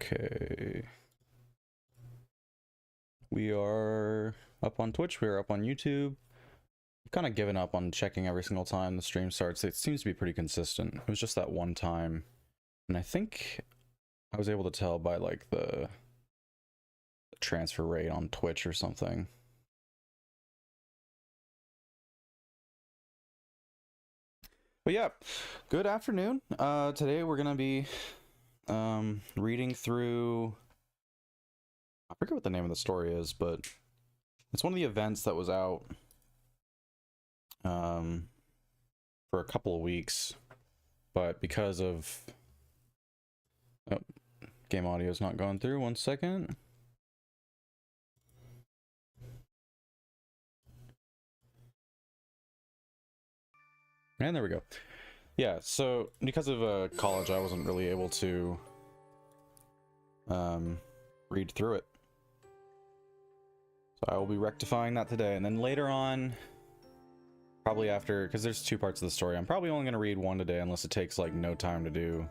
Okay. We are up on Twitch, we are up on YouTube. I've kind of given up on checking every single time the stream starts. It seems to be pretty consistent. It was just that one time. And I think I was able to tell by like the transfer rate on Twitch or something. But yeah, good afternoon. Today we're gonna be reading through, I forget what the name of the story is, but it's one of the events that was out for a couple of weeks, but because of game audio is not going through. 1 second. And there we go. Yeah, so because of college, I wasn't really able to read through it. So I will be rectifying that today, and then later on, probably after, because there's two parts of the story, I'm probably only going to read one today unless it takes like no time to do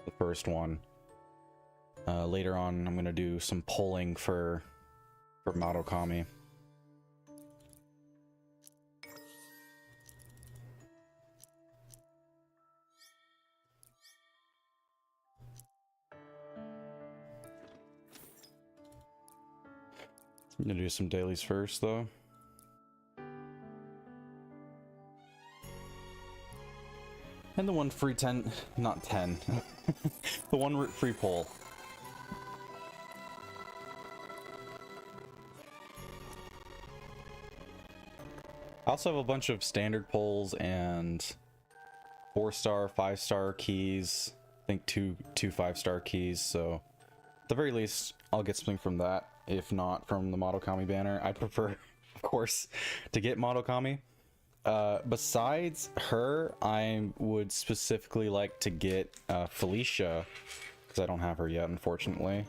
the first one. Later on, I'm going to do some polling for Madokami. I'm going to do some dailies first, though. And the one free 10, not 10, the one free poll. I also have a bunch of standard polls and 4-star, 5-star keys. I think two 5-star keys, so at the very least, I'll get something from that, if not from the Madokami banner. I prefer, of course, to get Madokami. Besides her, I would specifically like to get Felicia, because I don't have her yet, unfortunately.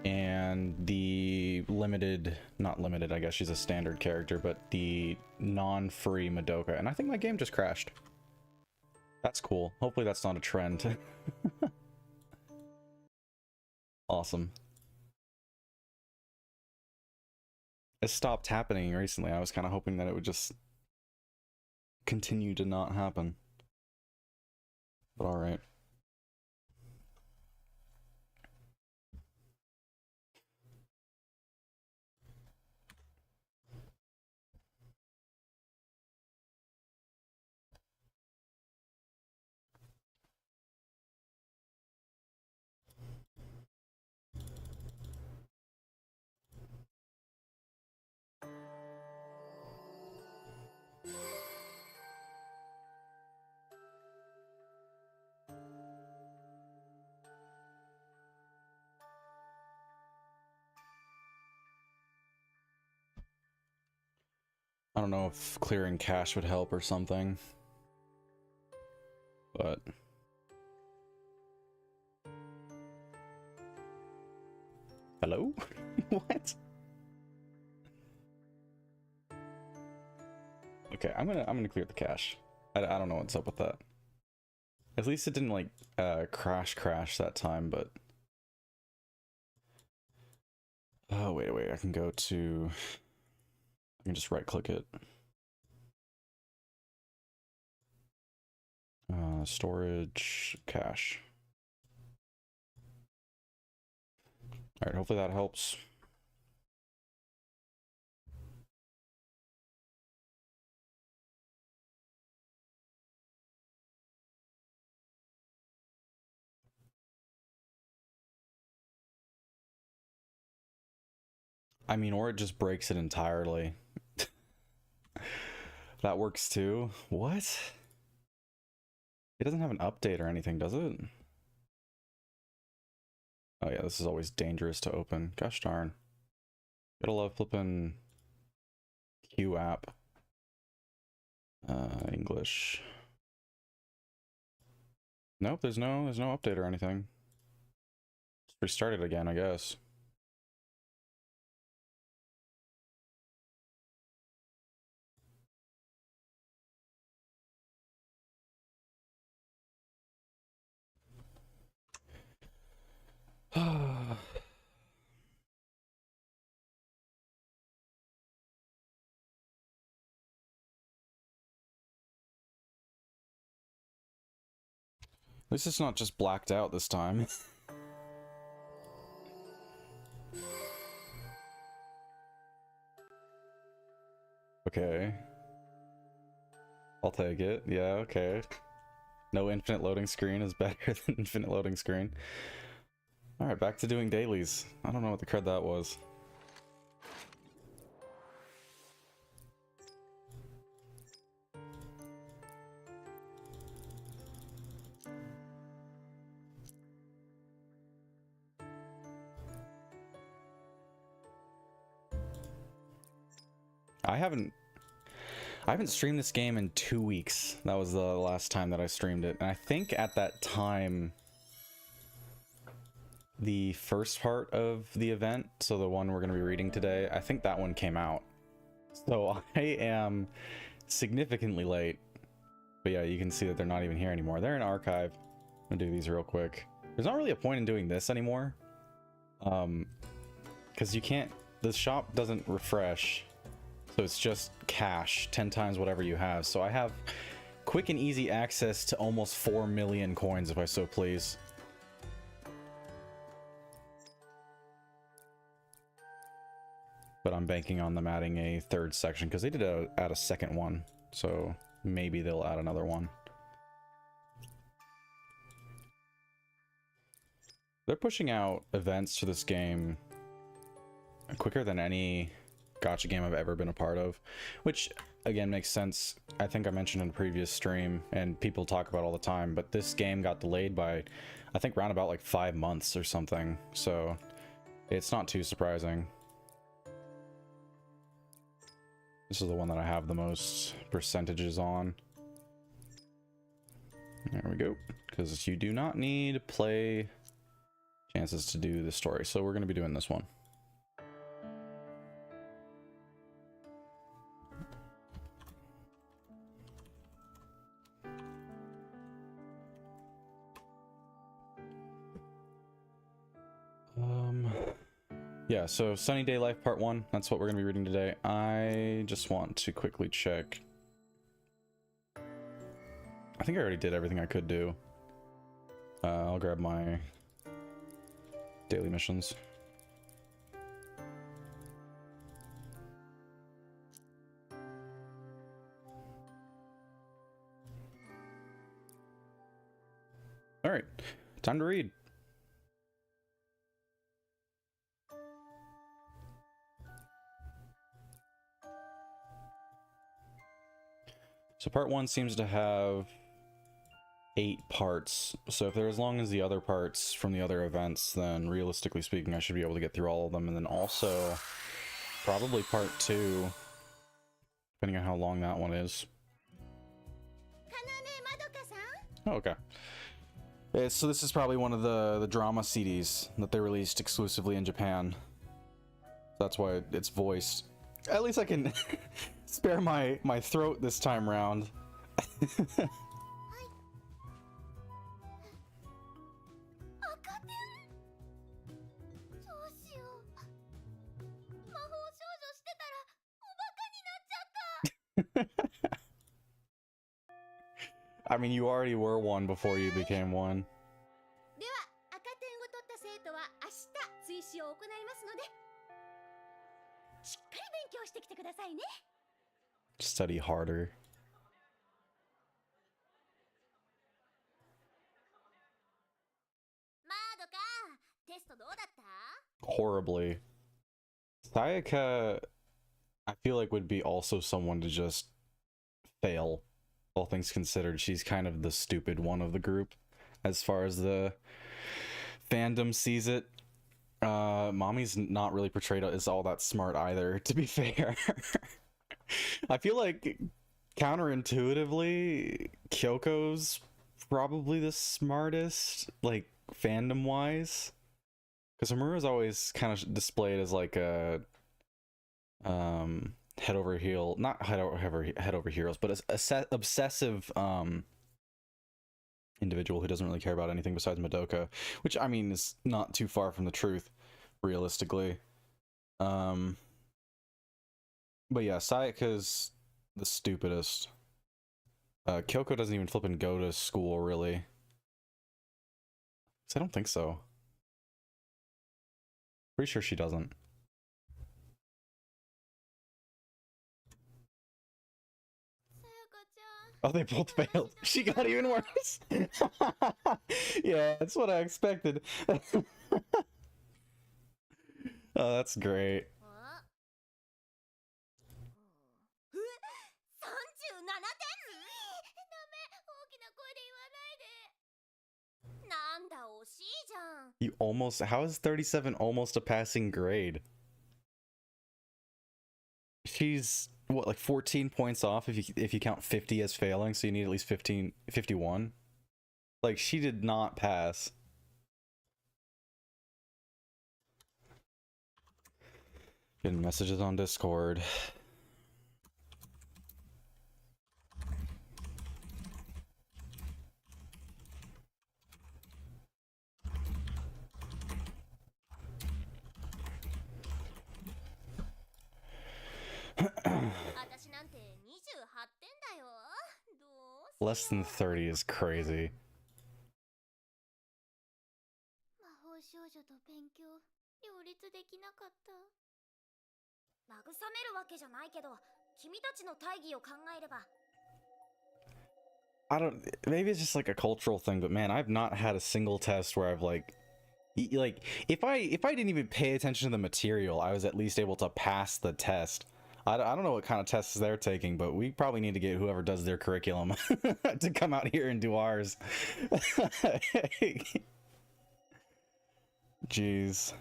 And the limited, not limited, I guess she's a standard character, but the non-free Madoka. And I think my game just crashed. That's cool. Hopefully that's not a trend. Awesome. It stopped happening recently. I was kind of hoping that it would just continue to not happen. But alright. I don't know if clearing cache would help or something, but hello? What? Okay, I'm gonna clear the cache. I don't know what's up with that. At least it didn't like crash that time, but oh wait, I can go to, I can just right click it. Storage, cache. All right, hopefully that helps. I mean, or it just breaks it entirely. That works too. What? It doesn't have an update or anything, does it? Oh yeah, this is always dangerous to open. Gosh darn. Gotta love flipping Q app. English. Nope, there's no update or anything. Just restart it again, I guess. At least it's not just blacked out this time. Okay. I'll take it. Yeah, okay. No infinite loading screen is better than infinite loading screen. Alright, back to doing dailies. I don't know what the crud that was. I haven't streamed this game in 2 weeks. That was the last time that I streamed it. And I think at that time, the first part of the event, so the one we're going to be reading today, I think that one came out. So I am significantly late. But yeah, you can see that they're not even here anymore. They're in archive. I'm gonna do these real quick. There's not really a point in doing this anymore. Because you can't, the shop doesn't refresh. So it's just cash, 10 times whatever you have. So I have quick and easy access to almost 4 million coins if I so please. But I'm banking on them adding a third section because they did add a second one. So maybe they'll add another one. They're pushing out events to this game quicker than any gacha game I've ever been a part of, which again makes sense. I think I mentioned in a previous stream and people talk about all the time, but this game got delayed by I think round about like 5 months or something, so it's not too surprising. This is the one that I have the most percentages on. There we go, because you do not need play chances to do the story, so we're going to be doing this one. Yeah, so Sunny Day Life Part 1, that's what we're going to be reading today. I just want to quickly check. I think I already did everything I could do. I'll grab my daily missions. All right, time to read. So part 1 seems to have 8 parts. So if they're as long as the other parts from the other events, then realistically speaking, I should be able to get through all of them. And then also probably part 2, depending on how long that one is. Oh, okay. So this is probably one of the drama CDs that they released exclusively in Japan. That's why it's voiced. At least I can spare my throat this time round. I mean, you already were one before you became one. Study harder. Horribly. Sayaka, I feel like would be also someone to just fail. All things considered, she's kind of the stupid one of the group as far as the fandom sees it. Mommy's not really portrayed as all that smart either, to be fair. I feel like counterintuitively, Kyoko's probably the smartest, like fandom wise, because Homura's always kind of displayed as like a head over heel, not head over heels, but obsessive individual who doesn't really care about anything besides Madoka, which I mean is not too far from the truth, realistically. But yeah, Sayaka's the stupidest. Kyoko doesn't even flip and go to school, really. I don't think so. Pretty sure she doesn't. Oh, they both failed. She got even worse. Yeah, that's what I expected. Oh, that's great. You almost... How is 37 almost a passing grade? She's... what, like 14 points off if you count 50 as failing, so you need at least 51. Like, she did not pass. Getting messages on Discord. Less than 30 is crazy. I don't... maybe it's just like a cultural thing, but man, I've not had a single test where I've like if I didn't even pay attention to the material, I was at least able to pass the test. I don't know what kind of tests they're taking, but we probably need to get whoever does their curriculum to come out here and do ours. Jeez.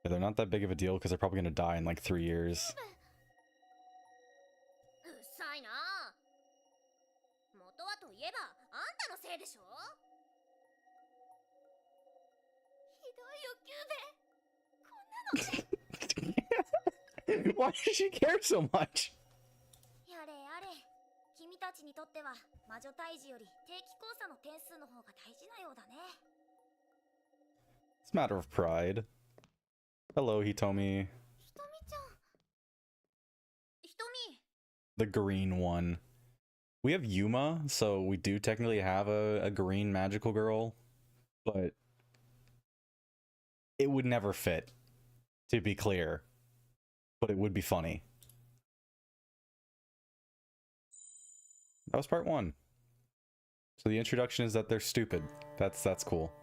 Yeah, they're not that big of a deal because they're probably going to die in like 3 years. Why does she care so much? It's a matter of pride. Hello, Hitomi. The green one. We have Yuma, so we do technically have a green magical girl, but it would never fit, to be clear. But it would be funny. That was part 1. So the introduction is that they're stupid. That's cool.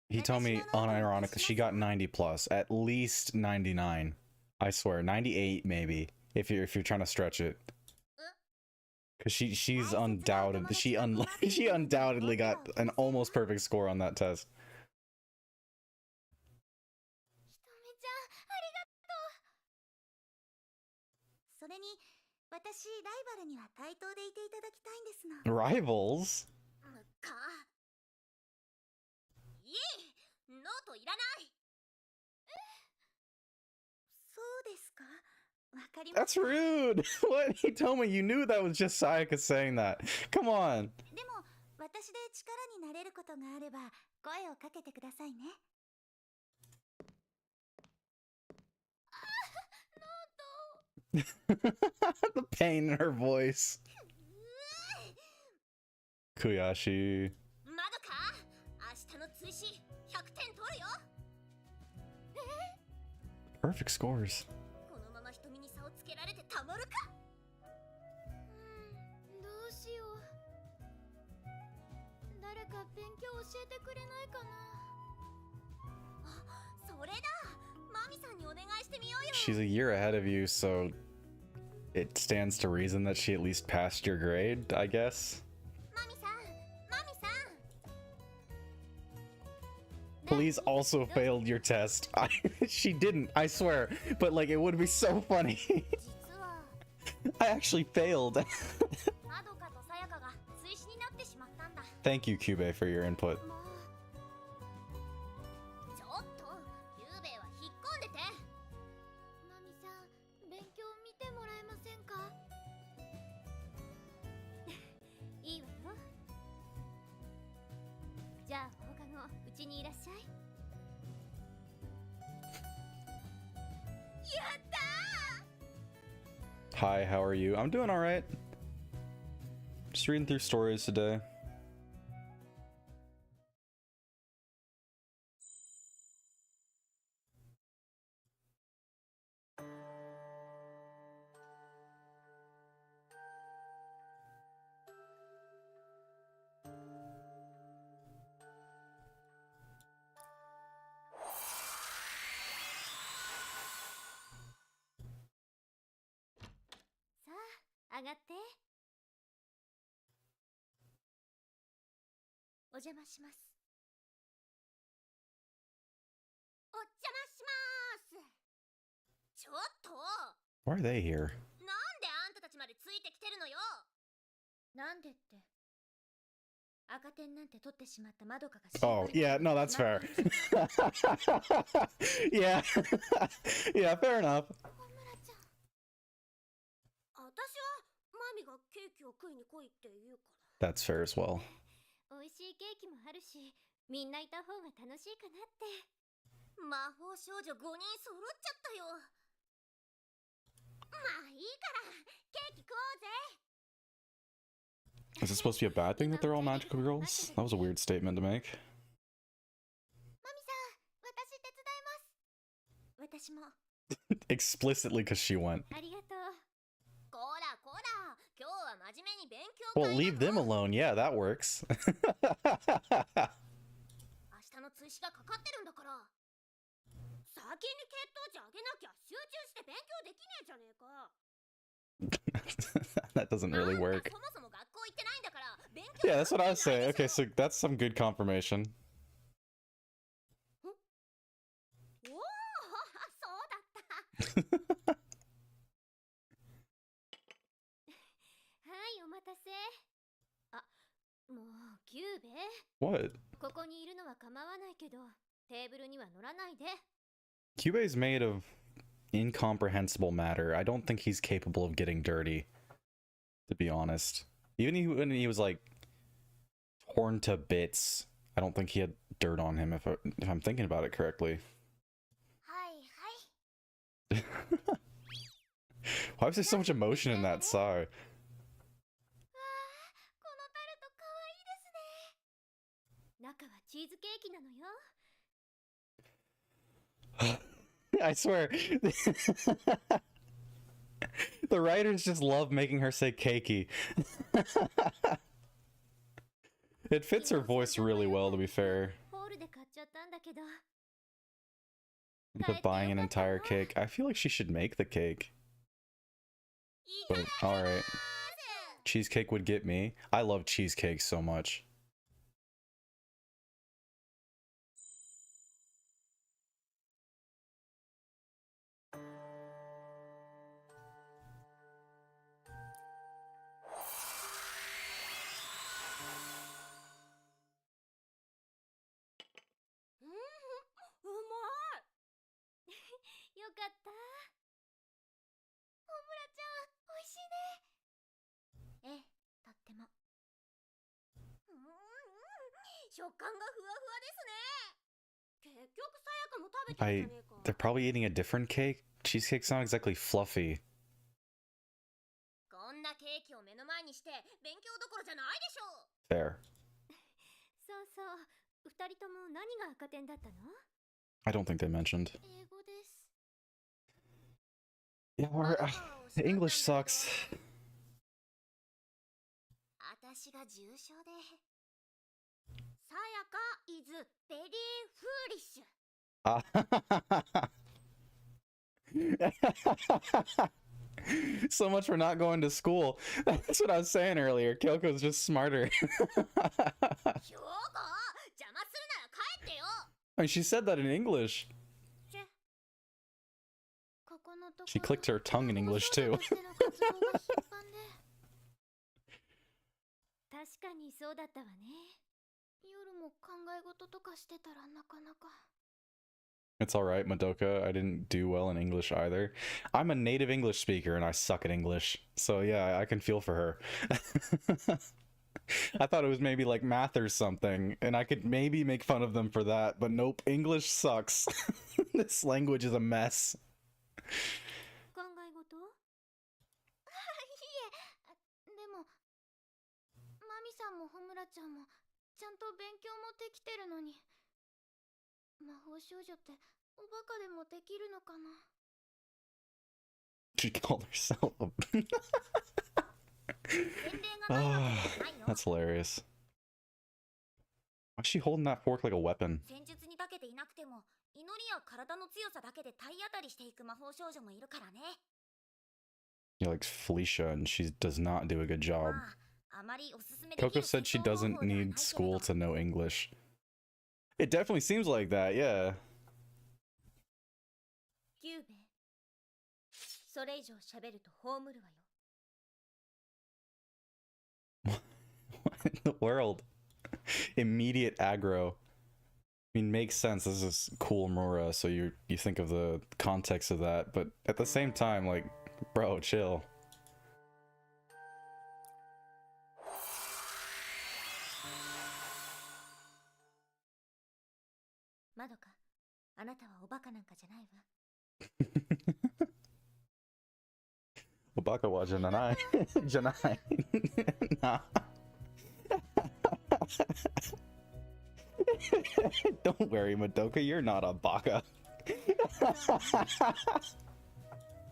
He told me unironically she got 90 plus, at least 99. I swear, 98 maybe if you're trying to stretch it. Cause she's undoubted she undoubtedly got an almost perfect score on that test. Rivals? That's rude. What? He told me you knew that was just Sayaka saying that. Come on. The pain in her voice. Kuyashi. Perfect scores. She's a year ahead of you, so it stands to reason that she at least passed your grade, I guess. Police also failed your test. She didn't, I swear. But like, it would be so funny. I actually failed. Thank you, Cube, for your input. ちょっとゆうべは引っ込んでて。マミさん、勉強見てもらえませんか？いいわよ。じゃあ放課後うちにいらっしゃい。やったー！ Hi, how are you? I'm doing alright. Just reading through stories today. さあ、上がって。お邪魔します。お邪魔します。ちょっと Why are they here? なんであんたたちまでついてきてるのよ。なんでって。赤点なんて取ってしまったまどかが。 Oh, yeah, no, that's fair. Yeah. Yeah, fair enough. 小村ちゃん。私はマミがケーキを食いに来いって言うから。 That's fair as well. 美味しいケーキもあるし、みんないた方が楽しいかなって。魔法少女5人揃っちゃったよ。まあいいからケーキ食おうぜ。 Is it supposed to be a bad thing that they're all magical girls? That was a weird statement to make. マミさん、私手伝います。私も。 Explicitly because she went. ありがとう。こらこら、今日は真面目に勉強会 Well, なの。 leave them alone. Yeah, that works. 明日の追試がかかってるんだから。先に血糖値上げなきゃ集中して勉強できねえじゃねえか。 That doesn't really work. そもそも学校行ってないんだから勉強。 Yeah, that's what I was saying. Okay, so that's some good confirmation. おお、そうだった。はい、お待たせ。あ、もうキューベ。 What? ここにいるのは構わないけど、テーブルには乗らないで。 Kyubei's made of incomprehensible matter. I don't think he's capable of getting dirty, to be honest. Even when he was like torn to bits, I don't think he had dirt on him if I'm thinking about it correctly. はいはい。 Why was there so much emotion in that sigh? わあ、このタルトかわいいですね。中はチーズケーキなのよ。 I swear. The writers just love making her say cakey. It fits her voice really well, to be fair. ホールで買っちゃったんだけど。 But buying an entire cake, I feel like she should make the cake. But alright. Cheesecake would get me. I love cheesecake so much. Mm-hmm. よかった。小村ちゃん、美味しいね。ええ、とっても。食感がふわふわですね。結局さやかも食べてるじゃねえか。 They're probably eating a different cake. Cheesecake's not exactly fluffy. こんなケーキを目の前にして勉強どころじゃないでしょう。 Fair. そうそう、二人とも何が赤点だったの？ I don't think they mentioned. 英語です。 Yeah, English sucks. 私が重症で。さやか is very foolish. So much for not going to school. That's what I was saying earlier. Kyoko's just smarter. I mean, she said that in English. She clicked her tongue in English too. タ確かにそうだったわね。夜も考え事とかしてたらなかなか。It's alright, Madoka. I didn't do well in English either. I'm a native English speaker and I suck at English. So yeah, I can feel for her. I thought it was maybe like math or something, and I could maybe make fun of them for that, but nope, English sucks. This language is a mess. 考え事？いえ、でも、マミさんもホムラちゃんもちゃんと勉強もできてるのに、魔法少女っておバカでもできるのかな。 She called herself a... That's hilarious. Why's she holding that fork like a weapon? 戦術に長けていなくても、祈りや体の強さだけで体当たりしていく魔法少女もいるからね。Yeah, like Felicia, and she does not do a good job. まあ、あまりおすすめでき Coco る said she 戦闘方法 doesn't ではないけれ need ど。 school to know English. It definitely seems like that, yeah. キューベ、それ以上喋ると葬るわよ。What in the world? Immediate aggro. I mean, makes sense. This is cool Mura, so you think of the context of that, but at the same time, like, bro, chill. まどか、あなたはおバカなんかじゃないわ。Obaka wa janai. Janai. Nah. Don't worry, Madoka, you're not a baka.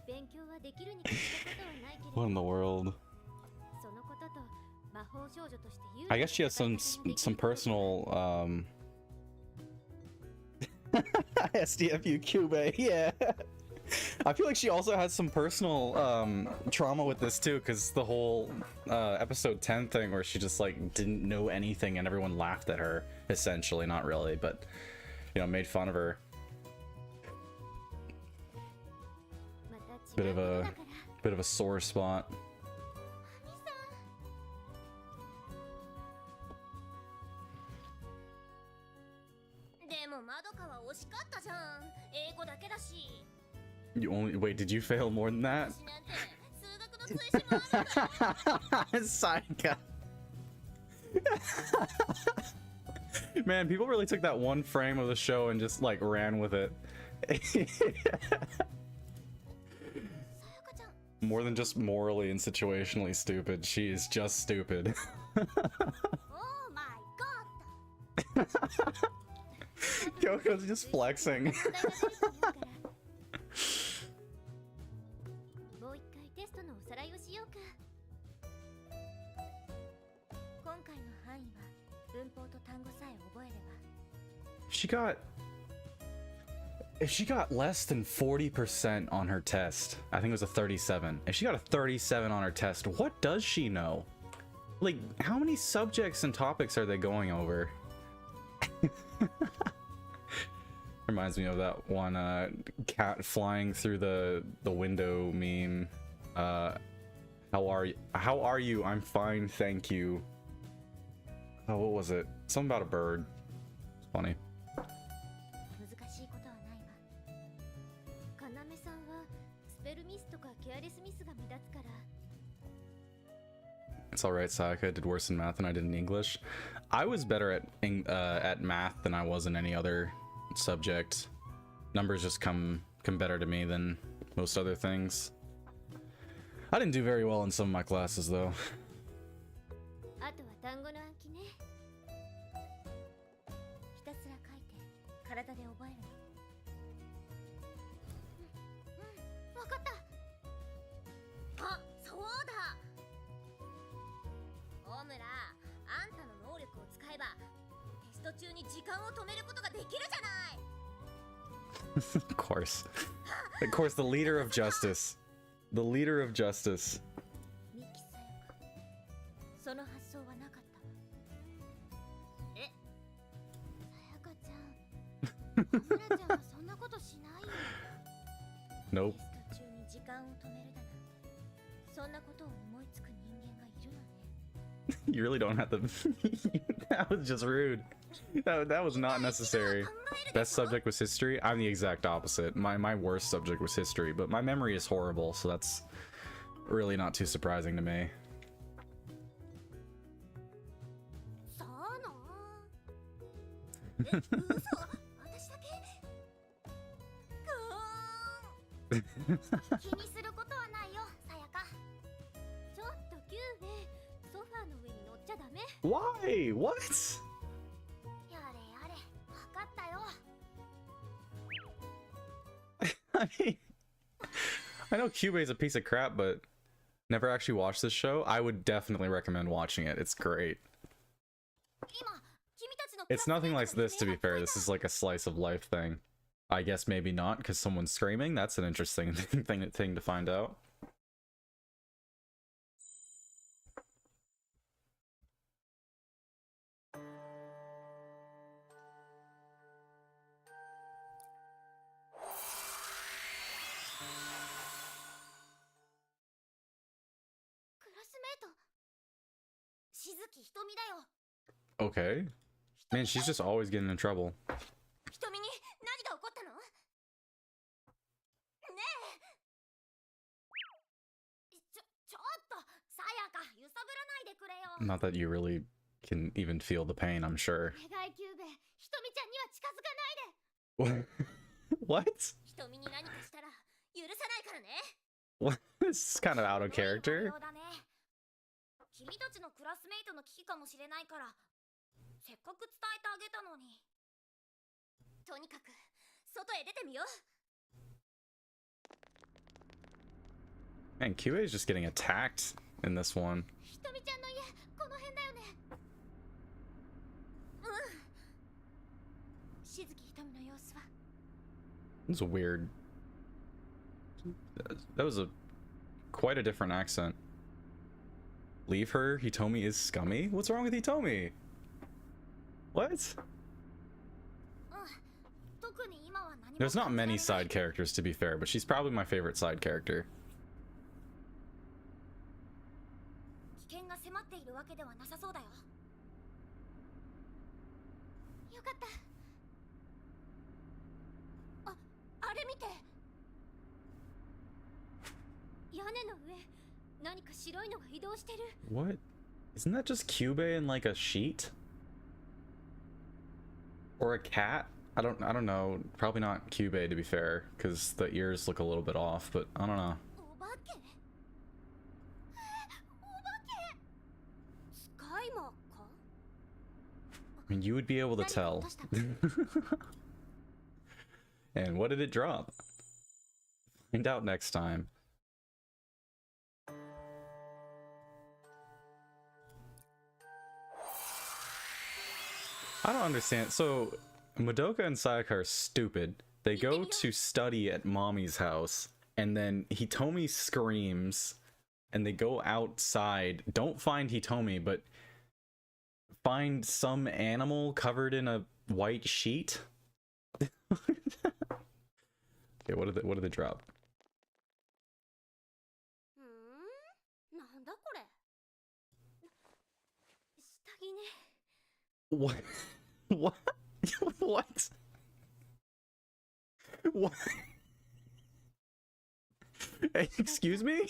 勉強はできるに越したことはないけれど、 What in the world? そのことと魔法少女として有利 I な guess she has 戦い some 方もできる some personal SDFU Cube, yeah. I feel like she also has some personal trauma with this too, because the whole episode 10 thing where she just like didn't know anything and everyone laughed at her, essentially, not really, but you know, made fun of her. また違 Bit う of こと a だから。 bit of a sore spot. でもまどかは惜しかったじゃん。英語だけだし。 You only wait, did you fail more than that? 私なんて数学の追試もあるんだよ。 Psycho. Man, people really took that one frame of the show and just like ran with it. さやかちゃん、 More than just morally and situationally stupid, she is just stupid. オーマイゴッド。 Kyoko's just flexing. もう一回テストのおさらいをしようか。今回の範囲は文法と単語さえ覚えれば。 If she got less than 40% on her test, I think it was a 37. If she got a 37 on her test, what does she know? Like, how many subjects and topics are they going over? Reminds me of that one cat flying through the window meme. How are you? How are you? I'm fine, thank you. Oh, what was it? Something about a bird. It's funny. 難しいことはないわ。かなめさんはスペルミスとかケアレスミスが目立つから。 It's all right, Sayaka. I did worse in math than I did in English. I was better at math than I was in any other subject. Numbers just come better to me than most other things. I didn't do very well in some of my classes, though. あとは単語の暗記ね。ひたすら書いて体で覚えるの。わかった。あ、そうだ。大村、あんたの能力を使えばテスト中に時間を止めることができるじゃない。 Of course. Of course, the leader of justice. The leader of justice. ミキさやか、その発想はなかったわ。え、さやかちゃん、小村ちゃんはそんなことしないよ。 Nope. テスト中に時間を止めるだなんて、そんなことを思いつく人間がいるのね。You really don't have to. That was just rude. That was not necessary. Best subject was history. I'm the exact opposite. My worst subject was history, but my memory is horrible, so that's really not too surprising to me. そうなの？え、嘘？私だけ？気にすることはないよ、さやか。ちょっとキューベ、ソファーの上に乗っちゃダメ。Why? What? やれやれ、わかったよ。I mean, I know Cubase is a piece of crap, but never actually watched this show. I would definitely recommend watching it. It's great. It's nothing like this, to be fair. This is like a slice of life thing. I guess maybe not, because someone's screaming. That's an interesting thing to find out. Okay. Man, she's just always getting in trouble. Not that you really can even feel the pain, I'm sure. What? What? What? This is kind of out of character. 君たちのクラスメイトの危機かもしれないから、せっかく伝えてあげたのに。とにかく外へ出てみよう。Man, QA is just getting attacked in this one. ひとみちゃんの家、この辺だよね。しずきひとみの様子は。That's a weird. That was quite a different accent. Leave her. Hitomi is scummy. What's wrong with Hitomi? What? There's not many side characters, to be fair, but she's probably my favorite side character. What? Isn't that just Cubase in like a sheet? Or a cat? I don't know. Probably not Cubase, to be fair, because the ears look a little bit off, but I don't know. I mean, you would be able to tell. And what did it drop? Find out next time. I don't understand. So, Madoka and Sayaka are stupid. They go to study at Mommy's house, and then Hitomi screams, and they go outside. Don't find Hitomi, but find some animal covered in a white sheet. Okay, what did they drop? What? What? What? What? Excuse me?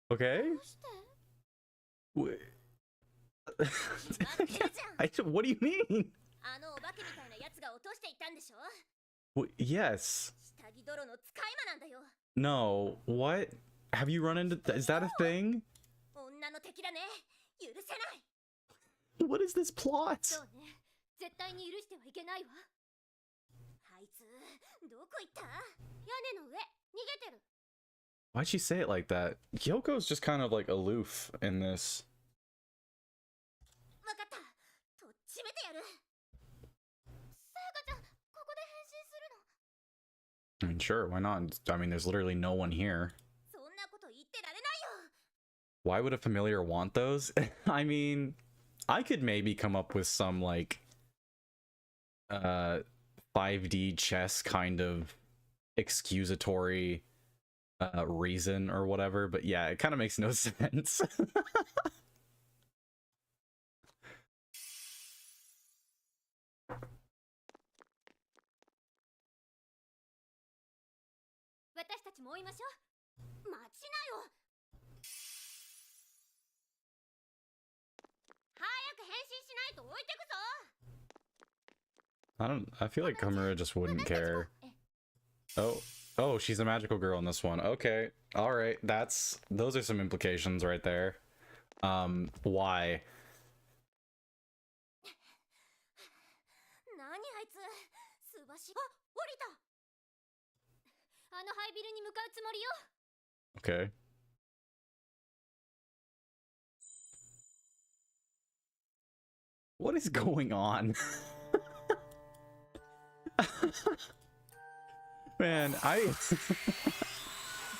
Okay? What do you mean? Yes. No. What? Have you run into... Is that a thing? What is this plot? Why'd she say it like that? Kyoko's just kind of like aloof in this. I mean, sure, why not? I mean, there's literally no one here. Why would a familiar want those? I mean, I could maybe come up with some, like, 5D chess kind of excusatory reason or whatever, but yeah, it kind of makes no sense. I feel like Homura just wouldn't care. Oh, she's a magical girl in this one. Okay. All right. Those are some implications right there. Why? Okay. What is going on? Man, I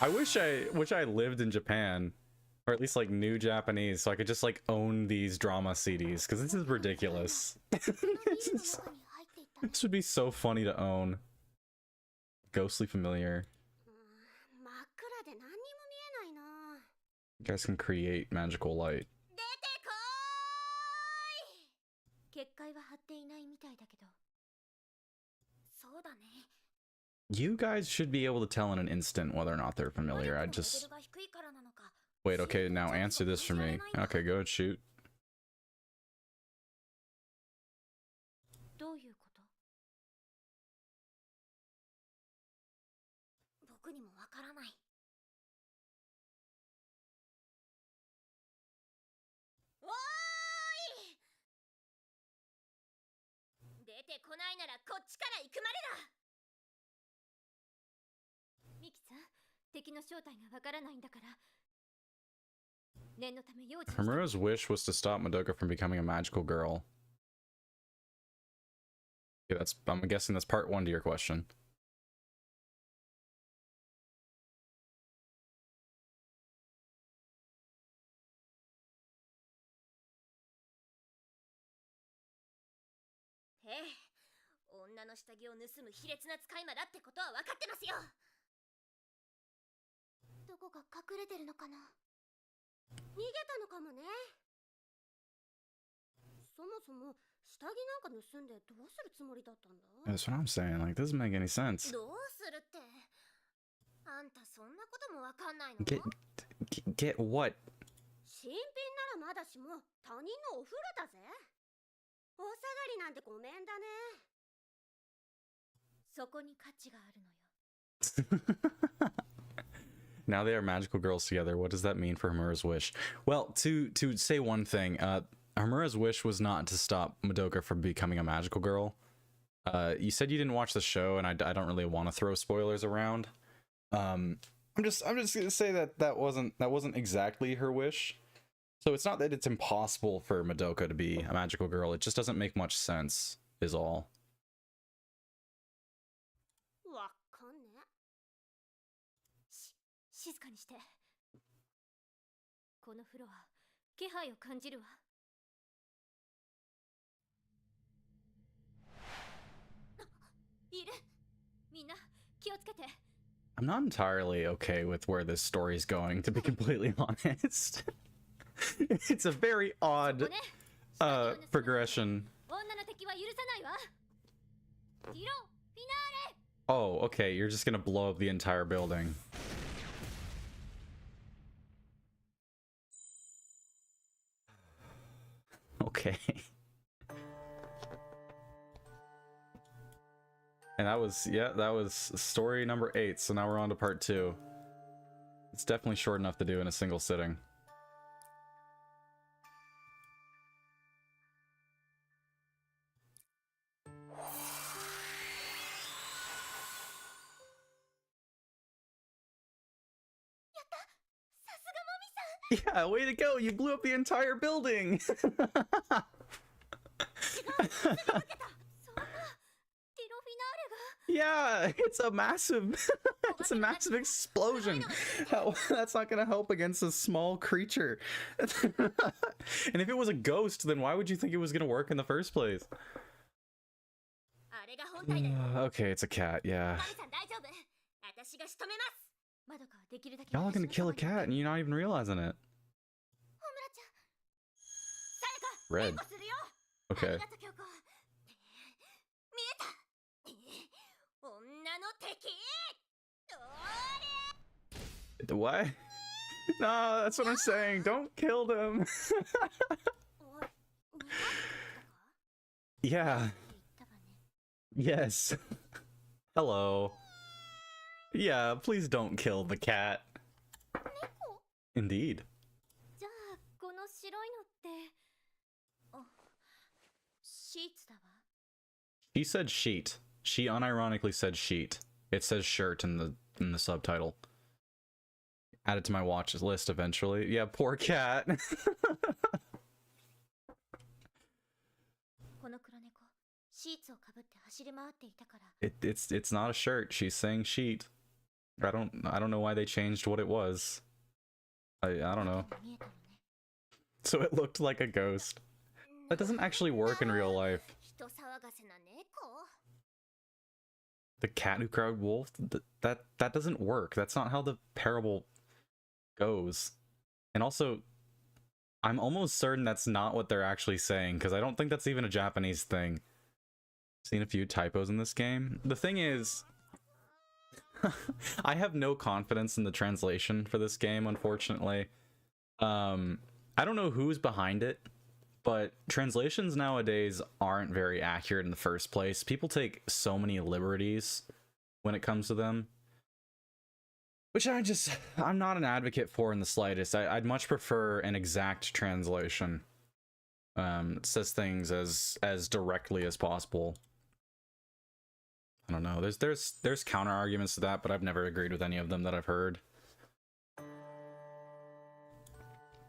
wish I lived in Japan, or at least like knew Japanese, so I could just like own these drama CDs, because this is ridiculous. This would be so funny to own. Ghostly familiar. You guys can create magical light. You guys should be able to tell in an instant whether or not they're familiar. I just... Wait, okay, now answer this for me. Okay, go ahead, shoot. Homura's wish was to stop Madoka from becoming a magical girl. Yeah, I'm guessing that's part 1 to your question. That's what I'm saying, like, this doesn't make any sense. Get what? Now they are magical girls together. What does that mean for Homura's wish? Well, to say one thing, Homura's wish was not to stop Madoka from becoming a magical girl. You said you didn't watch the show, and I don't really want to throw spoilers around. I'm just gonna say that wasn't exactly her wish. So it's not that it's impossible for Madoka to be a magical girl. It just doesn't make much sense, is all. I'm not entirely okay with where this story's going, to be completely honest. It's a very odd progression. Oh, okay, you're just gonna blow up the entire building. Okay. And that was story number 8, so now we're on to part 2. It's definitely short enough to do in a single sitting. Yeah, way to go! You blew up the entire building! Yeah, it's a massive explosion. That's not gonna help against a small creature. And if it was a ghost, then why would you think it was gonna work in the first place? Okay, it's a cat, yeah. Y'all are gonna kill a cat and you're not even realizing it. Red. Okay. What? No, that's what I'm saying. Don't kill them. Yeah. Yes. Hello. Yeah, please don't kill the cat. Indeed. She said sheet. She unironically said sheet. It says shirt in the subtitle. Add it to my watch list eventually. Yeah, poor cat. It's not a shirt. She's saying sheet. I don't know why they changed what it was. I don't know. So it looked like a ghost. That doesn't actually work in real life. The cat who cried wolf? That doesn't work. That's not how the parable goes. And also, I'm almost certain that's not what they're actually saying, because I don't think that's even a Japanese thing. Seen a few typos in this game. The thing is, I have no confidence in the translation for this game, unfortunately. I don't know who's behind it, but translations nowadays aren't very accurate in the first place. People take so many liberties when it comes to them, which I'm not an advocate for in the slightest. I'd much prefer an exact translation. It says things as directly as possible. I don't know. There's counter arguments to that, but I've never agreed with any of them that I've heard.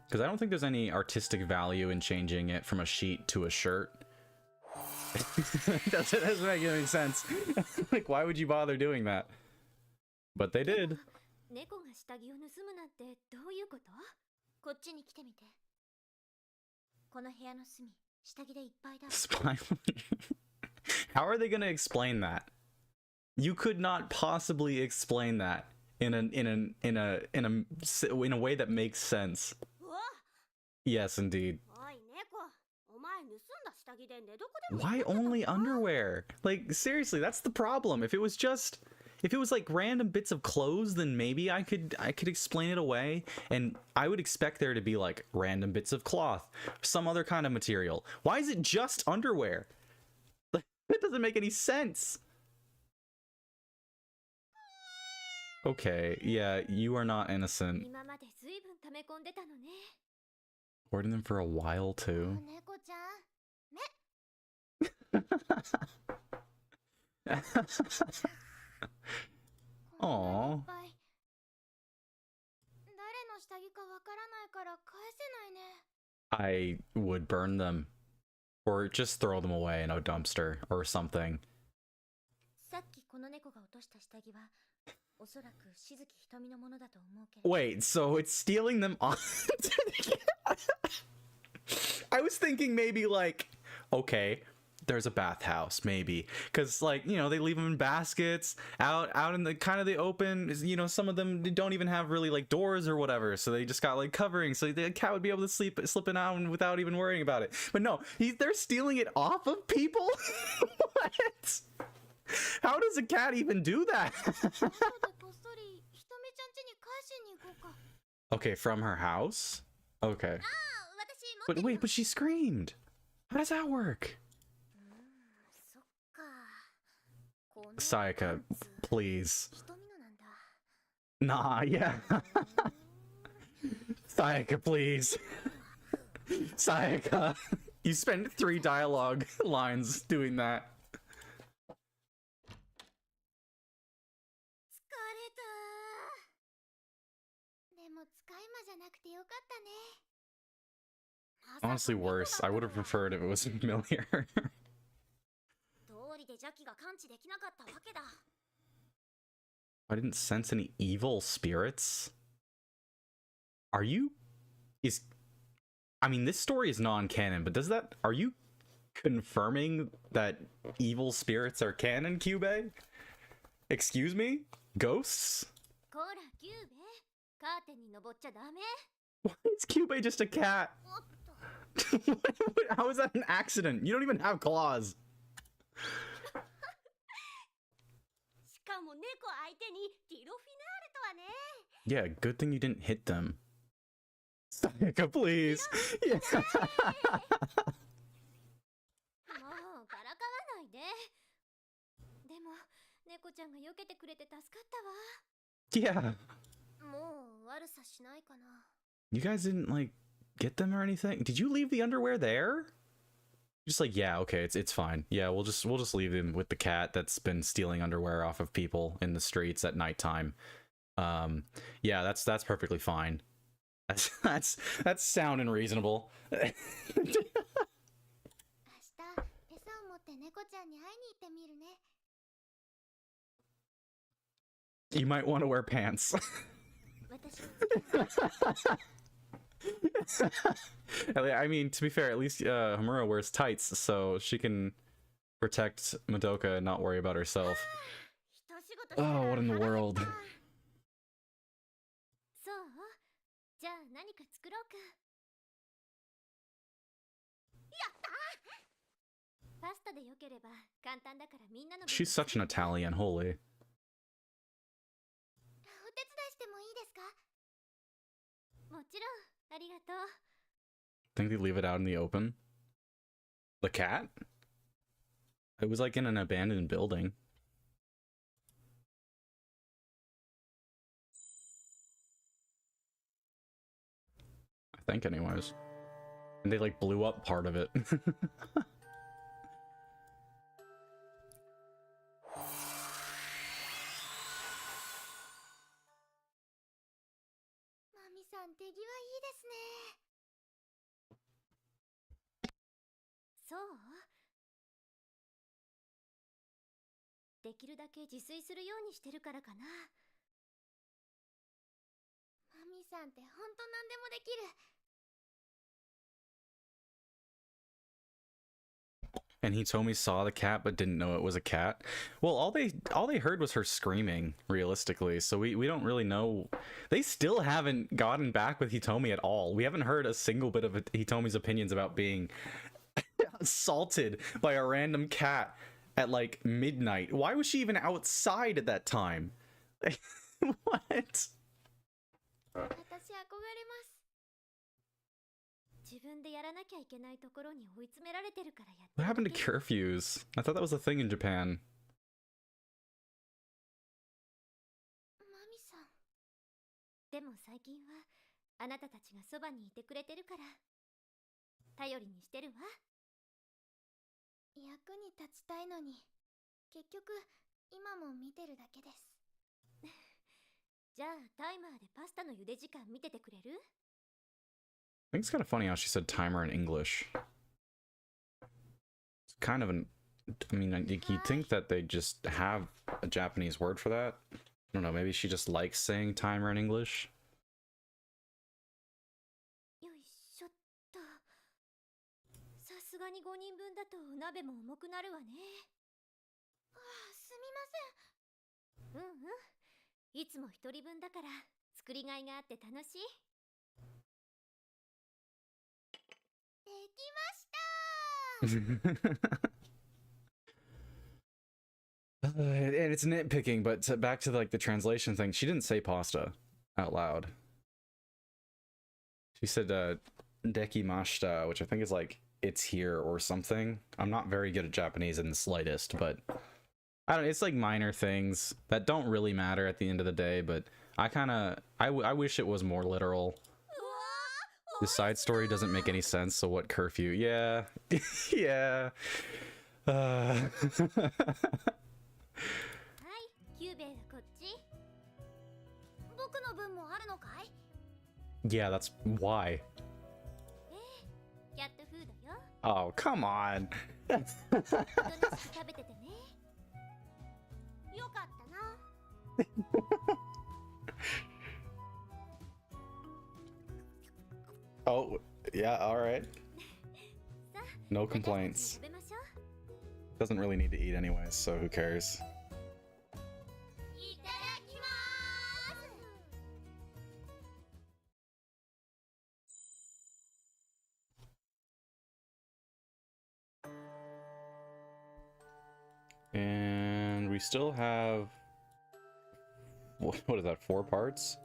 Because I don't think there's any artistic value in changing it from a sheet to a shirt. Doesn't make any sense. Like, why would you bother doing that? But they did. Spy. How are they gonna explain that? You could not possibly explain that in a way that makes sense. Yes, indeed. Why only underwear? Like, seriously, that's the problem. If it was like random bits of clothes, then maybe I could explain it away, and I would expect there to be like random bits of cloth, some other kind of material. Why is it just underwear? That doesn't make any sense. Okay, yeah, you are not innocent. Hoarding them for a while too. Aww. I would burn them. Or just throw them away in a dumpster or something. Wait, so it's stealing them off? I was thinking maybe like, okay, there's a bathhouse, maybe, because like, you know, they leave them in baskets out in the kind of the open. You know, some of them don't even have really like doors or whatever, so they just got like covering, so the cat would be able to slip it out without even worrying about it. But no, they're stealing it off of people. What? How does a cat even do that? Okay, from her house? Okay. But wait, but she screamed. How does that work? Sayaka, please. Nah, yeah. Sayaka, please. Sayaka, you spent 3 dialogue lines doing that. Honestly, worse. I would have preferred if it was familiar. I didn't sense any evil spirits. Are you... I mean, this story is non-canon, but are you confirming that evil spirits are canon, Cube? Excuse me? Ghosts? こらキューベ、カーテンに登っちゃダメ。 Why is Cube just a cat? おっと。 How is that an accident? You don't even have claws. しかも猫相手にディロフィナーレとはね。 Yeah, good thing you didn't hit them. Sayaka, please. Yeah. もうからかわないで。でも猫ちゃんが避けてくれて助かったわ。 Yeah. もう悪さしないかな。 You guys didn't like get them or anything? Did you leave the underwear there? Just like, yeah, okay, it's fine. Yeah, we'll just leave him with the cat that's been stealing underwear off of people in the streets at nighttime. Yeah, that's perfectly fine. That's sound and reasonable. 明日餌を持って猫ちゃんに会いに行ってみるね。 You might want to wear pants. 私は I mean, to be fair, at least Hamura wears tights, so she can protect Madoka and not worry about herself. 一仕事したら Oh, what in the 腹減った。 world? そう、じゃあ何か作ろうか。やった。パスタでよければ簡単だからみんなの分 She's such an Italian, holy. お手伝いしてもいいですか？もちろん、ありがとう。 Think they leave it out in the open? The cat? It was like in an abandoned building. I think anyways. And they like blew up part of it. Mami さん、手際いいですね。そう？できるだけ自炊するようにしてるからかな。マミさんってほんと何でもできる。 And Hitomi saw the cat but didn't know it was a cat. Well, all they heard was her screaming, realistically. So we don't really know. They still haven't gotten back with Hitomi at all. We haven't heard a single bit of Hitomi's opinions about being assaulted by a random cat at like midnight. Why was she even outside at that time? What? 私憧れます。自分でやらなきゃいけないところに追い詰められてるからやってる What だ happened to け。 curfews? I thought that was a thing in Japan. マミさん。でも最近はあなたたちがそばにいてくれてるから頼りにしてるわ。役に立ちたいのに結局今も見てるだけです。じゃあタイマーでパスタの茹で時間見ててくれる？ I think it's kind of funny how she said timer in English. It's kind of an... I mean, you'd think that they just have a Japanese word for that. I don't know, maybe she just likes saying timer in English. よいしょっと。さすがに5人分だとお鍋も重くなるわね。ああ、すみません。うんうん。いつも一人分だから作りがいがあって楽しい。できました。 And it's nitpicking, but back to like the translation thing, she didn't say pasta out loud. She said dekimashita, which I think is like it's here or something. I'm not very good at Japanese in the slightest, but I don't know, it's like minor things that don't really matter at the end of the day, but I wish it was more literal. The side story doesn't make any sense, so what curfew? Yeah. Yeah. はい、キューベイはこっち。僕の分もあるのかい？ Yeah, that's why. キャットフードよ。 Oh, come on. おとなしく食べててね。よかったな。 Oh, yeah, all right. さあ、 No complaints. 食べましょう。 Doesn't really need to eat anyways, so who cares? いただきまーす。And we still have, what is that, 4 parts?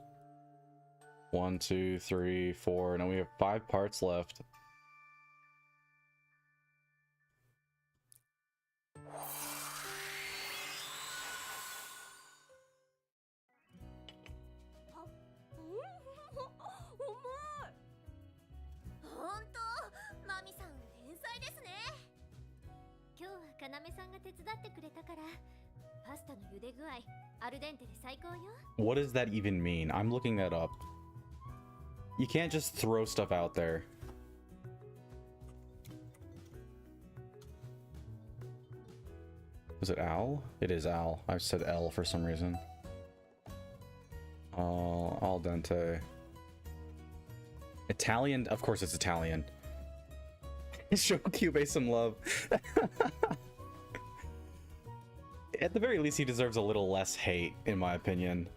1, 2, 3, 4. No, we have 5 parts left. What does that even mean? I'm looking that up. You can't just throw stuff out there. Is it Al? It is Al. I said L for some reason. Al dente. Italian? Of course it's Italian. Show Cube some love. At the very least, he deserves a little less hate, in my opinion.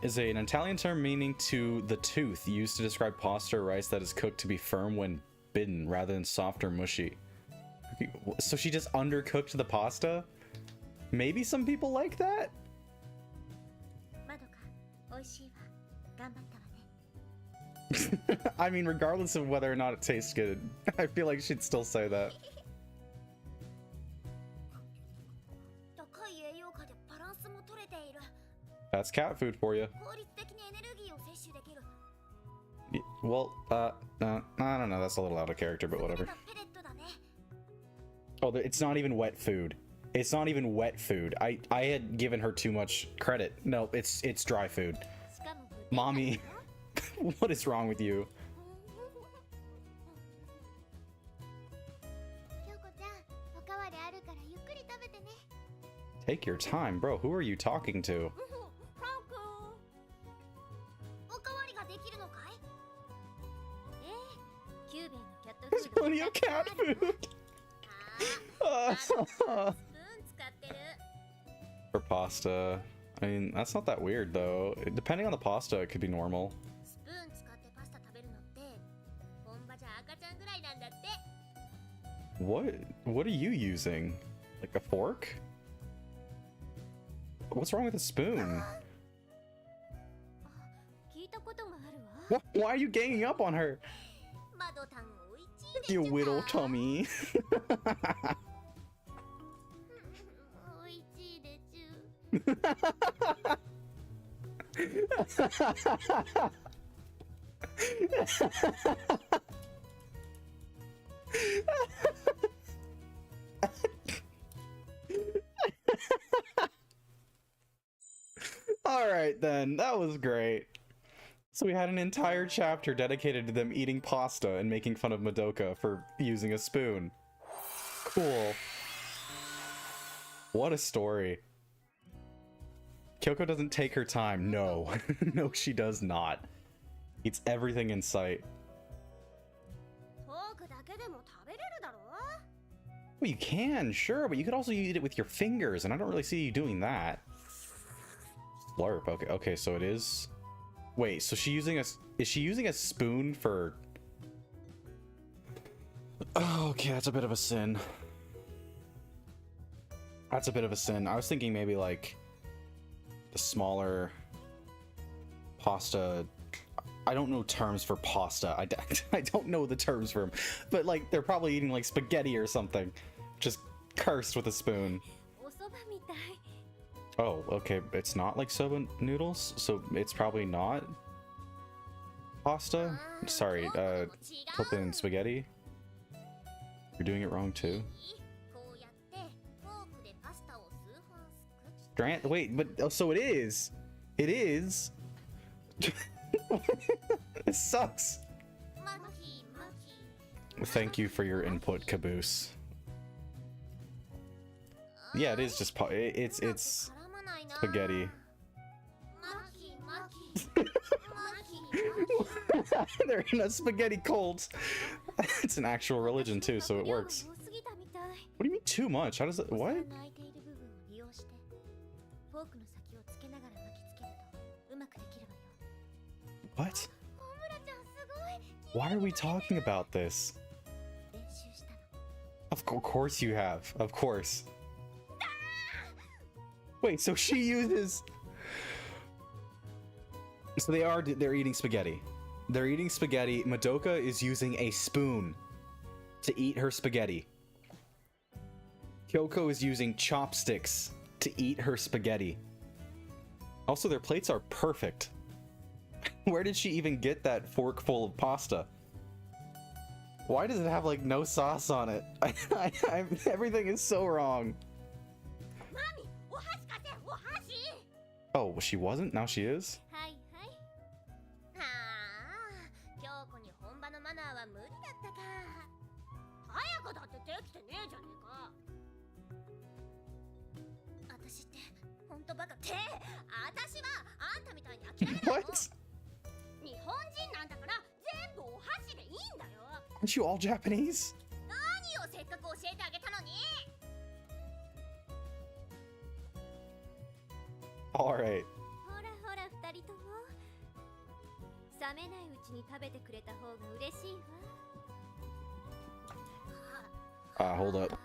Is an Italian term meaning to the tooth, used to describe pasta or rice that is cooked to be firm when bitten, rather than soft or mushy. So she just undercooked the pasta? Maybe some people like that? I mean, regardless of whether or not it tastes good, I feel like she'd still say that. That's cat food for you. Well, I don't know, that's a little out of character, but whatever. Oh, it's not even wet food. It's not even wet food. I had given her too much credit. No, it's dry food. Mommy, what is wrong with you? Take your time, bro. Who are you talking to? There's plenty of cat food. For pasta. I mean, that's not that weird though. Depending on the pasta, it could be normal. What are you using? Like a fork? What's wrong with a spoon? Why are you ganging up on her? You whittle tummy. All right then, that was great. So we had an entire chapter dedicated to them eating pasta and making fun of Madoka for using a spoon. Cool. What a story. Kyoko doesn't take her time. No. No, she does not. Eats everything in sight. Well, you can, sure, but you could also eat it with your fingers, and I don't really see you doing that. Slurp. Okay, so it is... Wait, so is she using a spoon for... Oh, okay, that's a bit of a sin. That's a bit of a sin. I was thinking maybe like the smaller pasta. I don't know terms for pasta. I don't know the terms for them, but like they're probably eating like spaghetti or something, just cursed with a spoon. Oh, okay, it's not like soba noodles, so it's probably not pasta. Sorry, flipping spaghetti. You're doing it wrong too. Wait, but oh, so it is. It is. It sucks. Thank you for your input, Caboose. Yeah, it is just it's spaghetti. They're in a spaghetti cult. It's an actual religion too, so it works. What do you mean too much? How does it? What? What? Why are we talking about this? Of course you have. Of course. Wait, so she uses... So they're eating spaghetti. They're eating spaghetti. Madoka is using a spoon to eat her spaghetti. Kyoko is using chopsticks to eat her spaghetti. Also, their plates are perfect. Where did she even get that fork full of pasta? Why does it have like no sauce on it? Everything is so wrong. Oh, she wasn't? Now she is? What? Aren't you all Japanese? All right. Hold up.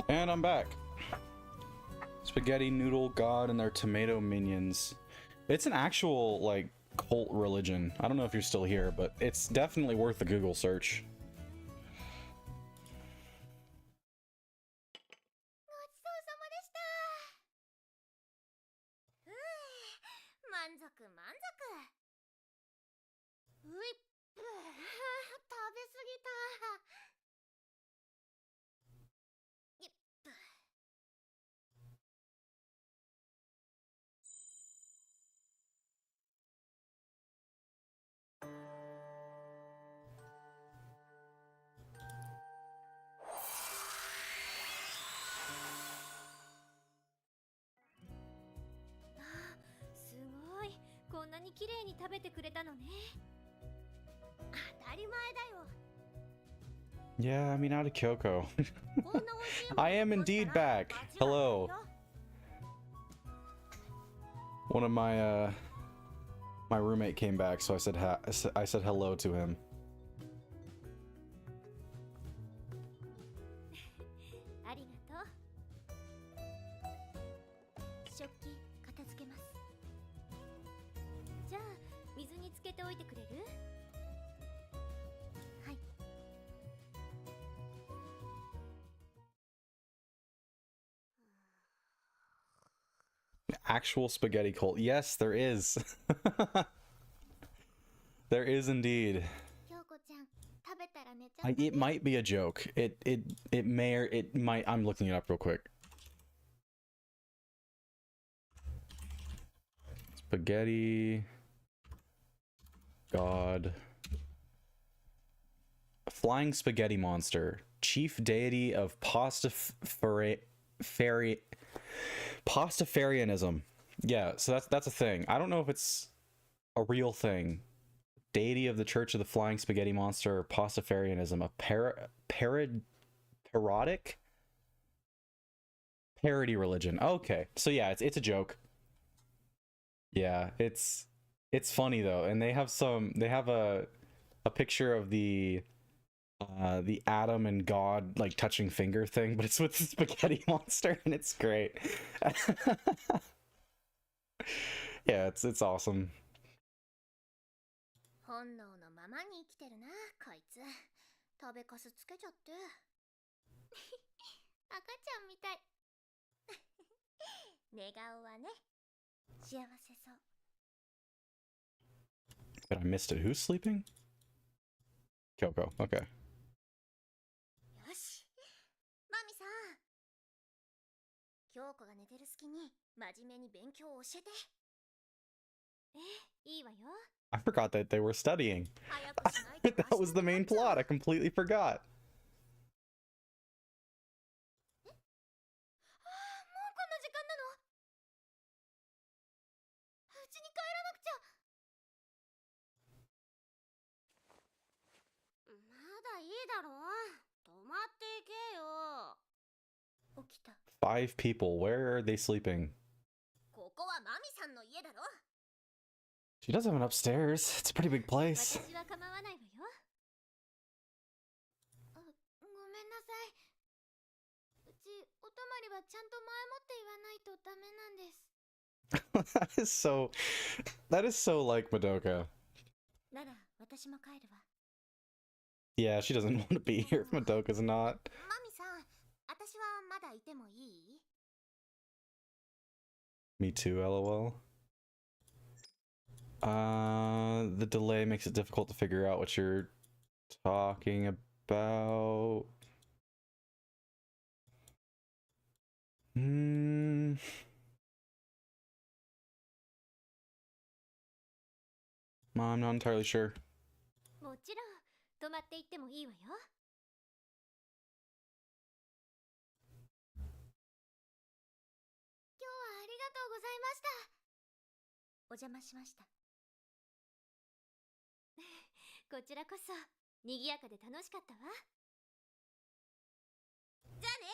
And I'm back. Spaghetti noodle god and their tomato minions. It's an actual, like, cult religion. I don't know if you're still here, but it's definitely worth a Google search. ごちそうさまでした。満足満足。ういっ食べ過ぎた。いっすごい。こんなに綺麗に食べてくれたのね。当たり前だよ。 Yeah, I mean, out of Kyoko. こんな美味しいもの I am indeed back. Hello. One of my my roommate came back, so I said I said hello to him. ありがとう。食器片付けます。じゃあ水につけておいてくれる？はい。 Actual spaghetti cult. Yes, there is. There is indeed. 京子ちゃん、食べたら寝ちゃったね。 It might be a joke. It may or it might. I'm looking it up real quick. Spaghetti god. Flying spaghetti monster. Chief deity of Pastafarianism. Yeah, so that's a thing. I don't know if it's a real thing. Deity of the Church of the Flying Spaghetti Monster, or Pastafarianism, a parodic parody religion. Okay, so yeah, it's a joke. Yeah, it's funny though, and they have a picture of the Adam and God like touching finger thing, but it's with the spaghetti monster, and it's great. Yeah, it's awesome. 本能のままに生きてるな、こいつ。食べかすつけちゃって。赤ちゃんみたい。寝顔はね、幸せそう。 But I missed it. Who's sleeping? Kyoko. Okay. よし、マミさん。京子が寝てる隙に真面目に勉強を教えて。いいわよ。 I forgot that they were studying. 早くしないと That was the main plot. I completely forgot. もうこんな時間なの？うちに帰らなくちゃ。まだいいだろ。泊まっていけよ。起きた。 5 people. Where are they sleeping? ここはマミさんの家だろ。 She does have an upstairs. It's a pretty big place. 私は構わないわよ。ごめんなさい。うちお泊まりはちゃんと前もって言わないとダメなんです。that is so like Madoka. なら私も帰るわ。 Yeah, she doesn't want to be here if Madoka's not. マミさん、私はまだいてもいい？ Me too, lol. The delay makes it difficult to figure out what you're talking about. I'm not entirely sure. もちろん、泊まっていってもいいわよ。今日はありがとうございました。お邪魔しました。こちらこそ、賑やかで楽しかったわ。じゃあね、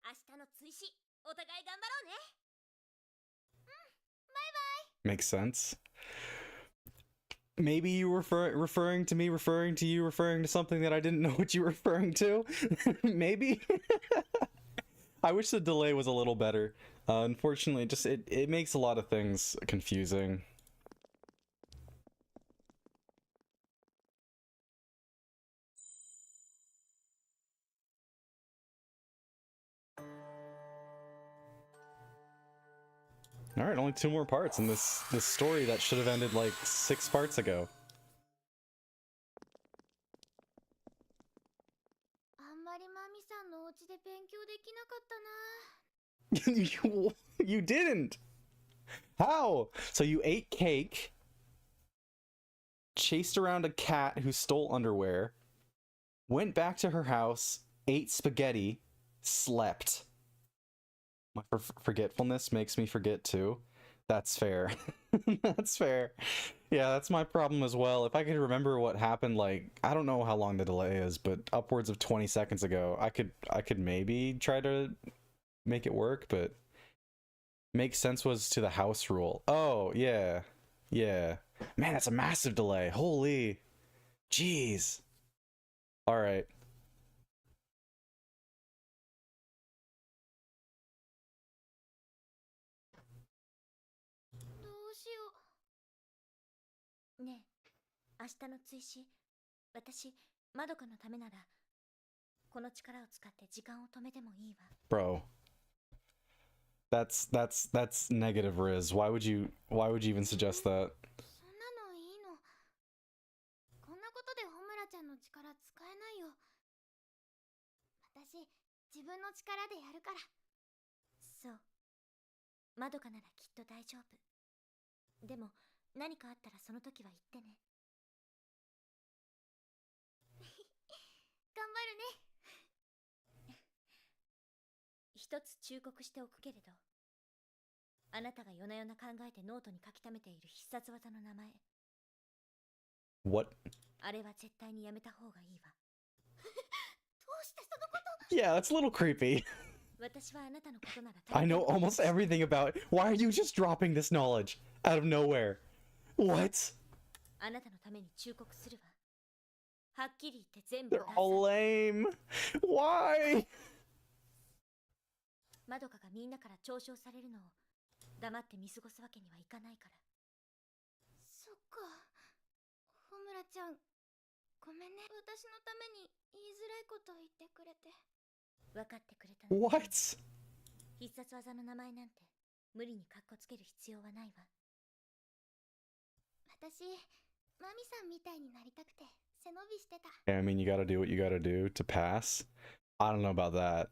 明日の追試、お互い頑張ろうね。バイバイ。 Makes sense. Maybe you were referring to me, referring to you, referring to something that I didn't know what you were referring to. Maybe. I wish the delay was a little better. Unfortunately, just it makes a lot of things confusing. All right, only 2 more parts in this story that should have ended like 6 parts ago. あんまりマミさんのお家で勉強できなかったな。you didn't. How? So you ate cake, chased around a cat who stole underwear, went back to her house, ate spaghetti, slept. My forgetfulness makes me forget too. That's fair. That's fair. Yeah, that's my problem as well. If I could remember what happened, like, I don't know how long the delay is, but upwards of 20 seconds ago, I could maybe try to make it work, but make sense was to the house rule. Oh, yeah. Yeah. Man, that's a massive delay. Holy. Jeez. All right. どうしよう。ねえ、明日の追試、私、まどかのためなら、この力を使って時間を止めてもいいわ。Bro. That's negative, Riz. Why would you even suggest that? そんなのいいの。こんなことでホムラちゃんの力使えないよ。私、自分の力でやるから。そう。まどかならきっと大丈夫。でも、何かあったらその時は言ってね。頑張るね。一つ忠告しておくけれど、あなたが夜な夜な考えてノートに書き溜めている必殺技の名前。What? あれは絶対にやめた方がいいわ。どうしてそのこと Yeah, that's a little creepy. 私はあなたのことなら I know almost everything about it. Why are you just dropping this knowledge out of nowhere? What? あなたのために忠告するわ。はっきり言って全部 They're all lame. Why? まどかがみんなから嘲笑されるのを黙って見過ごすわけにはいかないから。そっか。ホムラちゃん、ごめんね。私のために言いづらいことを言ってくれて。分かってくれたの。What? 必殺技の名前なんて無理にカッコつける必要はないわ。私、マミさんみたいになりたくて背伸びしてた。I mean, you gotta do what you gotta do to pass. I don't know about that.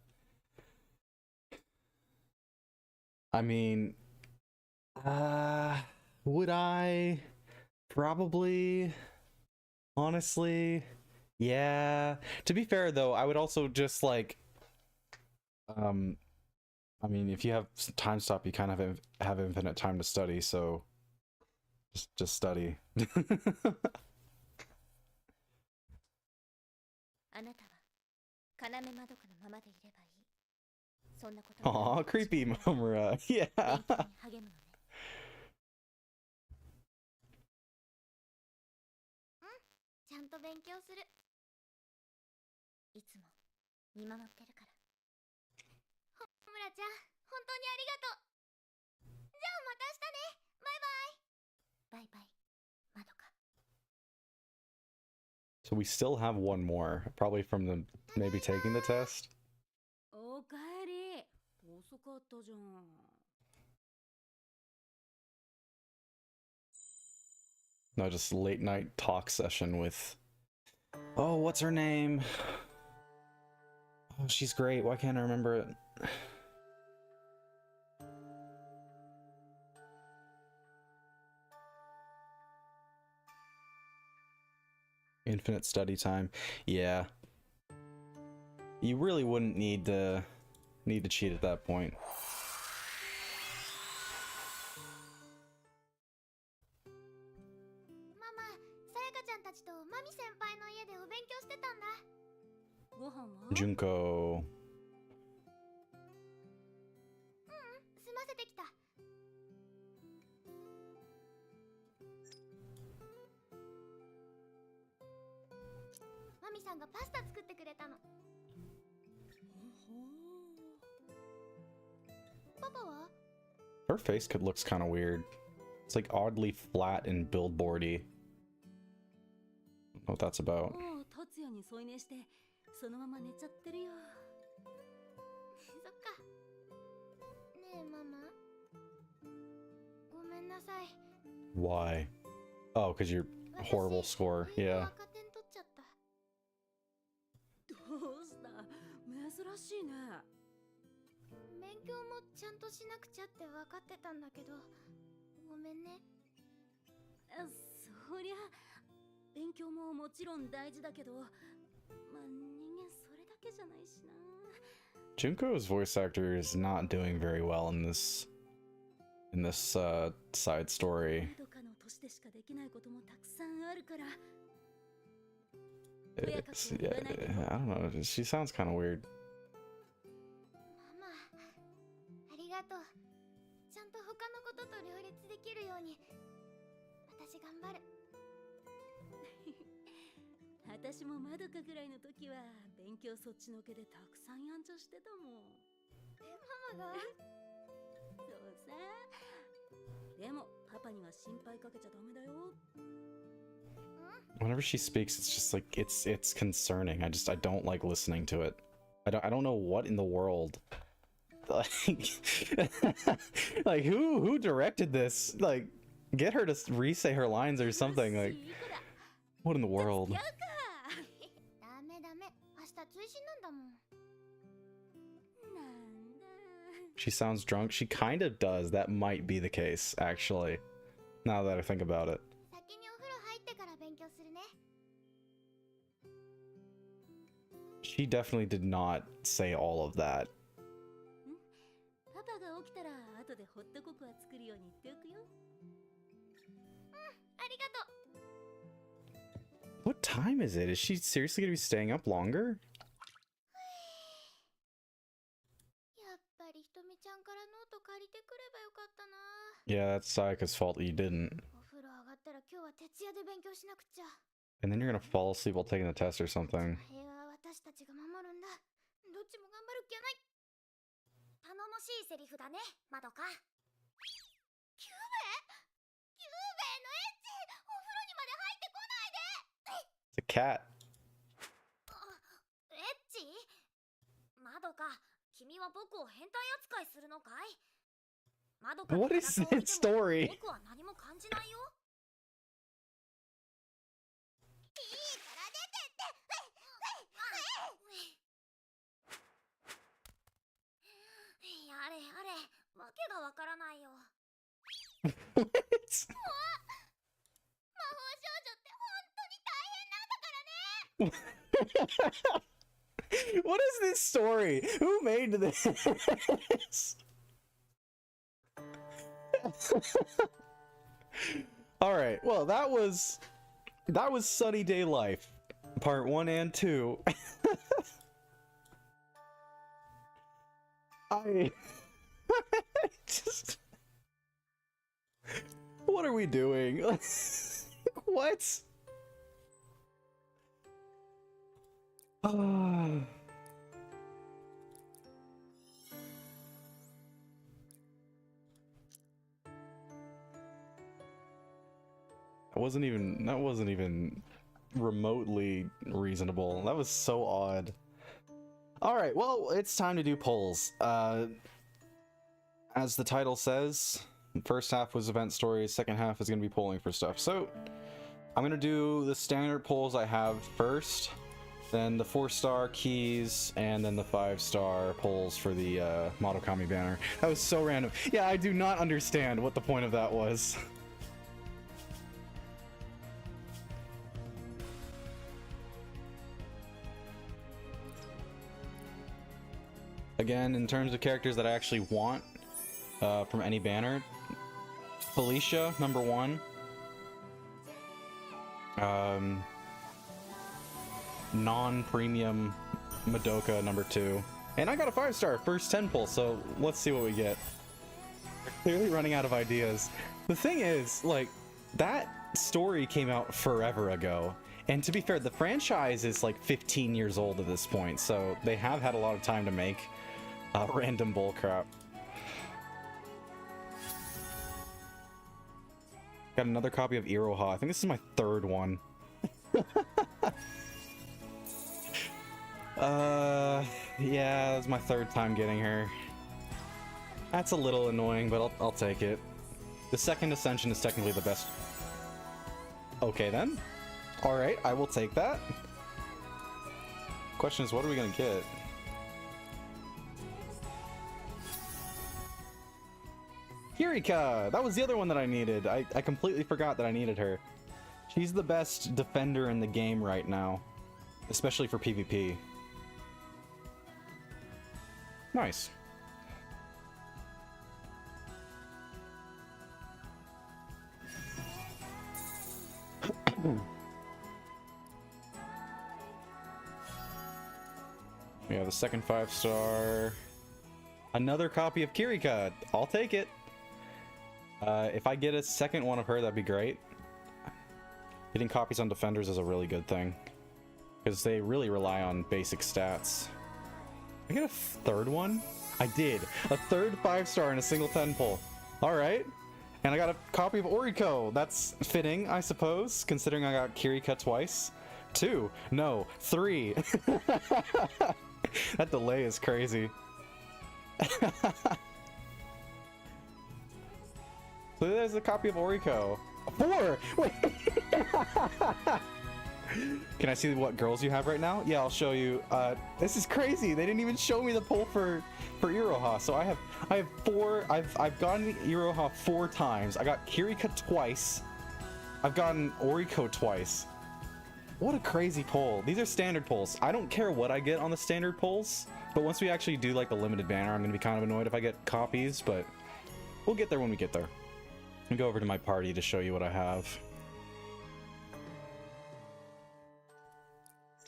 I mean, would I? Probably. Honestly, yeah. To be fair, though, I would also just like, I mean, if you have time stop, you kind of have infinite time to study, so just study. あなたは要まどかのままでいればいい。そんなこと Aw, creepy Momura. Yeah. 勉強に励むのね。ちゃんと勉強する。いつも見守ってるから。ホムラちゃん、本当にありがとう。じゃあまた明日ね。バイバイ。バイバイ、まどか。So we still have one more, probably from the maybe taking the test. おかえり。遅かったじゃん。No, just late night talk session with. Oh, what's her name? Oh, she's great. Why can't I remember it? Infinite study time. Yeah. You really wouldn't need to cheat at that point. ママ、さやかちゃんたちとマミ先輩の家でお勉強してたんだ。ご飯は Junko. 済ませてきた。マミさんがパスタ作ってくれたの。パパは Her face looks kind of weird. It's like oddly flat and billboardy. I don't know what that's about. もう達也に添い寝してそのまま寝ちゃってるよ。そっか。ねえママ。ごめんなさい。 Why? Oh, because your horrible score. 私 Yeah. 赤点取っちゃった。どうした？珍しいね。勉強もちゃんとしなくちゃって分かってたんだけど、ごめんね。そりゃ勉強ももちろん大事だけど、まあ人間それだけじゃないしな。Junko's voice actor is not doing very well in this side story. どこかの年でしかできないこともたくさんあるから。 It's, yeah, I don't know. She sounds kind of weird. ママ、ありがとう。ちゃんと他のことと両立できるように、私頑張る。私もまどかぐらいの時は勉強そっちのけでたくさんやんちゃしてたもん。ママがそうさ。でもパパには心配かけちゃダメだよ。 Whenever she speaks, it's just like it's concerning. I don't like listening to it. I don't know what in the world. Like who directed this? Like get her to re-say her lines or something. Like what in the world? ダメダメ、明日追試なんだもん。 She sounds drunk. She kind of does. That might be the case, actually. Now that I think about it. 先にお風呂入ってから勉強するね。 She definitely did not say all of that. パパが起きたら後でホットココア作るように言っておくよ。ありがとう。 What time is it? Is she seriously gonna be staying up longer? やっぱりひとみちゃんからノート借りてくればよかったな。 Yeah, that's Sayaka's fault that you didn't. お風呂上がったら今日は徹夜で勉強しなくちゃ。 And then you're gonna fall asleep while taking the test or something. 平和は私たちが守るんだ。どっちも頑張るっきゃない。頼もしいセリフだね、まどか。キューベのエッチ、お風呂にまで入ってこないで。 It's a cat. エッチ？まどか、君は僕を変態扱いするのかい？まどかに What is 裸を見 this ても story? 僕は何も感じないよ。いいから出てって。やれやれ、わけがわからないよ。 What? 魔法少女って本当に大変なんだからね。 What is this story? Who made this? All right. Well, that was Sunny Day Life, part 1 and 2. I just what are we doing? What? That wasn't even remotely reasonable. That was so odd. All right, well, it's time to do polls. As the title says, first half was event stories, second half is going to be polling for stuff. So I'm going to do the standard polls I have first, then the 4-star keys, and then the 5-star polls for the Madokami banner. That was so random. Yeah, I do not understand what the point of that was. Again, in terms of characters that I actually want from any banner, Felicia, number 1. Non-premium Madoka, number 2. And I got a 5-star, first 10 pull, so let's see what we get. We're clearly running out of ideas. The thing is, like, that story came out forever ago. And to be fair, the franchise is like 15 years old at this point, so they have had a lot of time to make random bullcrap. Got another copy of Iroha. I think this is my third one. Yeah, that's my third time getting her. That's a little annoying, but I'll take it. The second Ascension is technically the best. Okay then. Alright, I will take that. Question is, what are we gonna get? Kirika! That was the other one that I needed. I completely forgot that I needed her. She's the best defender in the game right now. Especially for PvP. Nice. Yeah, the second 5-star. Another copy of Kirika. I'll take it. If I get a second one of her, that'd be great. Getting copies on defenders is a really good thing, because they really rely on basic stats. I get a third one? I did. A third 5-star in a single 10 pull. Alright. And I got a copy of Oriko. That's fitting, I suppose, considering I got Kirika twice. 2. No. 3. That delay is crazy. So there's a copy of Oriko. 4! Wait! Can I see what girls you have right now? Yeah, I'll show you. This is crazy. They didn't even show me the poll for Iroha. So I have 4. I've gotten Iroha 4 times. I got Kirika twice. I've gotten Oriko twice. What a crazy poll. These are standard polls. I don't care what I get on the standard polls, but once we actually do like the limited banner, I'm gonna be kind of annoyed if I get copies, but we'll get there when we get there. Let me go over to my party to show you what I have.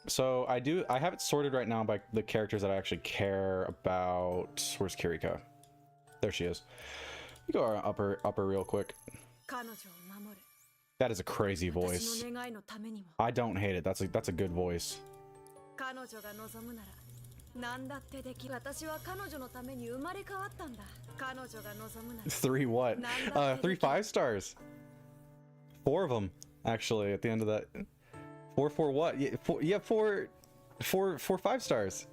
So I have it sorted right now by the characters that I actually care about. Where's Kirika? There she is. We go upper real quick. That is a crazy voice. I don't hate it. That's a good voice. 3 what? 3 5-stars. 4 of them actually at the end of that. 4 what? Yeah, 4 5-stars.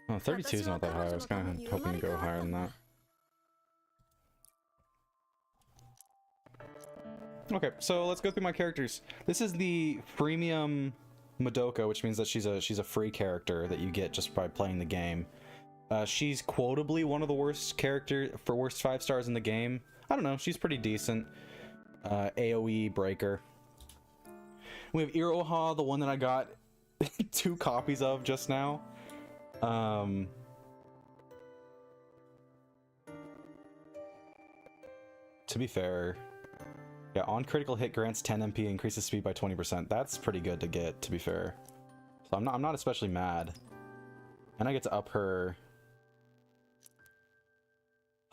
Oh, 32 is not that high. I was kind of hoping to go higher than that. Okay, so let's go through my characters. This is the freemium Madoka, which means that she's a free character that you get just by playing the game. She's quotably one of the worst 5-stars in the game. I don't know, she's pretty decent. AoE breaker. We have Iroha, the one that I got 2 copies of just now. To be fair, yeah, on critical hit grants 10 MP, increases speed by 20%. That's pretty good to get, to be fair. So I'm not especially mad. And I get to up her.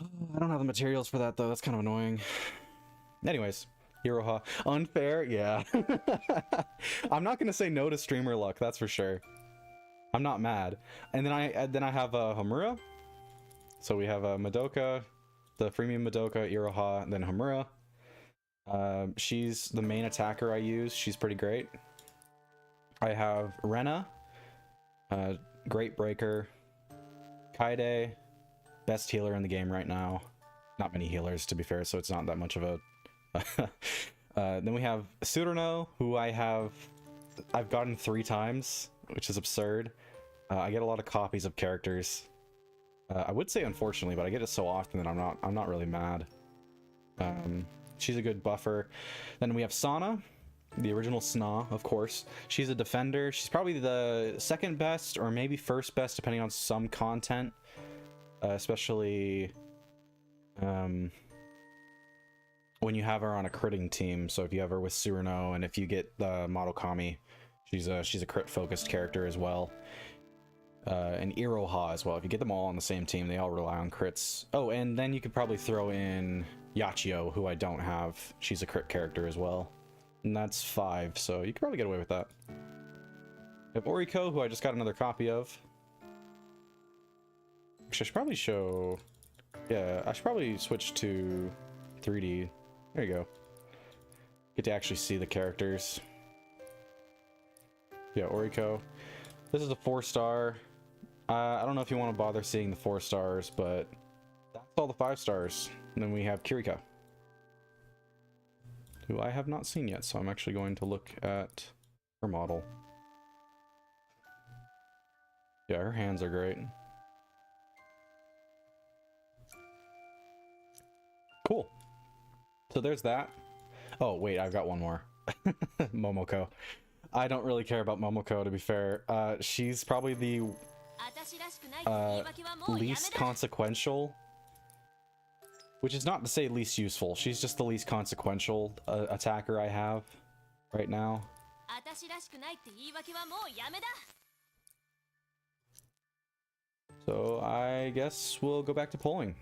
I don't have the materials for that though. That's kind of annoying. Anyways, Iroha. Unfair, yeah. I'm not gonna say no to streamer luck, that's for sure. I'm not mad. And then I have Homura. So we have Madoka, the freemium Madoka, Iroha, and then Homura. She's the main attacker I use. She's pretty great. I have Rena, great breaker. Kaede, best healer in the game right now. Not many healers, to be fair, so it's not that much of a... Then we have Tsuruno, who I've gotten 3 times, which is absurd. I get a lot of copies of characters. I would say unfortunately, but I get it so often that I'm not really mad. She's a good buffer. Then we have Sana, the original Sna, of course. She's a defender. She's probably the second best or maybe first best, depending on some content. Especially when you have her on a critting team. So if you have her with Tsuruno, and if you get the Madokami, she's a crit focused character as well. And Iroha as well. If you get them all on the same team, they all rely on crits. Oh, and then you could probably throw in Yachio, who I don't have. She's a crit character as well. And that's 5, so you could probably get away with that. We have Oriko, who I just got another copy of. I should probably show... Yeah, I should probably switch to 3D. There you go. Get to actually see the characters. Yeah, Oriko. This is a 4-star. I don't know if you want to bother seeing the 4 stars, but that's all the 5 stars. And then we have Kirika, who I have not seen yet, so I'm actually going to look at her model. Yeah, her hands are great. Cool. So there's that. Oh, wait, I've got one more. Momoko. I don't really care about Momoko, to be fair. She's probably the least consequential, which is not to say least useful. She's just the least consequential attacker I have right now. So I guess we'll go back to polling.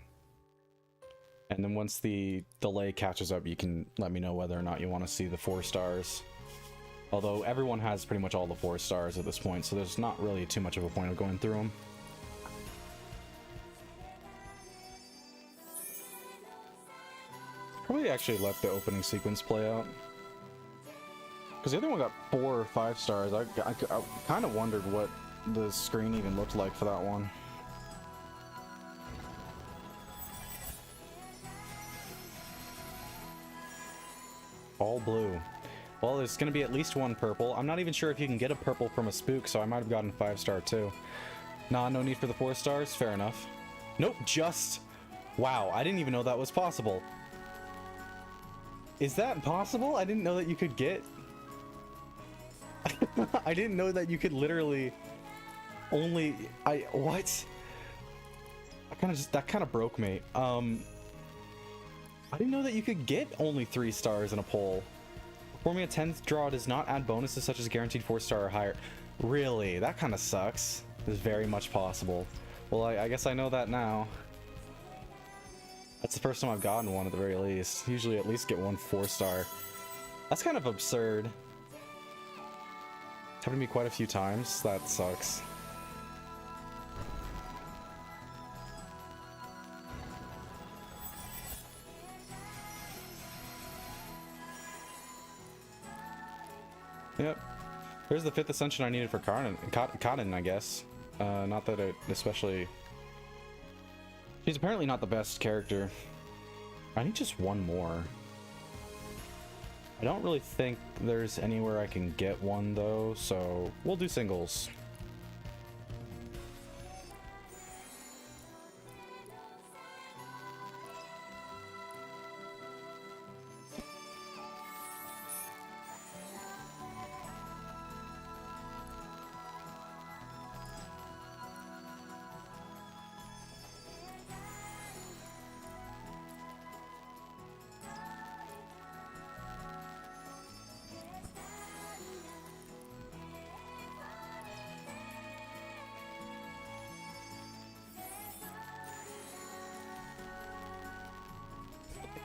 And then once the delay catches up, you can let me know whether or not you want to see the 4 stars. Although everyone has pretty much all the 4 stars at this point, so there's not really too much of a point of going through them. Probably actually let the opening sequence play out. Because the other one got 4 or 5 stars. I kind of wondered what the screen even looked like for that one. All blue. Well, there's going to be at least one purple. I'm not even sure if you can get a purple from a spook, so I might have gotten 5-star too. Nah, no need for the 4 stars. Fair enough. Nope, just... Wow, I didn't even know that was possible. Is that possible? I didn't know that you could get... I didn't know that you could literally only... What? That kind of broke me. I didn't know that you could get only 3 stars in a poll. Performing a 10th draw does not add bonuses such as guaranteed 4-star or higher. Really? That kind of sucks. It's very much possible. Well, I guess I know that now. That's the first time I've gotten one at the very least. Usually at least get one 4-star. That's kind of absurd. It's happened to me quite a few times. That sucks. Yep. There's the 5th ascension I needed for Kaden, I guess. Not that it especially... She's apparently not the best character. I need just one more. I don't really think there's anywhere I can get one, though, so we'll do singles.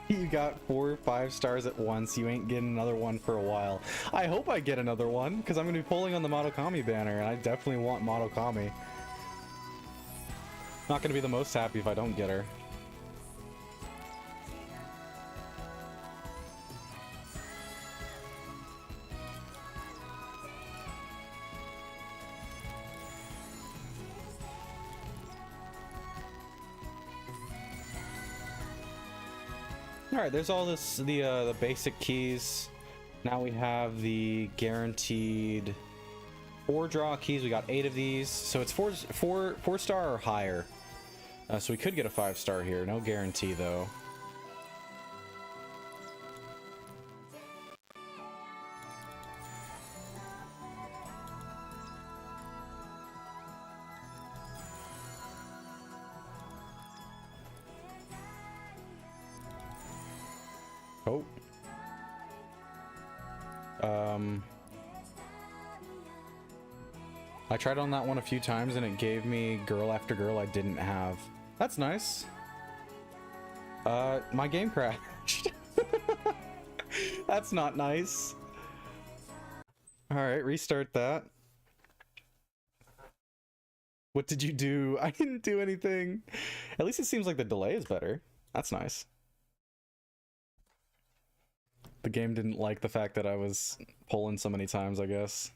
You got 4 or 5 stars at once. You ain't getting another one for a while. I hope I get another one, because I'm going to be pulling on the Madokami banner, and I definitely want Madokami. Not going to be the most happy if I don't get her. Alright, there's all this, the basic keys. Now we have the guaranteed 4 draw keys. We got 8 of these. So it's 4-star or higher. So we could get a 5-star here. No guarantee, though. Oh. I tried on that one a few times and it gave me girl after girl I didn't have. That's nice. My game crashed. That's not nice. Alright, restart that. What did you do? I didn't do anything. At least it seems like the delay is better. That's nice. The game didn't like the fact that I was pulling so many times, I guess.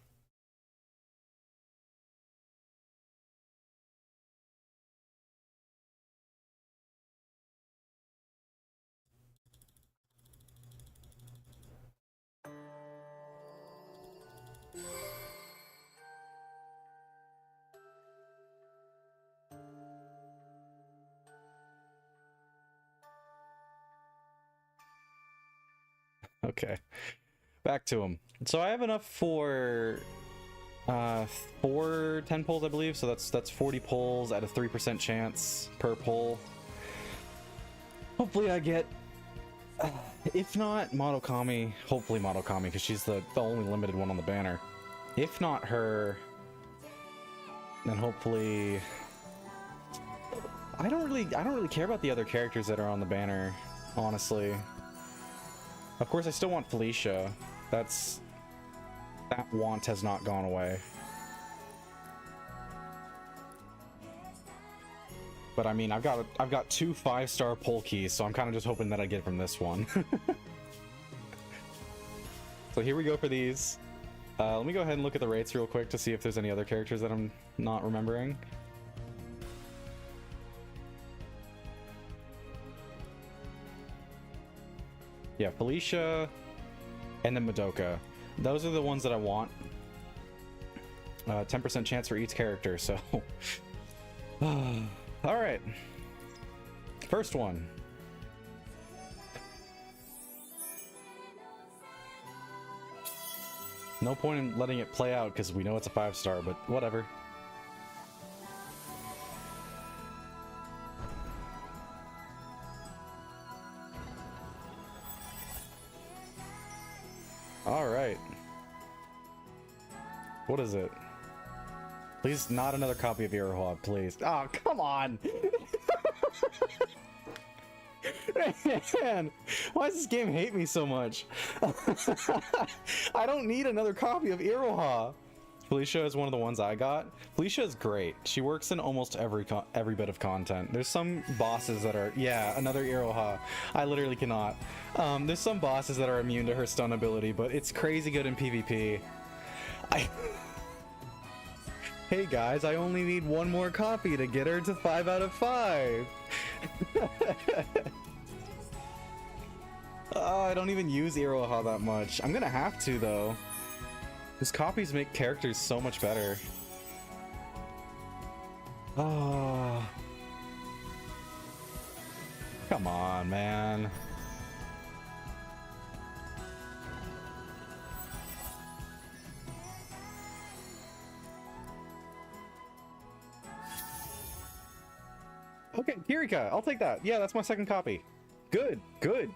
Okay, back to him. So I have enough for 4 10 pulls, I believe. So that's 40 pulls at a 3% chance per pull. Hopefully I get, if not Madokami, hopefully Madokami, because she's the only limited one on the banner. If not her, then hopefully. I don't really care about the other characters that are on the banner, honestly. Of course, I still want Felicia. That want has not gone away. But I mean, I've got 2 5-star pull keys, so I'm kind of just hoping that I get from this one. So here we go for these. Let me go ahead and look at the rates real quick to see if there's any other characters that I'm not remembering. Yeah, Felicia, and then Madoka. Those are the ones that I want. 10% chance for each character, so... Alright. First one. No point in letting it play out, because we know it's a 5-star, but whatever. Alright. What is it? Please, not another copy of Iroha, please. Oh, come on! Man, why does this game hate me so much? I don't need another copy of Iroha. Felicia is one of the ones I got. Felicia is great. She works in almost every bit of content. There's some bosses that are... Yeah, another Iroha. I literally cannot. There's some bosses that are immune to her stun ability, but it's crazy good in PvP. Hey guys, I only need one more copy to get her to 5 out of 5. I don't even use Iroha that much. I'm gonna have to, though. His copies make characters so much better. Oh. Come on, man. Okay, Kirika, I'll take that. Yeah, that's my second copy. Good, good.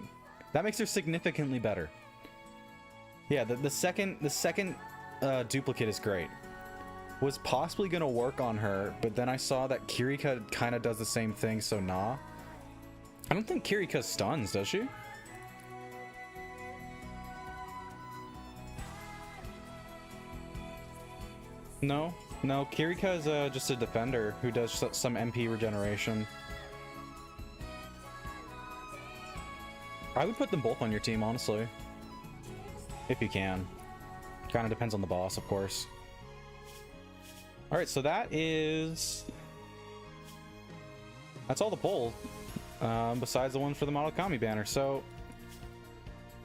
That makes her significantly better. Yeah, the second duplicate is great. Was possibly gonna work on her, but then I saw that Kirika kind of does the same thing, so nah. I don't think Kirika stuns, does she? No, no. Kirika is just a defender who does some MP regeneration. I would put them both on your team, honestly. If you can. Kind of depends on the boss, of course. Alright, so that's all the pull. Besides the one for the Madokami banner, so...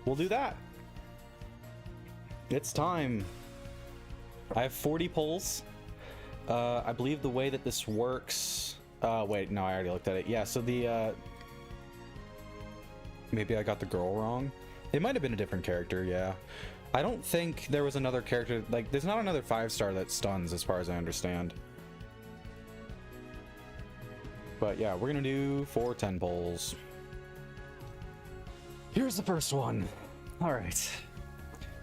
We'll do that. It's time. I have 40 pulls. I believe the way that this works... wait, no, I already looked at it. Yeah, so the... Maybe I got the girl wrong. It might have been a different character, yeah. I don't think there was another character, like, there's not another 5-star that stuns, as far as I understand. But yeah, we're gonna do 4 10 pulls. Here's the first one. Alright.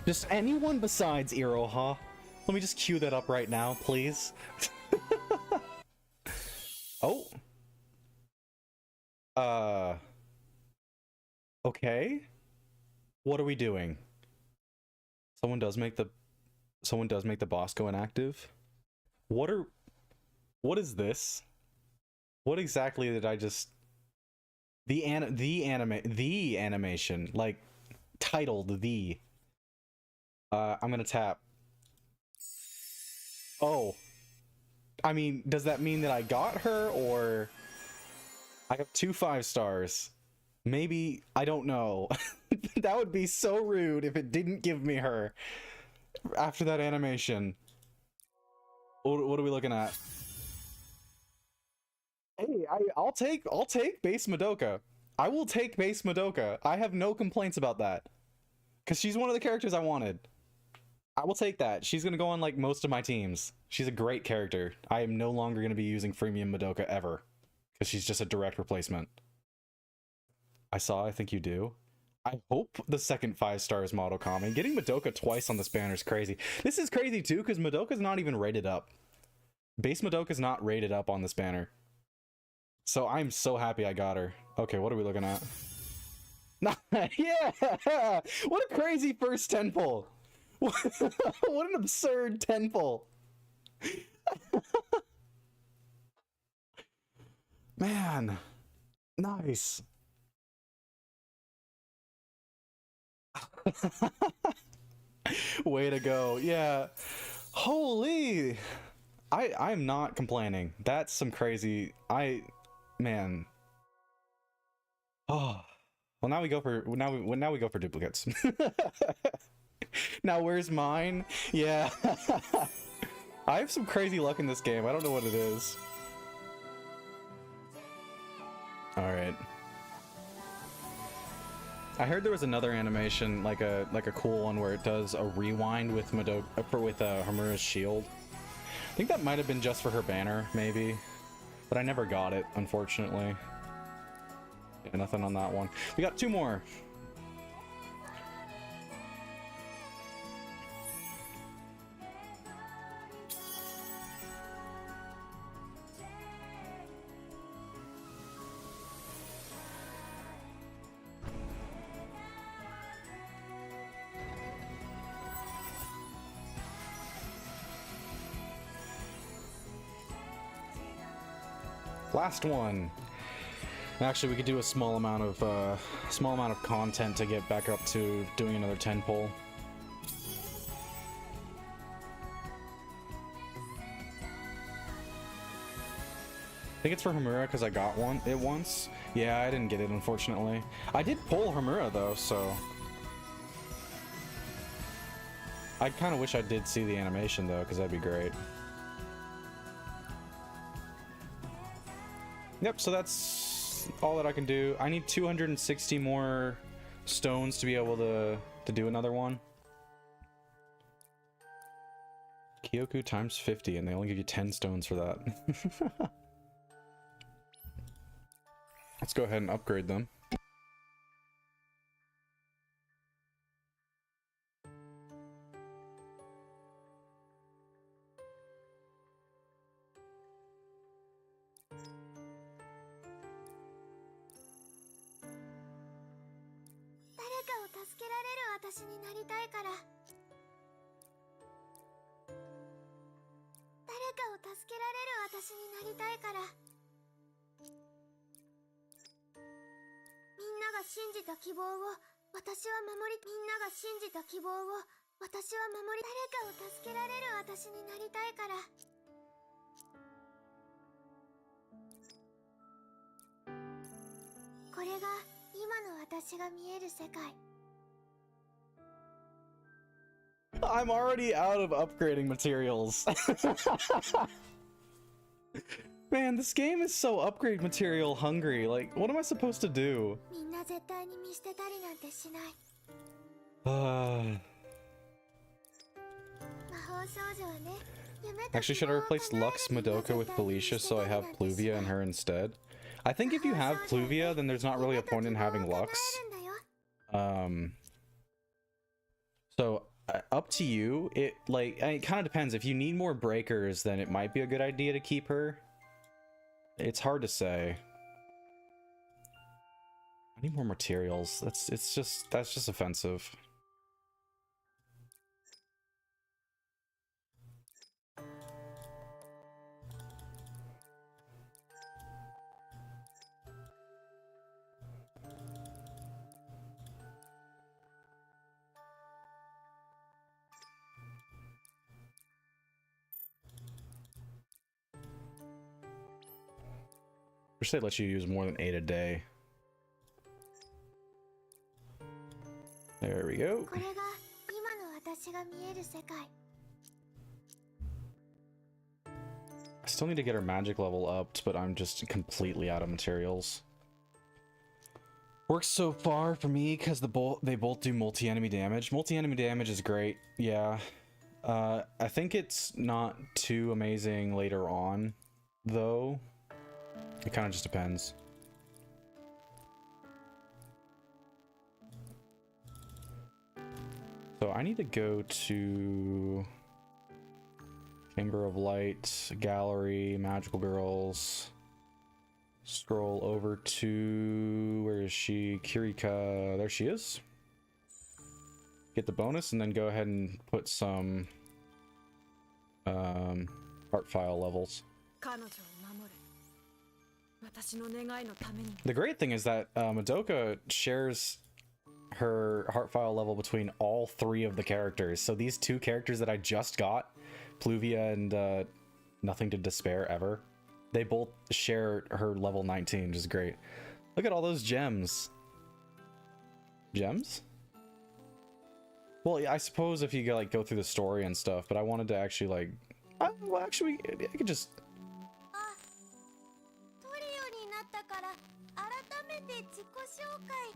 Just anyone besides Iroha. Let me just cue that up right now, please. Oh. Okay. What are we doing? Someone does make the boss go inactive. What What is this? What exactly did I just... The animation, like, titled the... I'm gonna tap. Oh. I mean, does that mean that I got her, or... I have 2 5-stars. Maybe, I don't know. That would be so rude if it didn't give me her after that animation. What are we looking at? Hey, I'll take base Madoka. I will take base Madoka. I have no complaints about that. Because she's one of the characters I wanted. I will take that. She's going to go on like most of my teams. She's a great character. I am no longer going to be using freemium Madoka ever. Because she's just a direct replacement. I think you do. I hope the second 5-star is Madokami. Getting Madoka twice on this banner is crazy. This is crazy too, because Madoka's not even rated up. Base Madoka's not rated up on this banner. So I'm so happy I got her. Okay, what are we looking at? Yeah! What a crazy first 10 pull! What an absurd 10 pull! Man, nice. Way to go. Yeah. Holy. I'm not complaining. That's some crazy. Man. Oh. Well, now we go for duplicates. Now where's mine? Yeah. I have some crazy luck in this game. I don't know what it is. All right. I heard there was another animation, like a cool one, where it does a rewind with Homura's shield. I think that might have been just for her banner, maybe, but I never got it, unfortunately. Yeah, nothing on that one. We got 2 more. Last one. Actually, we could do a small amount of content to get back up to doing another 10 pull. I think it's for Homura because I got it once. Yeah, I didn't get it, unfortunately. I did pull Homura though, so I kind of wish I did see the animation though, because that'd be great. Yep, so that's all that I can do. I need 260 more stones to be able to do another one. Kyoku times 50, and they only give you 10 stones for that. Let's go ahead and upgrade them. I'm already out of upgrading materials. Man, this game is so upgrade material hungry. Like, what am I supposed to do? Actually, should I replace Lux Madoka with Felicia so I have Pluvia and her instead? I think if you have Pluvia, then there's not really a point in having Lux. So up to you. It kind of depends. If you need more breakers, then it might be a good idea to keep her. It's hard to say. I need more materials. That's just offensive. wish they'd let you use more than 8 a day. There we go. これが今の私が見える世界。 I still need to get our magic level upped, but I'm just completely out of materials. Works so far for me because they both do multi-enemy damage. Multi-enemy damage is great, yeah. I think it's not too amazing later on, though. It kind of just depends. So I need to go to Chamber of Light, Gallery, Magical Girls. Scroll over to, where is she? Kirika, there she is. Get the bonus and then go ahead and put some art file levels. The great thing is that Madoka shares her heart file level between all 3 of the characters. So these 2 characters that I just got, Pluvia and Nothing to Despair Ever, they both share her level 19, which is great. Look at all those gems. Gems? Well, yeah, I suppose if you like go through the story and stuff, but I wanted to actually like, well, actually, I could just.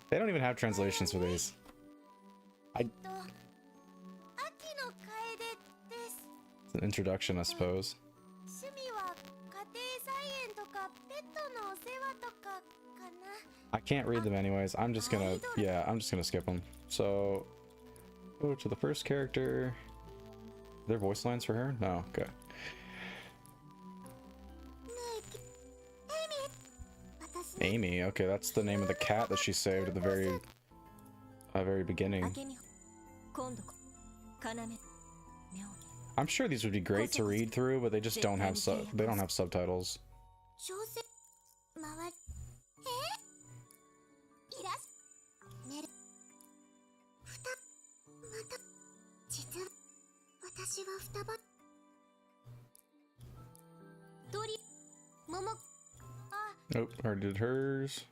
They don't even have translations for these. It's an introduction, I suppose. I can't read them anyways. I'm just gonna, yeah, I'm just gonna skip them. So, go to the first character. Are there voice lines for her? No, okay. Amy, okay, that's the name of the cat that she saved at the very beginning. I'm sure these would be great to read through, but they just don't have they don't have subtitles. Nope, already did hers.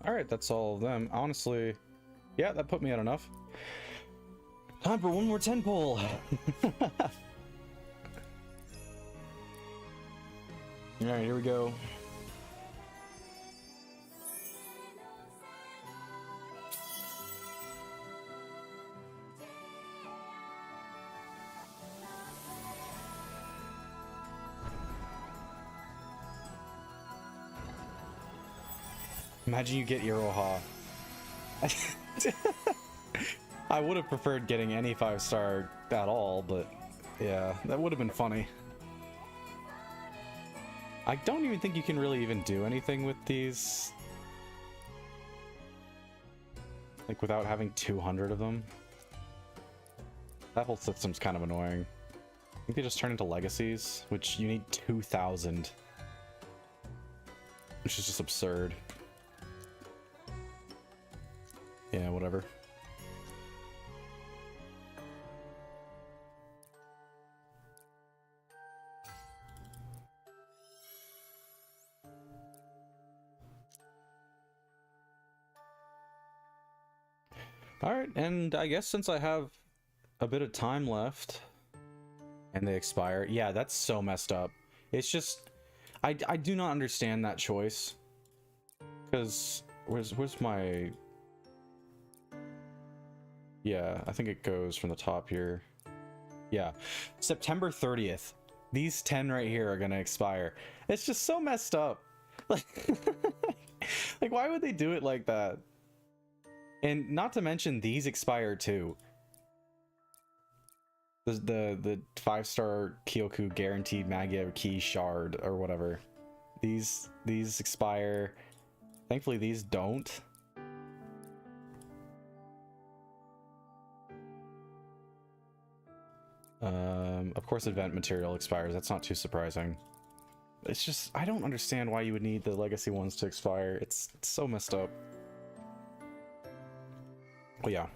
Alright, that's all of them. Honestly, yeah, that put me at enough. Time for one more 10 pull. Alright, here we go. Imagine you get Iroha. I would have preferred getting any 5-star at all, but yeah, that would have been funny. I don't even think you can really even do anything with these. Like without having 200 of them. That whole system's kind of annoying. I think they just turn into legacies, which you need 2,000. Which is just absurd. Yeah, whatever. Alright, and I guess since I have a bit of time left and they expire, yeah, that's so messed up. It's just, I do not understand that choice. Because, where's my... Yeah, I think it goes from the top here. Yeah, September 30th. These 10 right here are gonna expire. It's just so messed up. Like, like why would they do it like that? And not to mention these expire too. The 5-star Kyoku guaranteed Magia key shard or whatever. These expire. Thankfully these don't. Of course, event material expires. That's not too surprising. It's just, I don't understand why you would need the legacy ones to expire. It's so messed up. Well, yeah.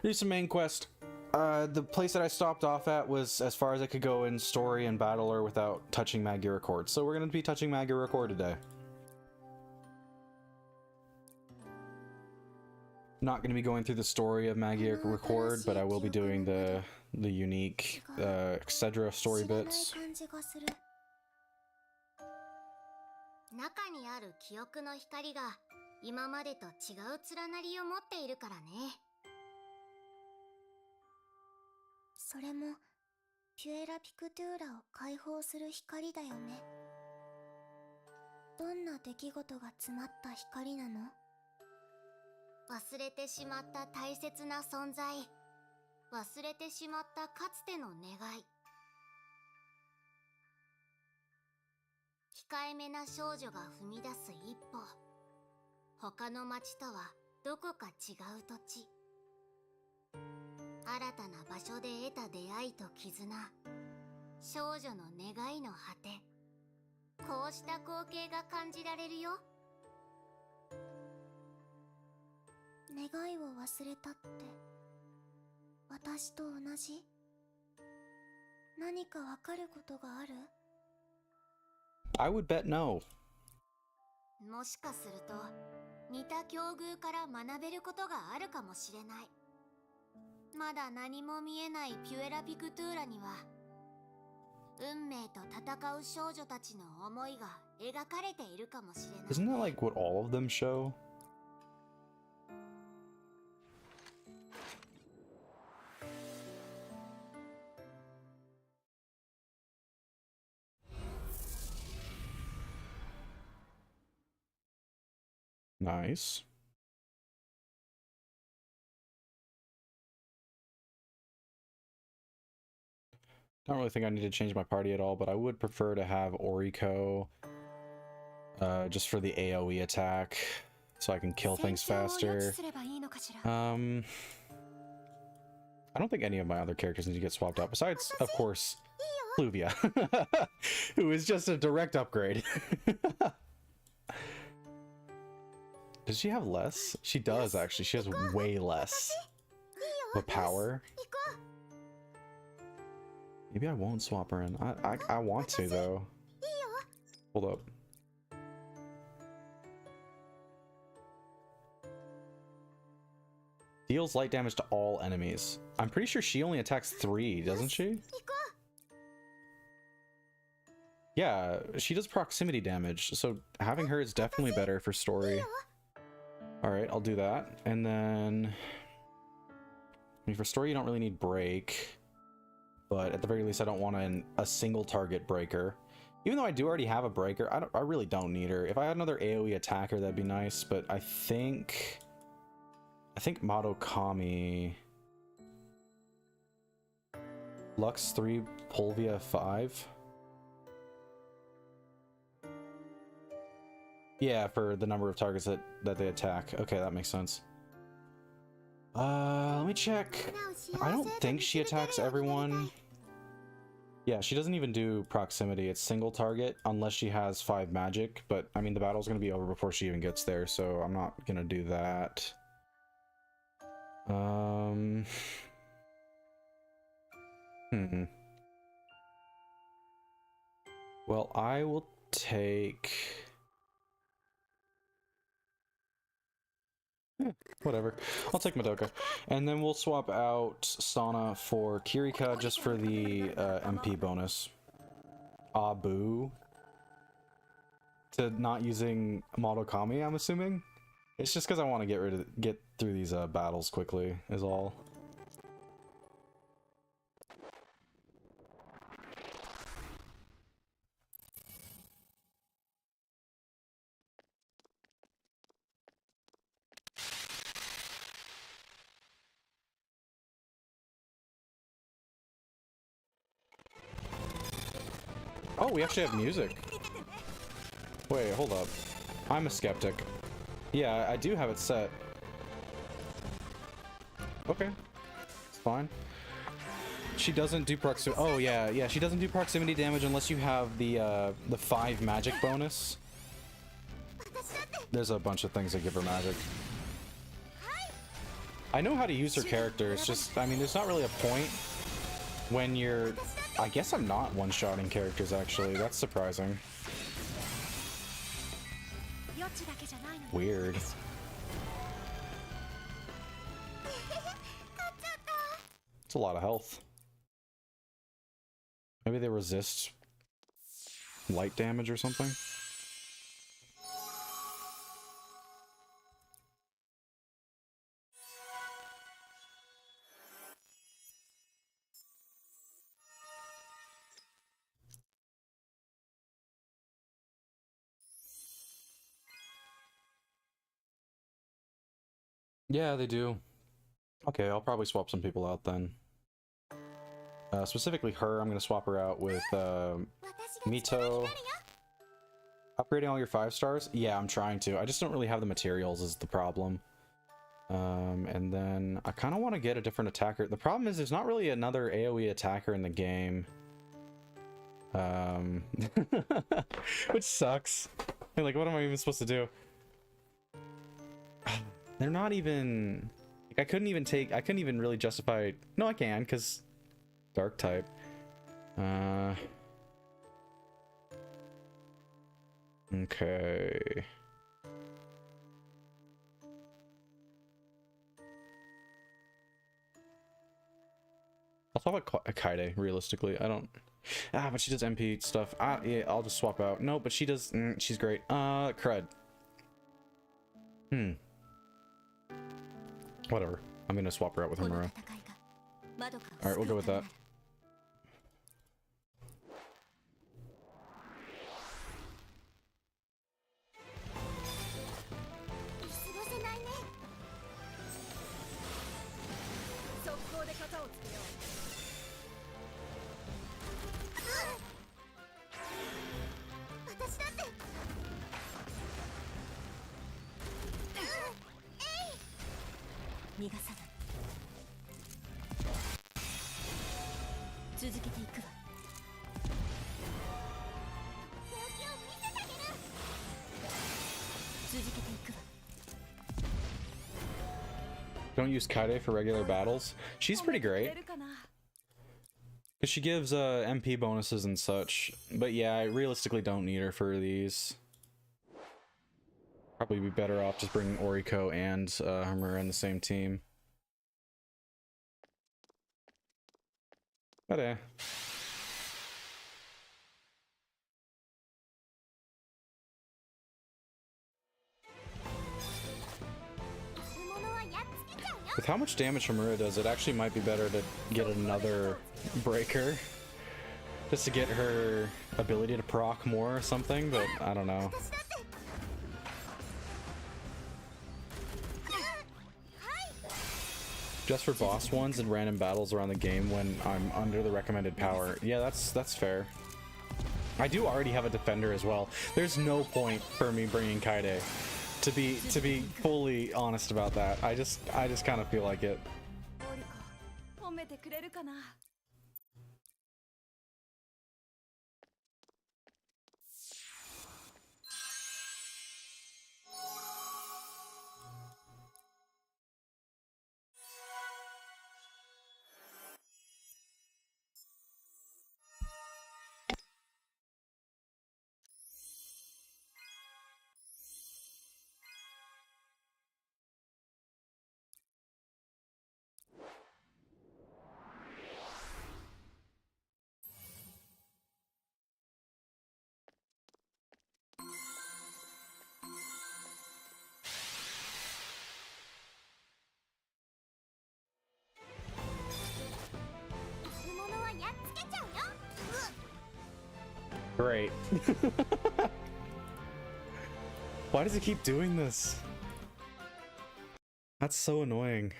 Here's some main quest. The place that I stopped off at was as far as I could go in story and battler without touching Magia Record. So we're going to be touching Magia Record today. Not going to be going through the story of Magia Record, but I will be doing the unique Exedra story bits. 中にある記憶の光が今までと違う連なりを持っているからね。それもピュエラピクトゥーラを解放する光だよね。どんな出来事が詰まった光なの？忘れてしまった大切な存在、忘れてしまったかつての願い。控えめな少女が踏み出す一歩、他の町とはどこか違う土地。新たな場所で得た出会いと絆、少女の願いの果て。こうした光景が感じられるよ。願いを忘れたって私と同じ？何かわかることがある？ I would bet no. もしかすると似た境遇から学べることがあるかもしれない。まだ何も見えないピュエラピクトゥーラには運命と戦う少女たちの思いが描かれているかもしれない。 Isn't that like what all of them show? Nice. Don't really think I need to change my party at all, but I would prefer to have Oriko just for the AoE attack, so I can kill things faster. I don't think any of my other characters need to get swapped out, besides, of course, Pluvia, who is just a direct upgrade. Does she have less? She does, actually. She has way less of a power. Maybe I won't swap her in. I want to, though. Hold up. Deals light damage to all enemies. I'm pretty sure she only attacks 3, doesn't she? Yeah, she does proximity damage, so having her is definitely better for story. Alright, I'll do that. And then... I mean, for story you don't really need break. But at the very least I don't want a single target breaker. Even though I do already have a breaker, I really don't need her. If I had another AoE attacker that'd be nice, but I think Madokami... Lux 3, Pulvia 5? Yeah, for the number of targets that they attack. Okay, that makes sense. Let me check. I don't think she attacks everyone. Yeah, she doesn't even do proximity. It's single target unless she has 5 magic. But, I mean, the battle's going to be over before she even gets there, so I'm not going to do that. Well, I will take... Whatever. I'll take Madoka. And then we'll swap out Sana for Kirika just for the MP bonus. Abu. To not using Madokami, I'm assuming? It's just because I want to get through these battles quickly, is all. Oh, we actually have music. Wait, hold up. I'm a skeptic. Yeah, I do have it set. Okay. It's fine. She doesn't do proximity. Oh yeah, she doesn't do proximity damage unless you have the 5 magic bonus. There's a bunch of things that give her magic. I know how to use her character. It's just, I mean, there's not really a point when you're. I guess I'm not one-shotting characters actually. That's surprising. Weird. It's a lot of health. Maybe they resist light damage or something. Yeah, they do. Okay, I'll probably swap some people out then. Specifically her, I'm gonna swap her out with Mito. Upgrading all your 5 stars? Yeah, I'm trying to. I just don't really have the materials is the problem. And then I kind of want to get a different attacker. The problem is there's not really another AoE attacker in the game. Which sucks. Like, what am I even supposed to do? They're not even... Like, I couldn't even really justify... No, I can, because... Dark type. Okay. I'll swap a Kaide, realistically. I don't... but she does MP stuff. Yeah, I'll just swap out. No, but she does... she's great. Crud. Whatever. I'm gonna swap her out with Homura. Alright, we'll go with that. Don't use Kaide for regular battles. She's pretty great. Because she gives MP bonuses and such. But yeah, I realistically don't need her for these. Probably be better off just bringing Oriko and Homura in the same team. But eh. With how much damage Homura does, it actually might be better to get another breaker. Just to get her ability to proc more or something, but I don't know. Just for boss ones and random battles around the game when I'm under the recommended power. Yeah, that's fair. I do already have a defender as well. There's no point for me bringing Kaide. To be fully honest about that, I just kind of feel like it. Great. Why does he keep doing this? That's so annoying.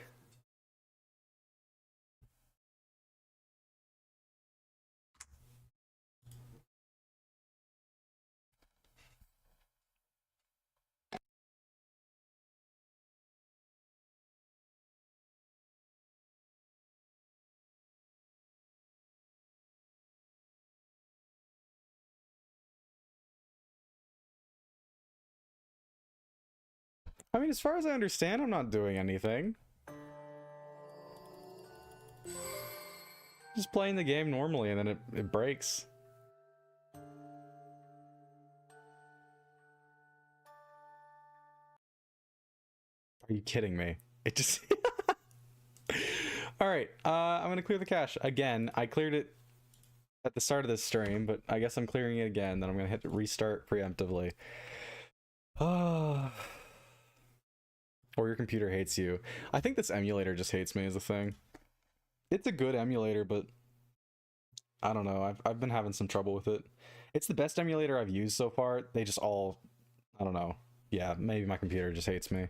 I mean, as far as I understand, I'm not doing anything. Just playing the game normally and then it breaks. Are you kidding me? It just... Alright, I'm gonna clear the cache. Again, I cleared it at the start of this stream, but I guess I'm clearing it again, then I'm gonna hit restart preemptively. Or your computer hates you. I think this emulator just hates me is the thing. It's a good emulator, but I don't know. I've been having some trouble with it. It's the best emulator I've used so far. They just all... I don't know. Yeah, maybe my computer just hates me.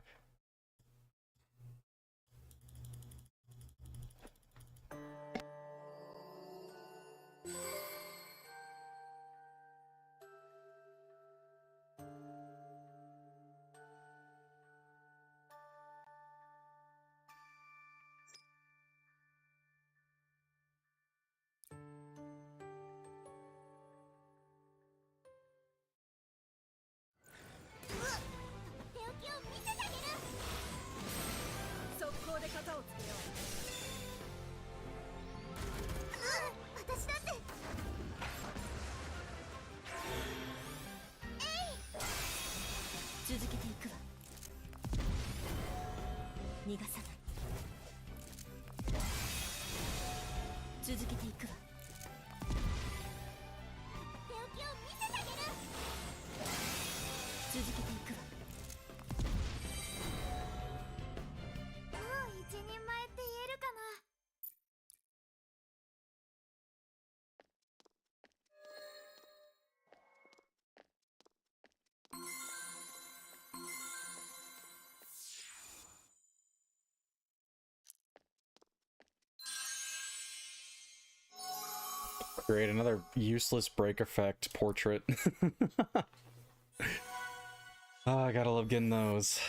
Great, another useless break effect portrait. Oh, I gotta love getting those.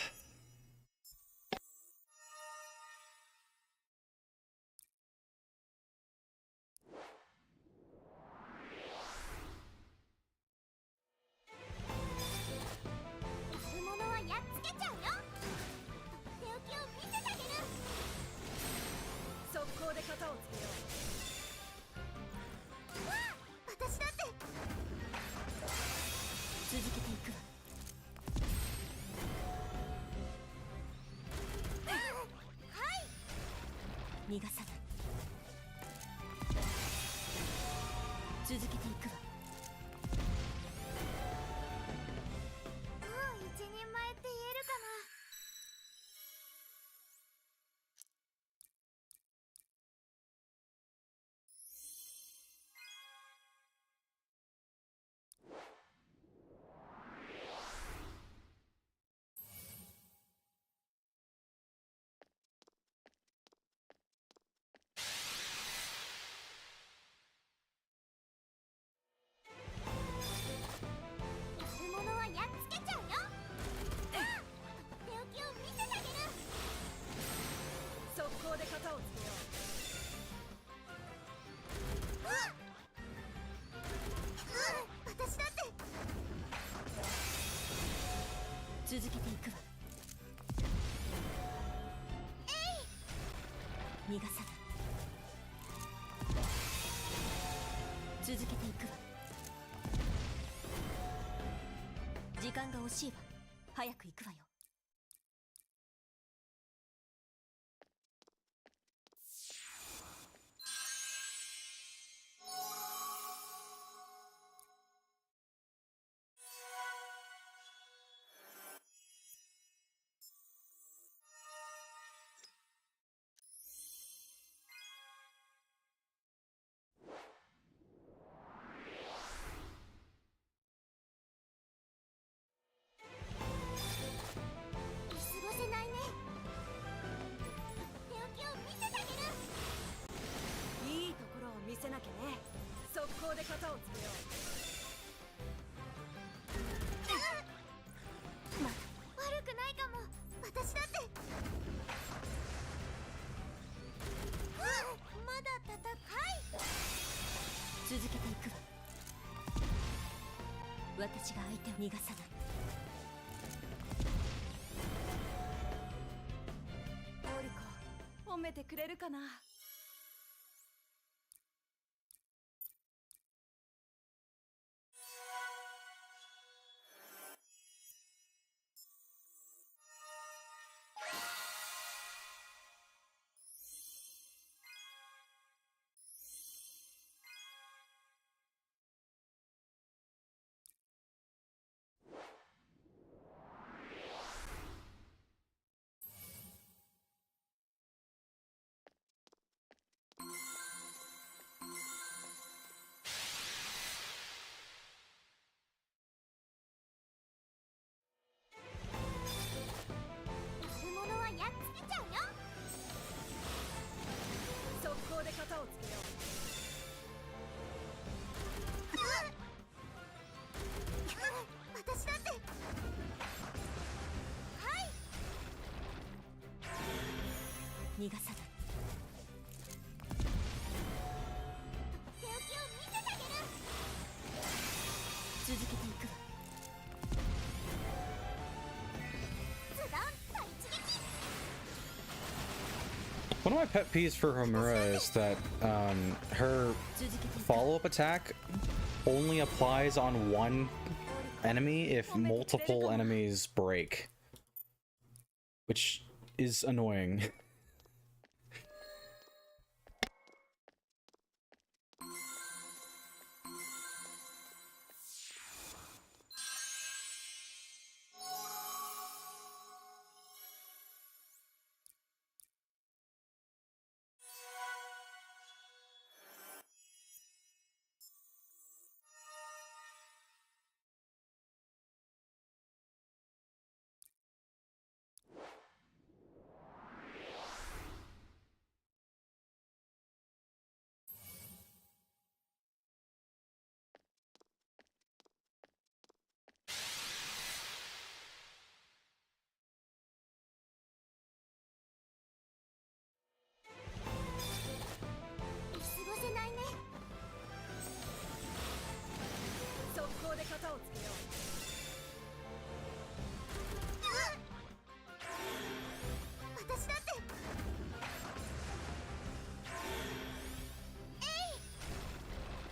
めてくれるかな。悪者はやっつけちゃうよ。速攻で型をつけよう。私だって。はい。逃がさない。手置きを見せてあげる。続けていくわ。ズドンと一撃。 One of my pet peeves for Homura is that her 続けていく。 follow-up attack only applies on one enemy if multiple enemies break, which is annoying.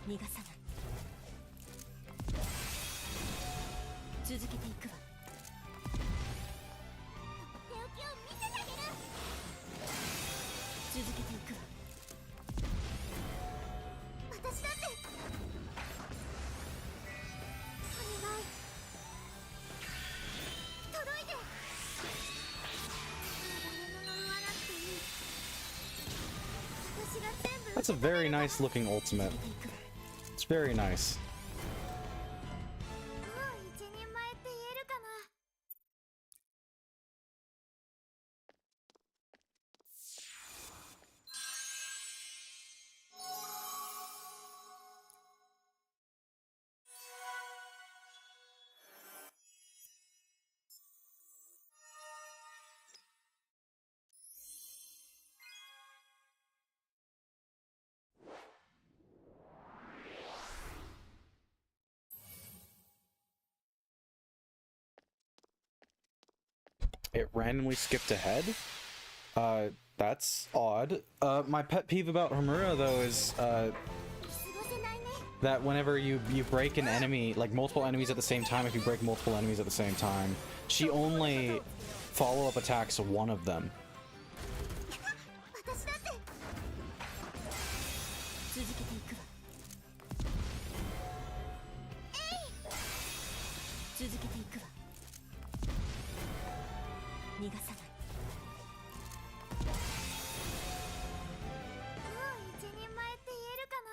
逃がさない。続けていくわ。手置きを見せてあげる。続けていくわ。私だって。お願い。届いて。誰も言わなくていい。私が全部。 That's a very nice looking ultimate. It's very nice. もう一人前って言えるかな。 It randomly skipped ahead? That's odd. My pet peeve about Homura, though, is, that whenever you break an enemy, like multiple enemies at the same time, if you break multiple enemies at the same time, she only follow-up attacks one of them. 私だって。続けていくわ。続けていくわ。逃がさない。もう一人前って言えるかな。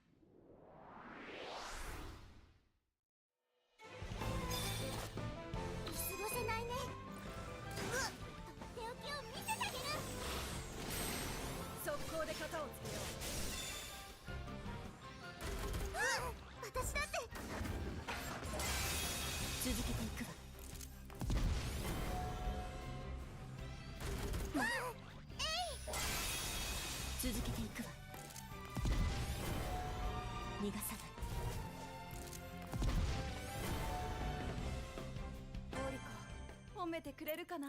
続逃がさない。オリコ、褒めてくれるかな。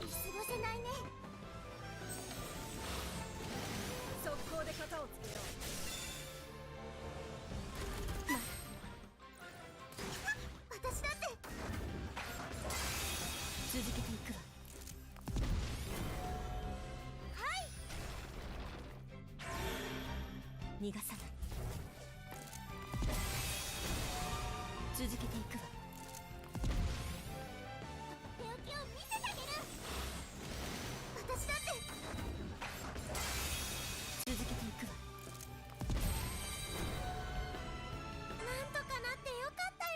見過ごせないね。速攻で型をつけよ私だって。続けていくわ。逃がさない。続けていくわ。手置きを見せてあげる。私だって。続けていくわ。なんとかなってよかったよ。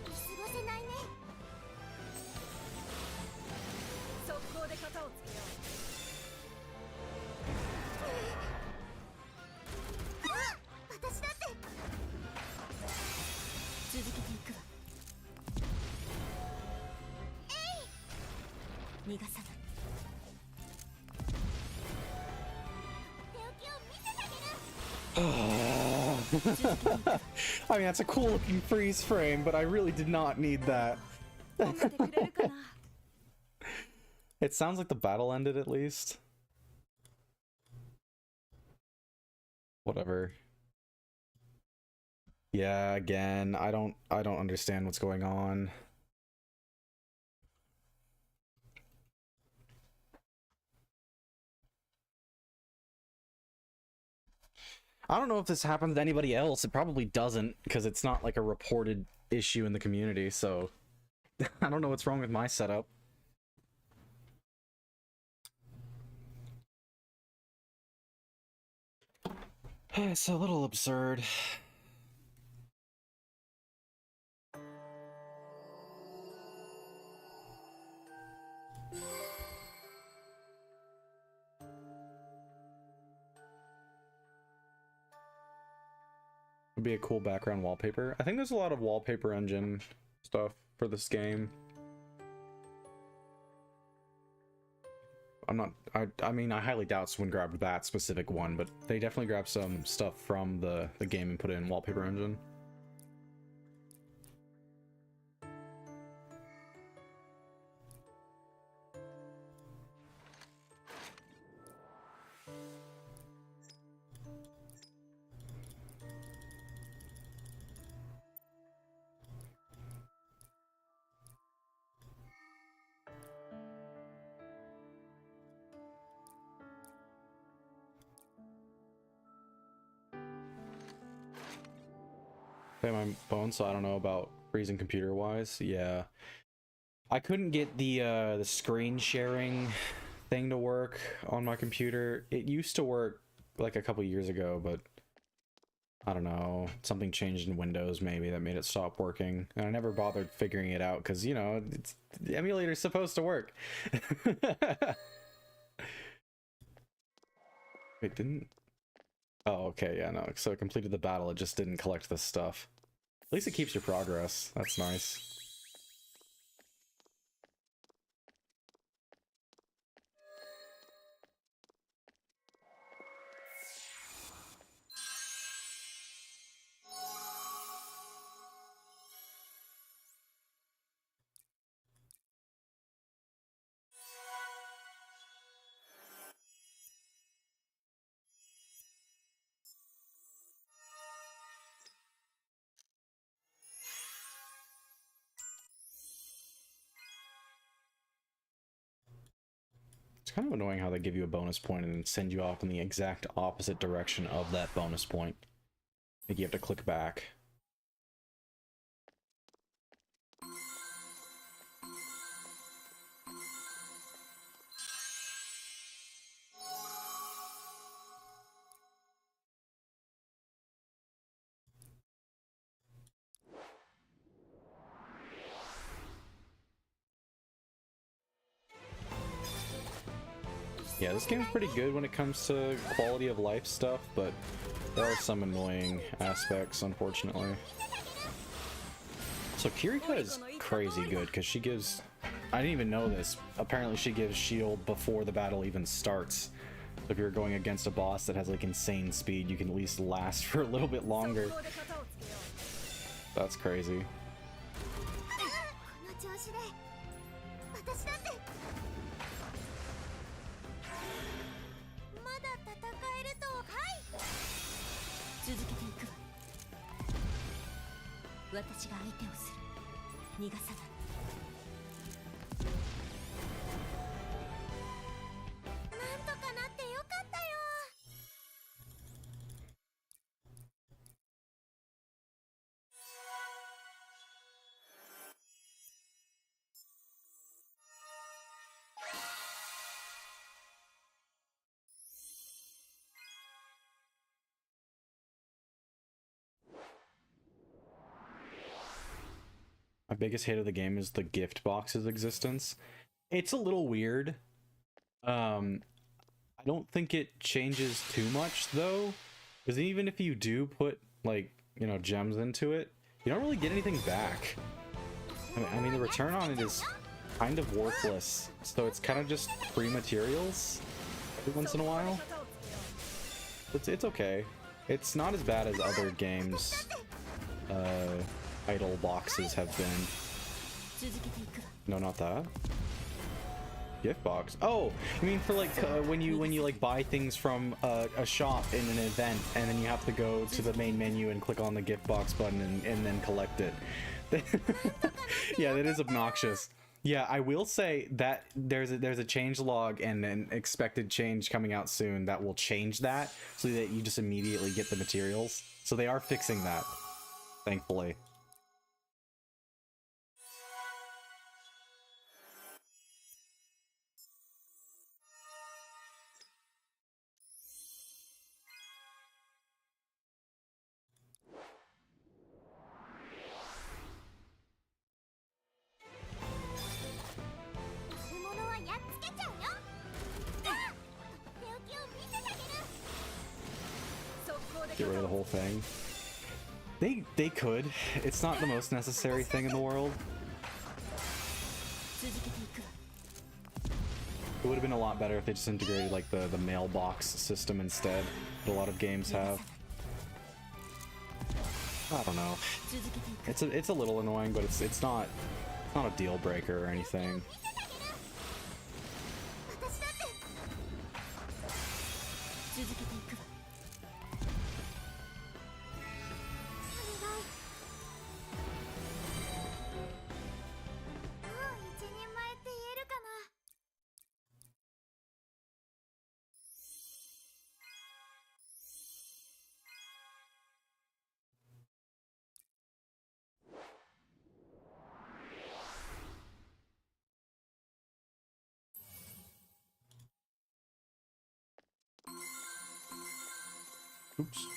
見過ごせないね。速攻で型をつけよ私だって。続けていくわ。逃がさない。手置きを見せてあげる。続けていくわ。I mean, that's a cool looking freeze frame, but I really did not need that. 褒めてくれるかな。It sounds like the battle ended at least. Whatever. Yeah, again, I don't understand what's going on. I don't know if this happens to anybody else. It probably doesn't, because it's not like a reported issue in the community, so I don't know what's wrong with my setup. It's a little absurd. Would be a cool background wallpaper. I think there's a lot of wallpaper engine stuff for this game. I mean, I highly doubt someone grabbed that specific one, but they definitely grabbed some stuff from the game and put it in wallpaper engine. Pay my phone, so I don't know about freezing computer-wise. Yeah, I couldn't get the screen sharing thing to work on my computer. It used to work like a couple years ago, but I don't know, something changed in Windows maybe that made it stop working, and I never bothered figuring it out because, you know, the emulator's supposed to work. Wait, didn't? Oh, okay, yeah, no. So it completed the battle, it just didn't collect this stuff. At least it keeps your progress. That's nice. kind of annoying how they give you a bonus point and then send you off in the exact opposite direction of that bonus point. Like you have to click back. Yeah, this game's pretty good when it comes to quality of life stuff, but there are some annoying aspects, unfortunately. So Kirika is crazy good, because she gives... I didn't even know this. Apparently she gives shield before the battle even starts. So if you're going against a boss that has like insane speed, you can at least last for a little bit longer. That's crazy. My biggest hate of the game is the gift box's existence. It's a little weird. I don't think it changes too much though, because even if you do put like, you know, gems into it, you don't really get anything back. I mean the return on it is kind of worthless, so it's kind of just free materials every once in a while. It's okay. It's not as bad as other games idle boxes have been. No, not that. Gift box. Oh, you mean for like when you like buy things from a shop in an event, and then you have to go to the main menu and click on the gift box button and then collect it. Yeah, that is obnoxious. Yeah, I will say that there's a change log and an expected change coming out soon that will change that so that you just immediately get the materials. So they are fixing that, thankfully. Get rid of the whole thing. They could. It's not the most necessary thing in the world. It would have been a lot better if they just integrated like the mailbox system instead that a lot of games have. I don't know. It's a little annoying, but it's not a deal breaker or anything. Oops.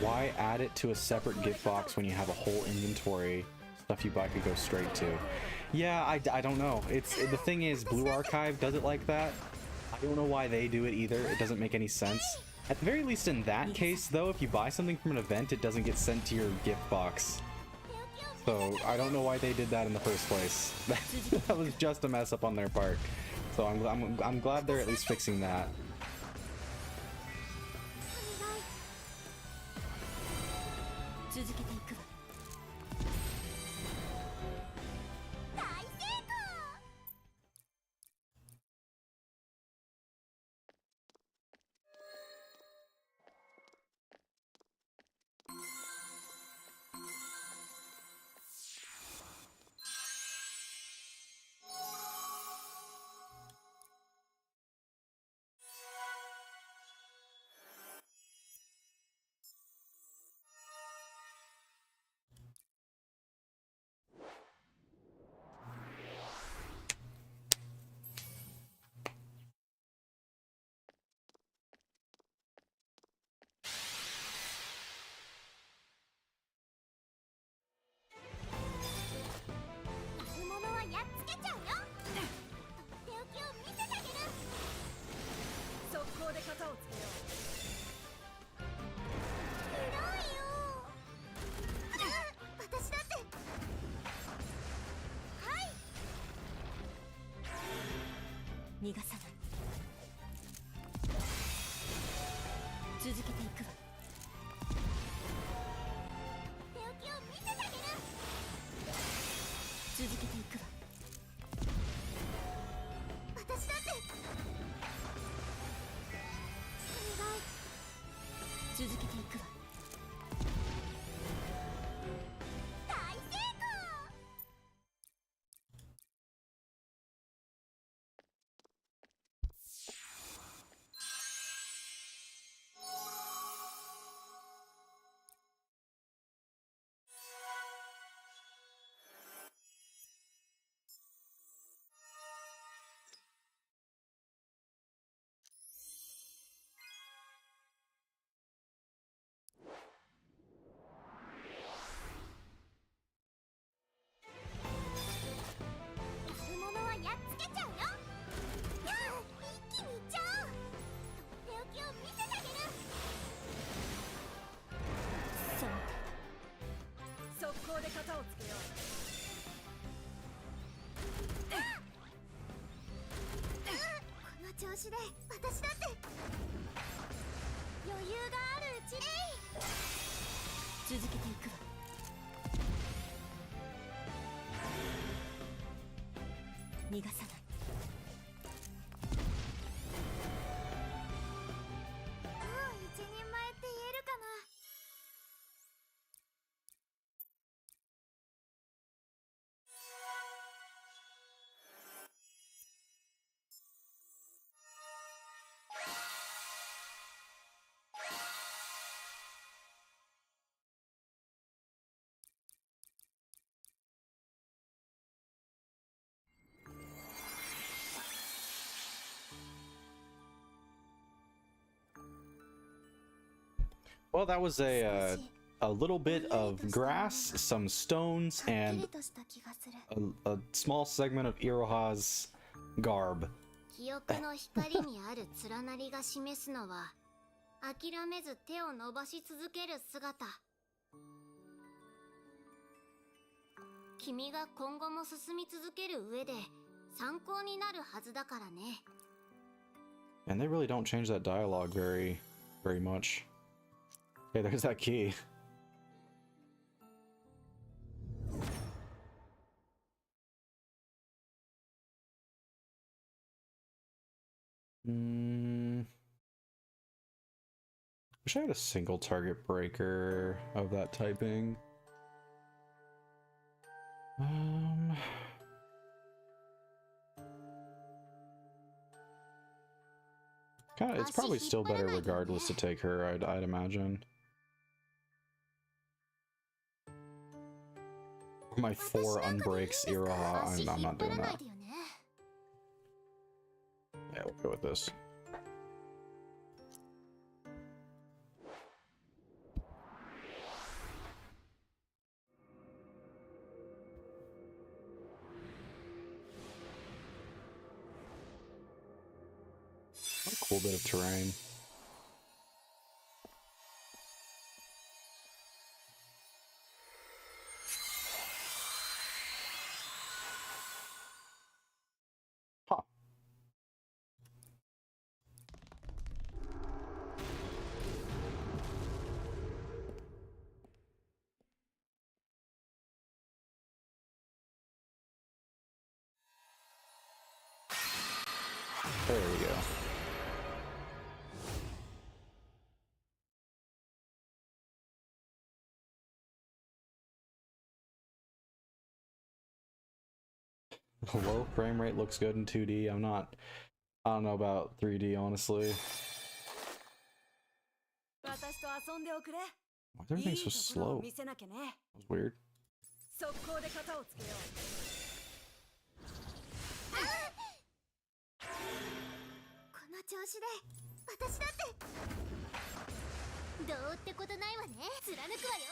Why add it to a separate gift box when you have a whole inventory? Stuff you buy could go straight to. Yeah, I don't know. The thing is, Blue Archive does it like that. I don't know why they do it either. It doesn't make any sense. At the very least in that case, though, if you buy something from an event, it doesn't get sent to your gift box. So I don't know why they did that in the first place. That was just a mess up on their part. So I'm glad they're at least fixing that. 逃がさない。続けていくわ。手置きを見せてあげる。続けていくわ。私だってお願い。続けていくわ。大成功。悪者はやっつけちゃうよ。一気にいっちゃおう。とっておきを見せてあげる。そう。速攻で型をつけよう。この調子で私だって余裕があるうちに。続けていくわ。逃がさない。もう一人前って言えるかな。Well, that was a little bit of grass, some stones, and a small segment of Iroha's garb. 記憶の光にある連なりが示すのは諦めず手を伸ばし続ける姿。君が今後も進み続ける上で参考になるはずだからね。 And they really don't change that dialogue very much. Hey, there's that key. Wish I had a single target breaker of that typing. Kinda, it's probably still better regardless to take her, I'd imagine. My 4 unbreaks Iroha, I'm not doing that. Yeah, we'll go with this. What a cool bit of terrain. Huh. There we go. Low frame rate looks good in 2D. I don't know about 3D, honestly. Why is everything so slow? That was weird. この調子で私だってどうってことないわね。貫くわよ。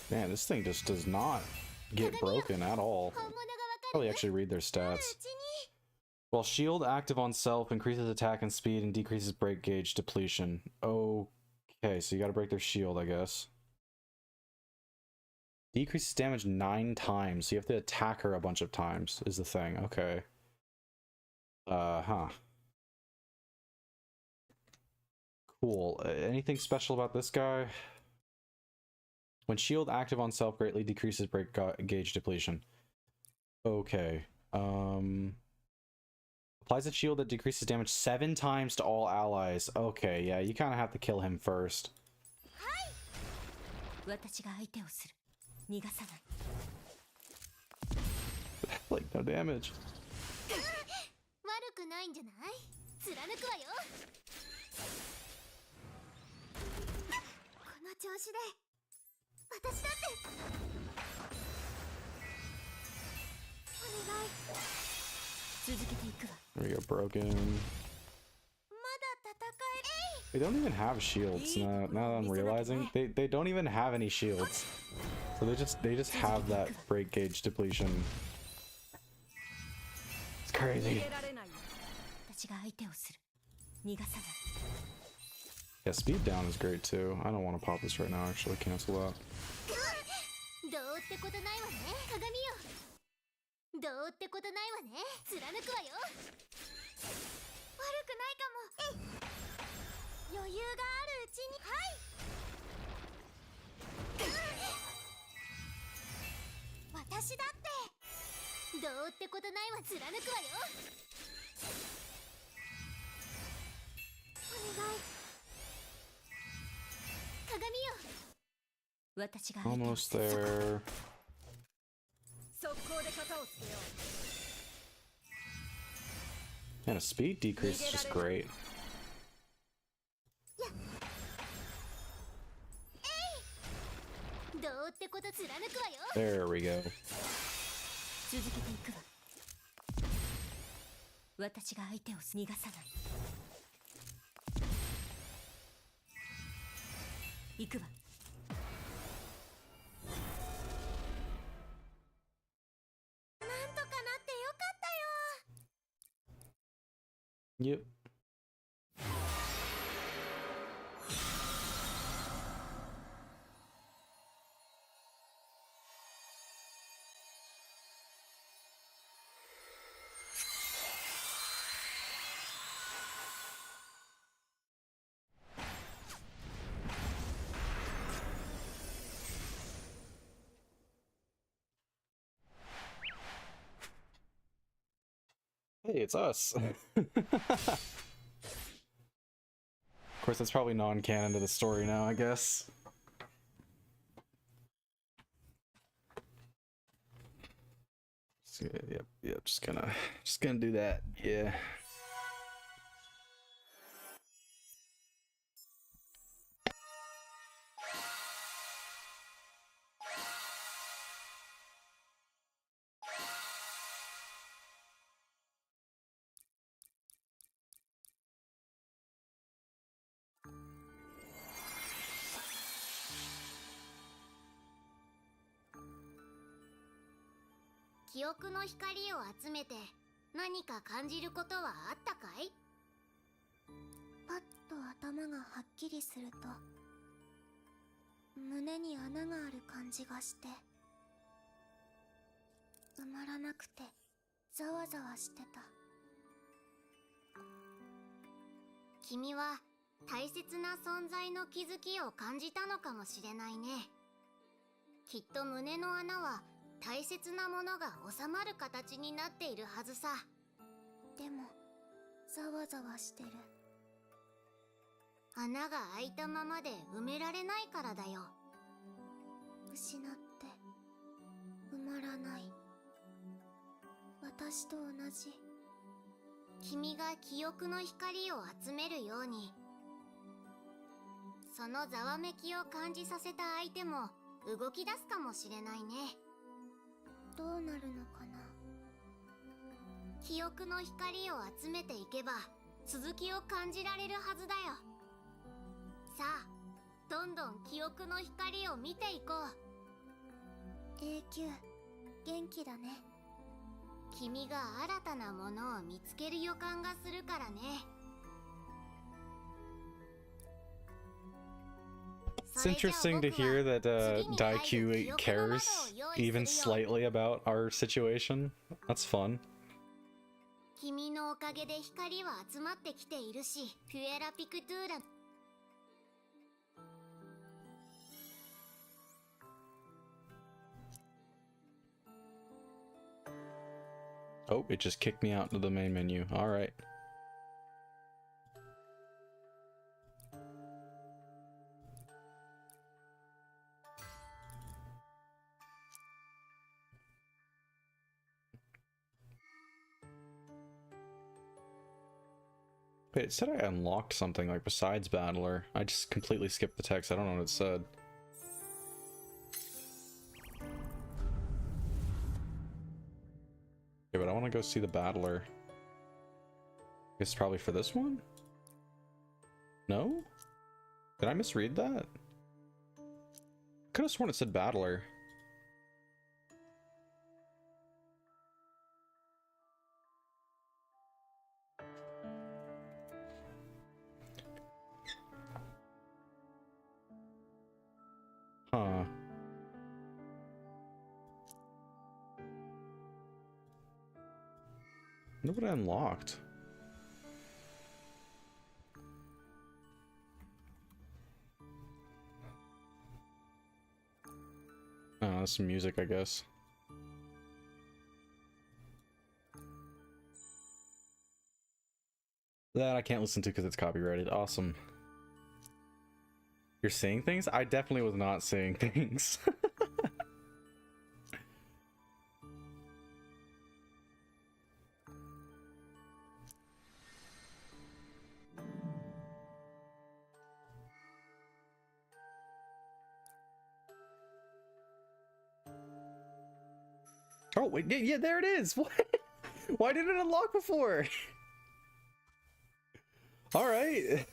Man, this thing just does not get broken at all. Probably actually read their stats. While shield active on self increases attack and speed and decreases break gauge depletion. Okay, so you gotta break their shield, I guess. Decreases damage 9 times, so you have to attack her a bunch of times, is the thing. Okay. Huh. Cool. Anything special about this guy? When shield active on self greatly decreases break gauge depletion. Okay. Applies a shield that decreases damage 7 times to all allies. Okay, yeah, you kind of have to kill him first. Like, no damage. 悪くないんじゃない？貫くわよ。この調子で私だってお願い。続けていくわ。There we go, broken. まだ戦え。 They don't even have shields. Now that I'm realizing, they don't even have any shields. So they just have that break gauge depletion. It's crazy. Yeah, speed down is great too. I don't want to pop this right now. Actually, cancel that. どうってことないわね。鏡よ。どうってことないわね。貫くわよ。悪くないかも。余裕があるうちに。はい。私だって。どうってことないわ。貫くわよ。お願い。鏡よ。 Almost there. And a speed decrease is just great. There we go. Yep. Hey, it's us. Of course, that's probably non-canon to the story now, I guess. So, yep, just gonna do that. Yeah.「記憶の光を集めて何か感じることはあったかい？」パッと頭がはっきりすると胸に穴がある感じがして埋まらなくてざわざわしてた。君は大切な存在の気づきを感じたのかもしれないね。きっと胸の穴は大切なものが収まる形になっているはずさ。でもざわざわしてる。穴が開いたままで埋められないからだよ。失って埋まらない。私と同じ。君が記憶の光を集めるように、そのざわめきを感じさせた相手も動き出すかもしれないね。どうなるのかな。記憶の光を集めていけば続きを感じられるはずだよ。さあ、どんどん記憶の光を見ていこう。永久、元気だね。君が新たなものを見つける予感がするからね。It's interesting to hear that Daikyu cares even slightly about our situation. That's fun. 君のおかげで光は集まってきているし、ピュエラピクトゥーラ。Oh, it just kicked me out to the main menu. All right. Wait, it said I unlocked something like besides Battler. I just completely skipped the text. I don't know what it said. Okay, but I want to go see the Battler. It's probably for this one? No? Did I misread that? Could have sworn it said Battler. Huh. I wonder what I unlocked. Oh, that's some music, I guess. That I can't listen to because it's copyrighted. Awesome. You're seeing things? I definitely was not seeing things. Oh, wait, yeah, there it is! What? Why didn't it unlock before? Alright.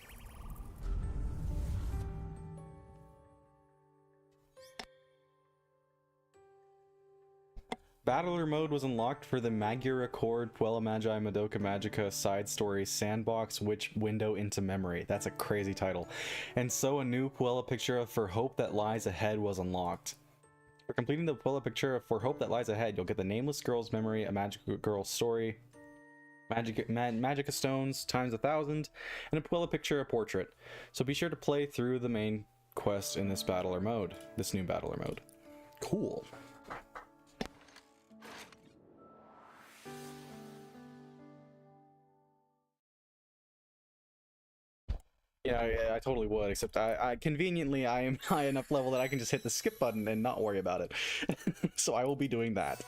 Battler mode was unlocked for the Magia Record Puella Magi Madoka Magica side story Sandbox Witch Window into Memory. That's a crazy title. And so a new Puella picture for Hope That Lies Ahead was unlocked. For completing the Puella picture for Hope That Lies Ahead, you'll get the Nameless Girl's Memory, a Magica Girl story, Magica Stones times 1,000, and a Puella picture, a portrait. So be sure to play through the main quest in this Battler mode, this new Battler mode. Cool. Yeah, I totally would, except I conveniently I am high enough level that I can just hit the skip button and not worry about it. So I will be doing that.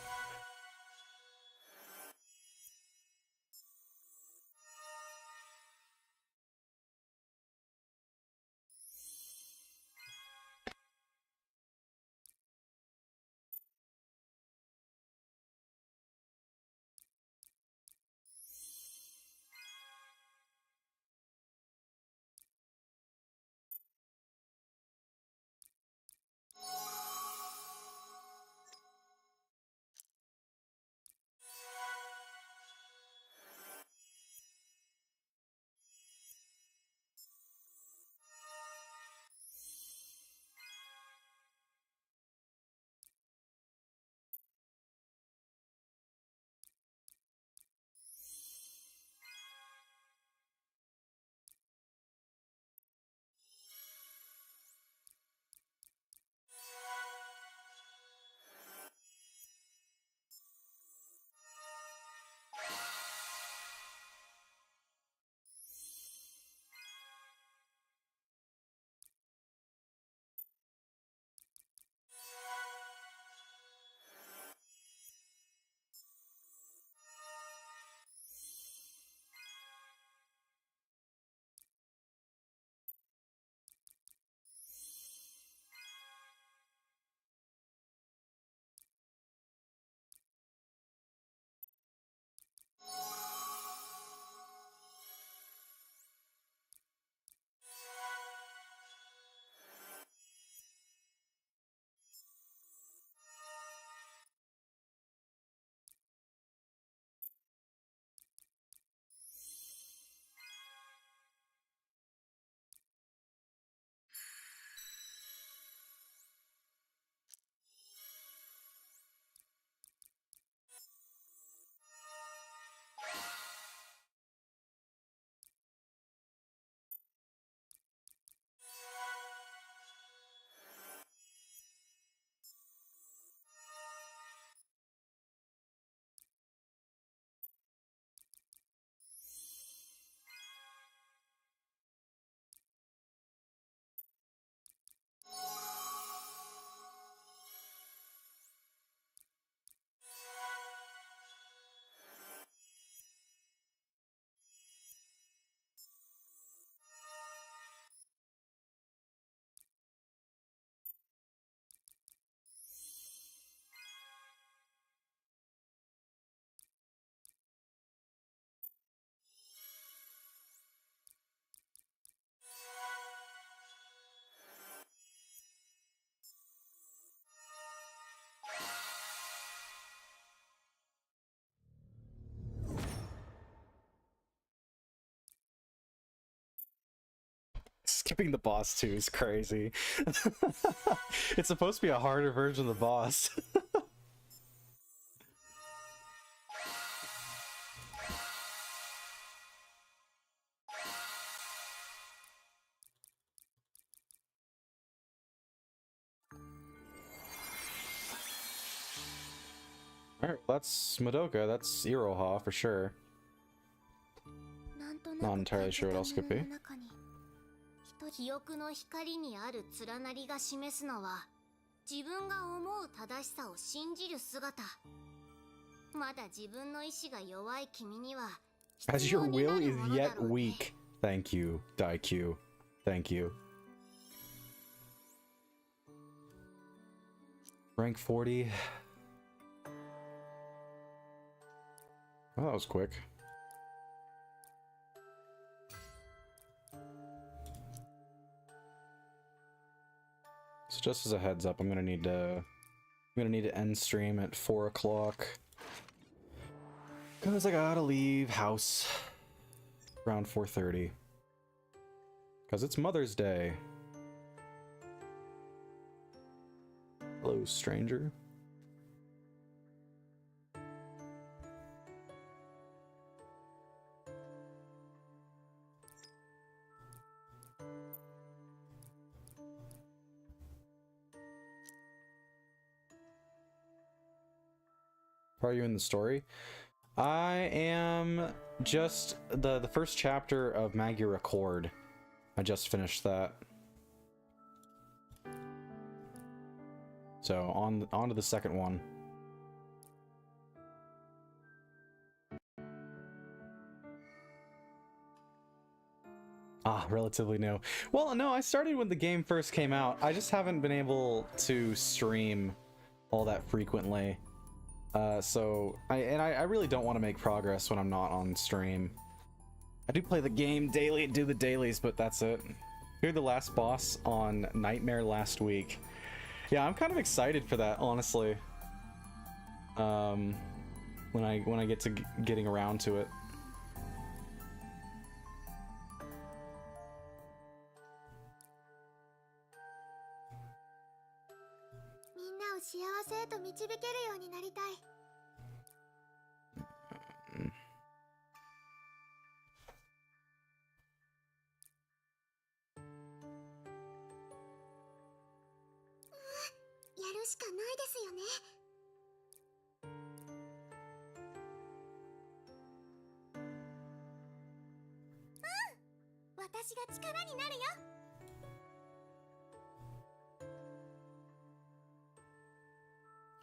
Skipping the boss too is crazy. It's supposed to be a harder version of the boss. Alright, that's Madoka, that's Iroha for sure. Not entirely sure what else could be. 記憶の光にある連なりが示すのは自分が思う正しさを信じる姿。まだ自分の意志が弱い君には As your will is yet weak. Thank you, Daiku. Thank you. Rank 40. Oh, that was quick. So just as a heads up, I'm gonna need to end stream at 4 o'clock. Cause I gotta leave house around 4:30. Cause it's Mother's Day. Hello, stranger. Are you in the story? I am just the first chapter of Magia Record. I just finished that. So on to the second one. Ah, relatively new. Well, no, I started when the game first came out. I just haven't been able to stream all that frequently. So I really don't want to make progress when I'm not on stream. I do play the game daily, do the dailies, but that's it. Cleared the last boss on Nightmare last week. Yeah, I'm kind of excited for that, honestly. When I get to getting around to it.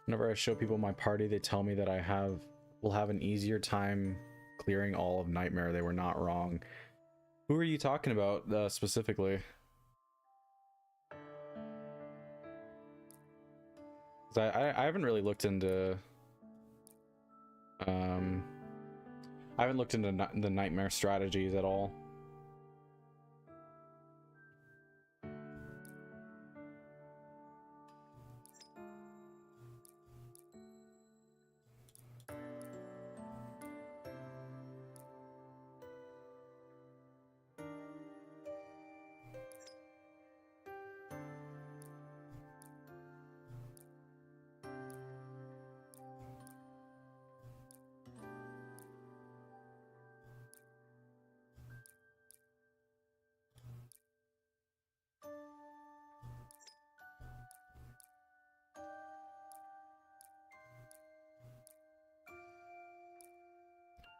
Whenever I show people my party, they tell me that will have an easier time clearing all of Nightmare. They were not wrong. Who are you talking about specifically? 'Cause I haven't really looked into I haven't looked into the Nightmare strategies at all.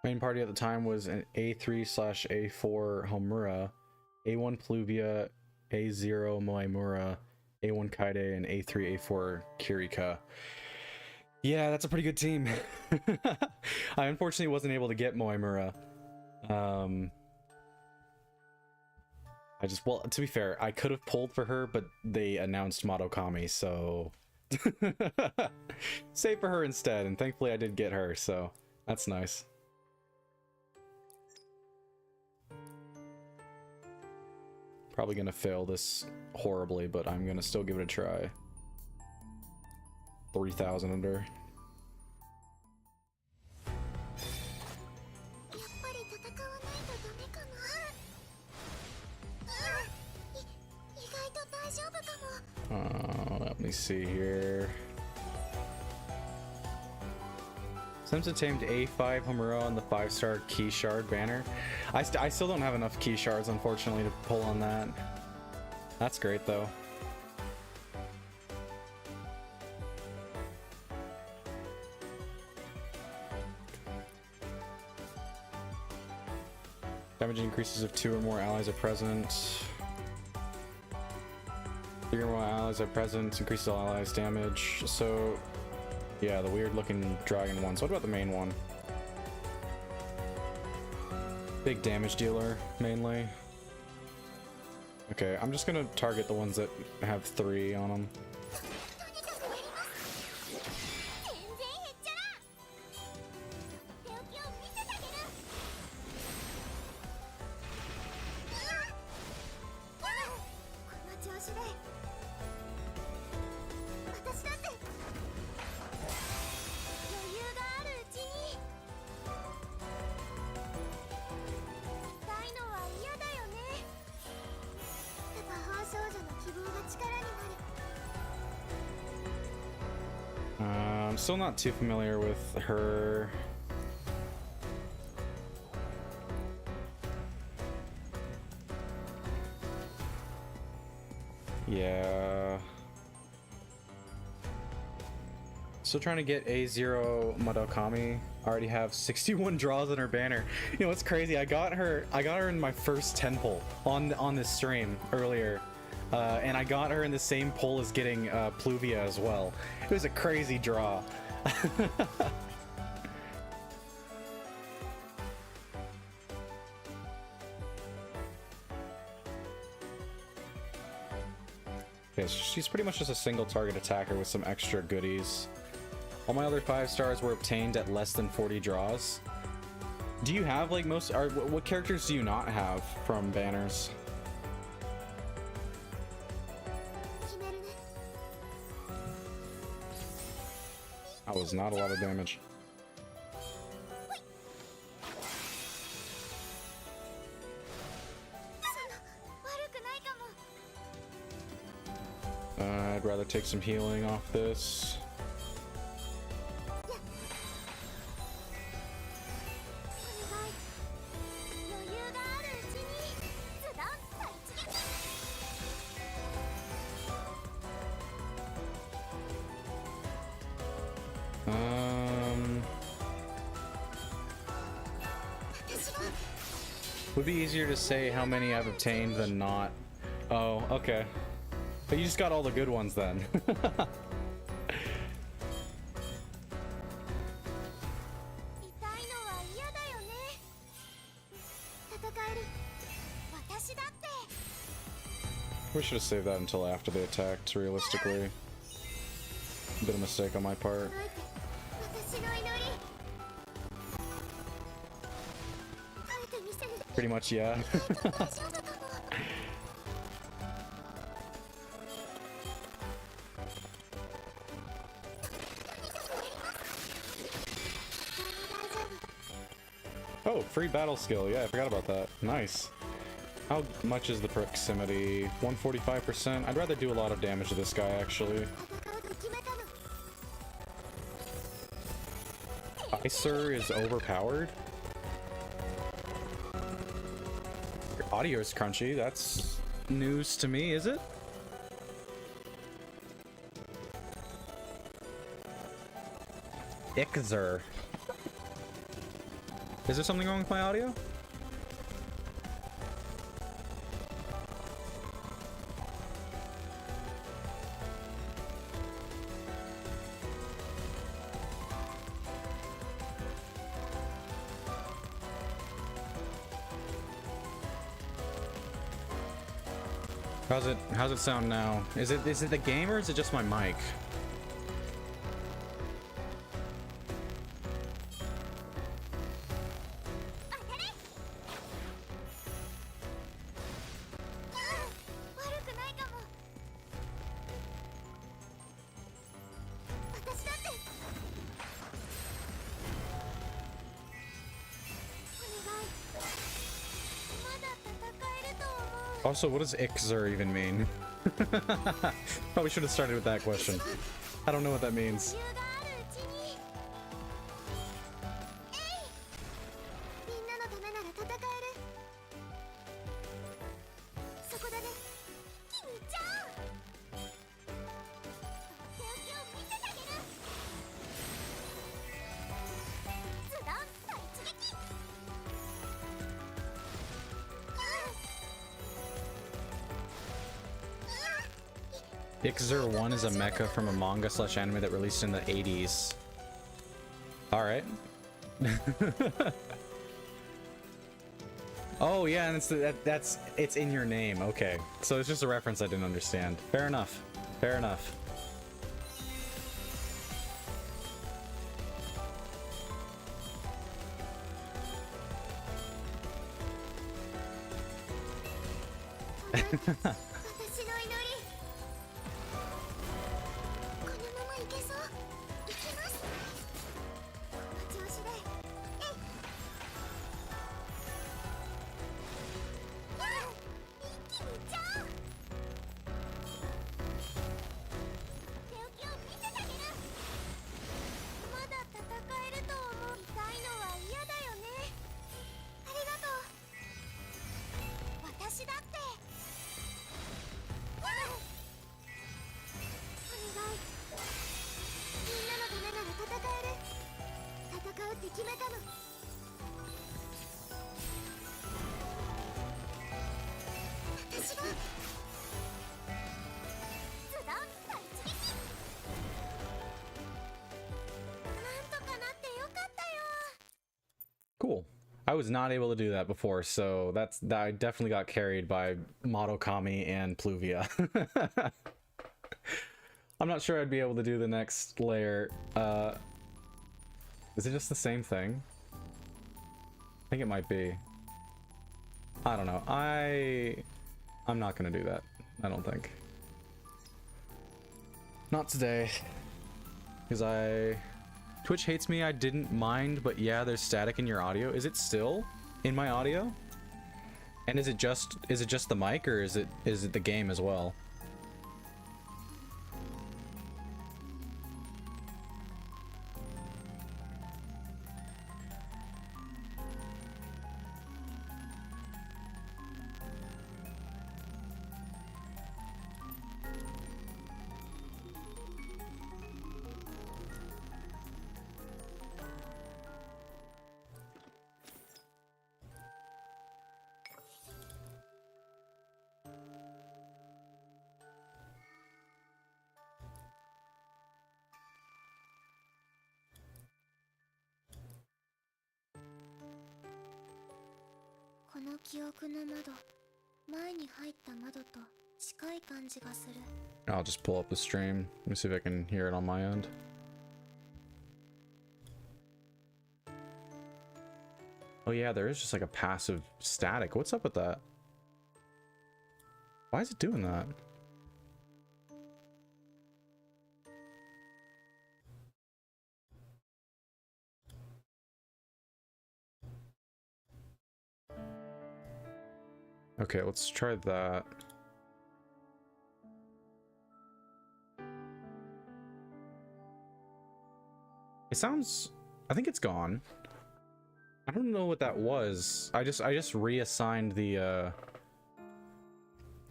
Main party at the time was an A3/A4 Homura, A1 Pluvia, A0 Moemura, A1 Kaide, and A3/A4 Kirika. Yeah, that's a pretty good team. I unfortunately wasn't able to get Moemura. Well, to be fair, I could have pulled for her, but they announced Madokami, so save for her instead, and thankfully I did get her, so that's nice. Probably gonna fail this horribly, but I'm gonna still give it a try. 3,000 under. Let me see here. Since it tamed A5 Homura on the 5-star key shard banner, I still don't have enough key shards, unfortunately, to pull on that. That's great though. Damage increases if 2 or more allies are present. 3 or more allies are present, increases all allies' damage. So, yeah, the weird looking dragon ones. What about the main one? Big damage dealer, mainly. Okay, I'm just gonna target the ones that have 3 on them. I'm still not too familiar with her. Yeah. Still trying to get A0 Madokami. I already have 61 draws in her banner. You know what's crazy? I got her in my first 10 pull on this stream earlier. And I got her in the same pull as getting Pluvia as well. It was a crazy draw. Okay, so she's pretty much just a single target attacker with some extra goodies. All my other 5 stars were obtained at less than 40 draws. Do you have like what characters do you not have from banners? That was not a lot of damage. I'd rather take some healing off this. Would be easier to say how many I've obtained than not. Oh, okay. But you just got all the good ones then. We should have saved that until after they attacked, realistically. Bit of a mistake on my part. Pretty much, yeah. Oh, free battle skill. Yeah, I forgot about that. Nice. How much is the proximity? 145%? I'd rather do a lot of damage to this guy, actually. Icer is overpowered? Your audio is crunchy. That's news to me, is it? Exedra. Is there something wrong with my audio? How's it sound now? Is it the game or is it just my mic? Also, what does Exedra even mean? Probably should have started with that question. I don't know what that means. 余裕があるうちにみんなのためなら戦えるそこだねキミちゃん手を見せてあげるズドンと一撃 Exedra 1 is a mecha from a manga slash anime that released in the 80s. Alright. Oh yeah, and it's in your name. Okay. So it's just a reference I didn't understand. Fair enough. Fair enough. Cool. I was not able to do that before, so I definitely got carried by Madokami and Pluvia. I'm not sure I'd be able to do the next layer. Is it just the same thing? I think it might be. I don't know. I'm not gonna do that. I don't think. Not today. Because Twitch hates me, I didn't mind, but yeah, there's static in your audio. Is it still in my audio? And is it just the mic, or is it the game as well? I'll just pull up the stream. Let me see if I can hear it on my end. Oh yeah, there is just like a passive static. What's up with that? Why is it doing that? Okay, let's try that. It sounds... I think it's gone. I don't know what that was. I just reassigned the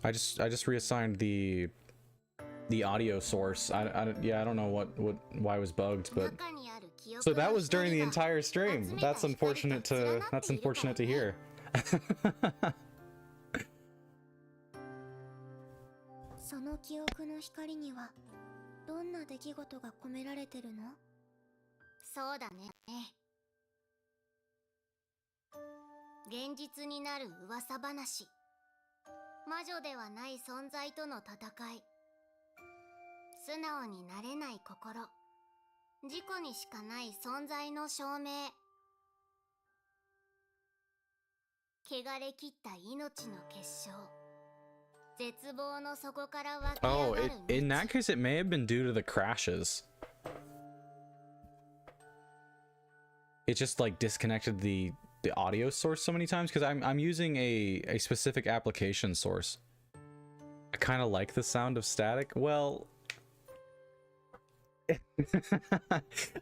I just reassigned the audio source. Yeah, I don't know why it was bugged, but so that was during the entire stream. That's unfortunate to hear. その記憶の光にはどんな出来事が込められてるの？そうだね。現実になる噂話。魔女ではない存在との戦い。素直になれない心。自己にしかない存在の証明。汚れ切った命の結晶。 Oh, in that case, it may have been due to the crashes. It just like disconnected the audio source so many times because I'm using a specific application source, I kind of like the sound of static. Well,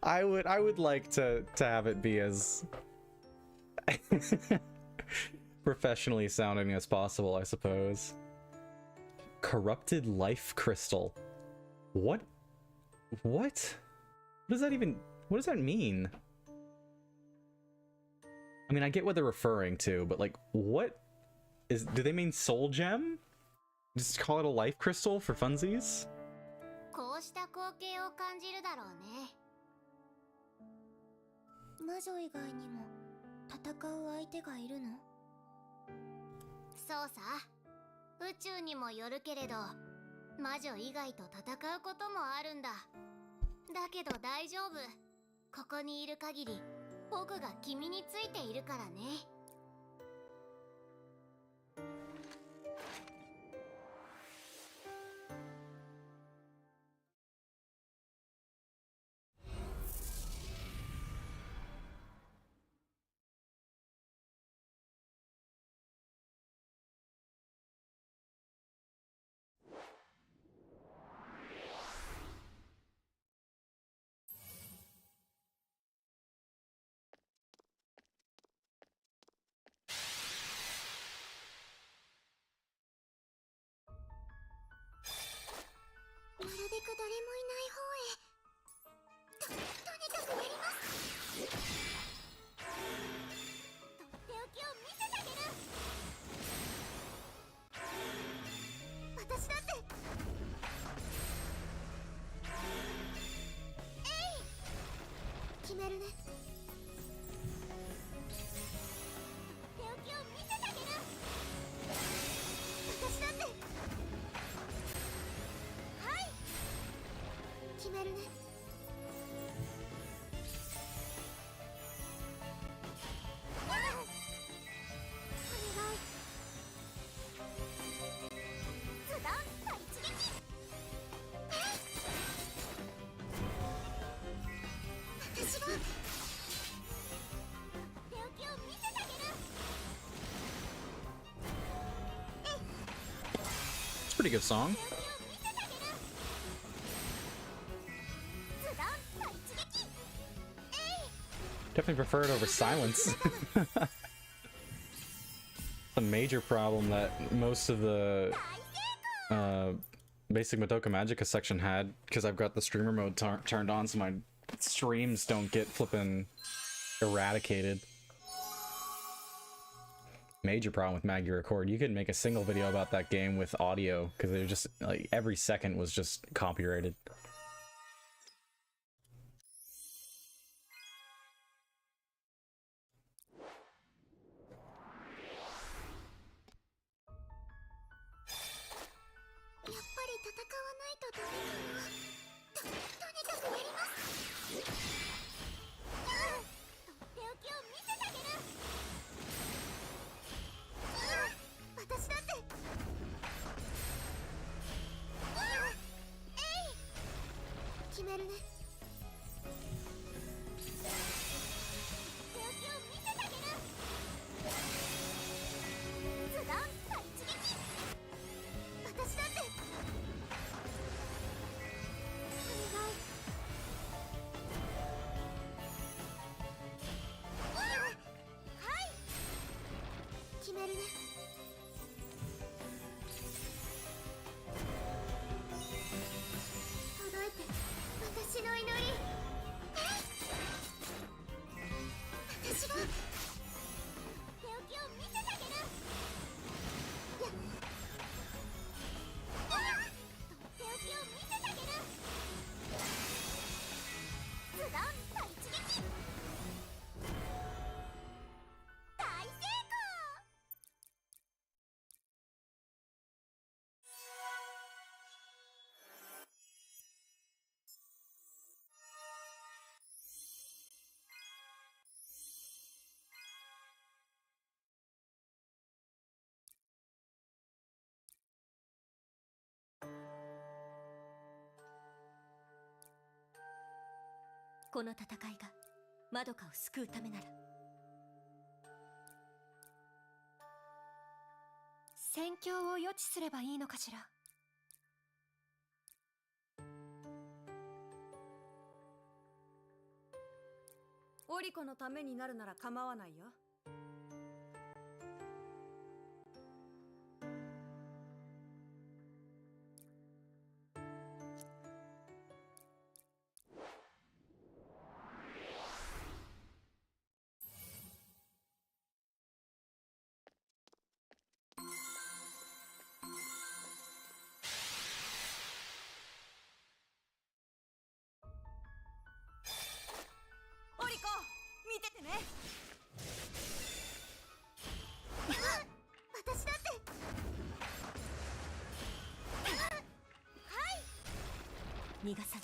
I would like to have it be as professionally sounding as possible, I suppose. Corrupted life crystal. What? What? What does that even... What does that mean? I mean, I get what they're referring to, but like, what is... Do they mean soul gem? Just call it a life crystal for funsies? こうした光景を感じるだろうね。魔女以外にも戦う相手がいるの？そうさ。宇宙にもよるけれど、魔女以外と戦うこともあるんだ。だけど大丈夫。ここにいる限り、僕が君についているからね。なるべく誰もいない方へ。とにかくやります。とっておきを見せてあげる。私だって。決めるね。とっておきを見せてあげる。私だって。決めるね。お願い。ズドンと一撃。私がとっておきを見せてあげる。It's a pretty good song. Definitely prefer it over silence. A major problem that most of the basic Madoka Magica section had, because I've got the streamer mode turned on, so my streams don't get flippin' eradicated. Major problem with Magia Record. You could make a single video about that game with audio, because it was just like every second was just copyrighted.「この戦いがマドカを救うためなら戦況を予知すればいいのかしら。オリコのためになるなら構わないよ。オリコ、見ててね。私だって。逃がさない。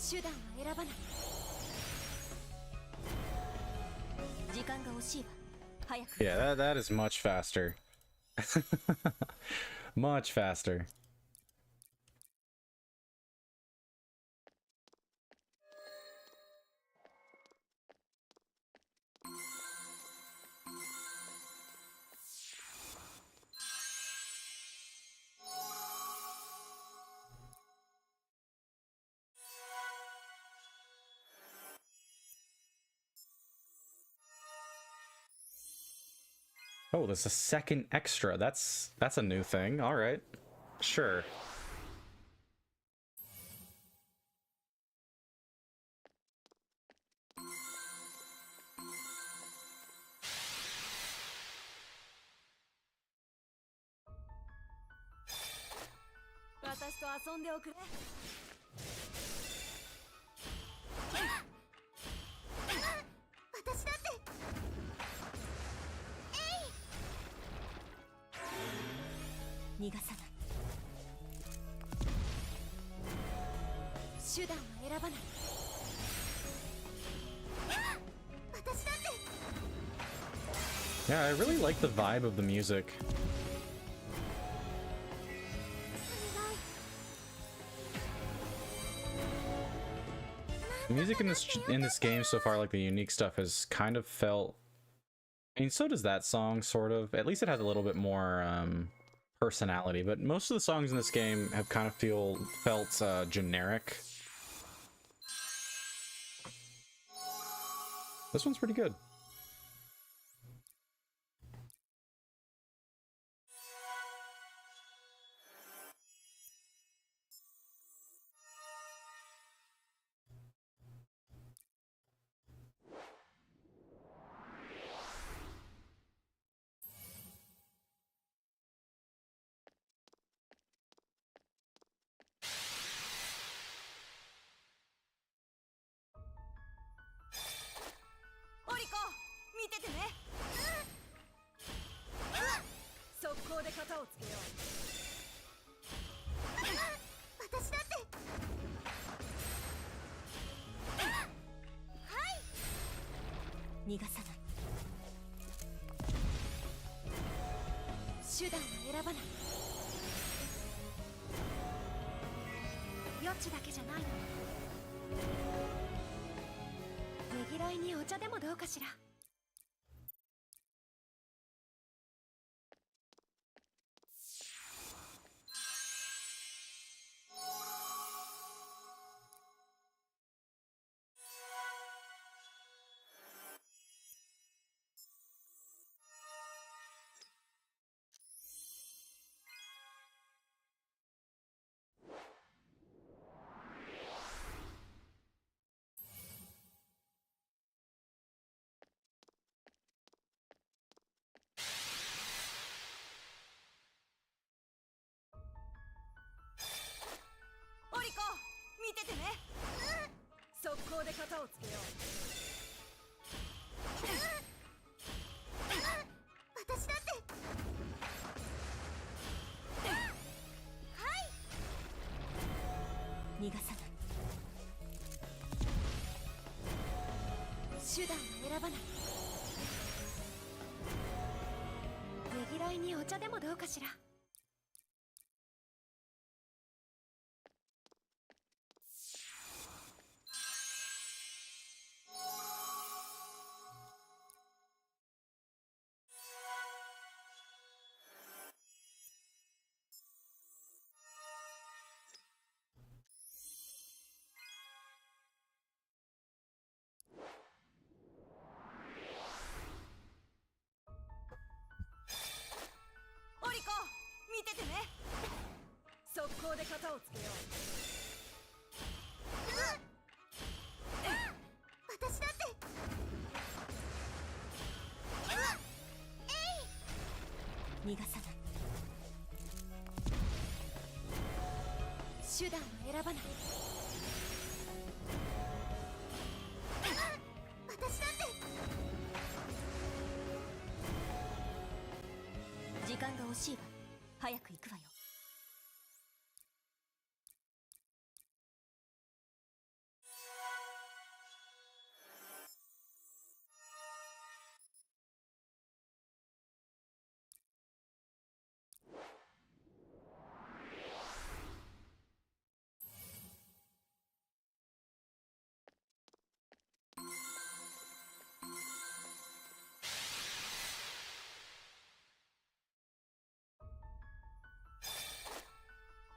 手段は選ばない。時間が惜しいわ。早く。 Yeah, that is much faster. Much faster. Oh, there's a second extra. That's a new thing. All right. Sure. Yeah, I really like the vibe of the music. The music in this game so far, like the unique stuff, has kind of felt. I mean, so does that song, sort of. At least it has a little bit more personality. But most of the songs in this game have kind of felt generic. This one's pretty good. 逃がさない。手段を選ばない。私だって。時間が惜しいわ。早く行くわよ。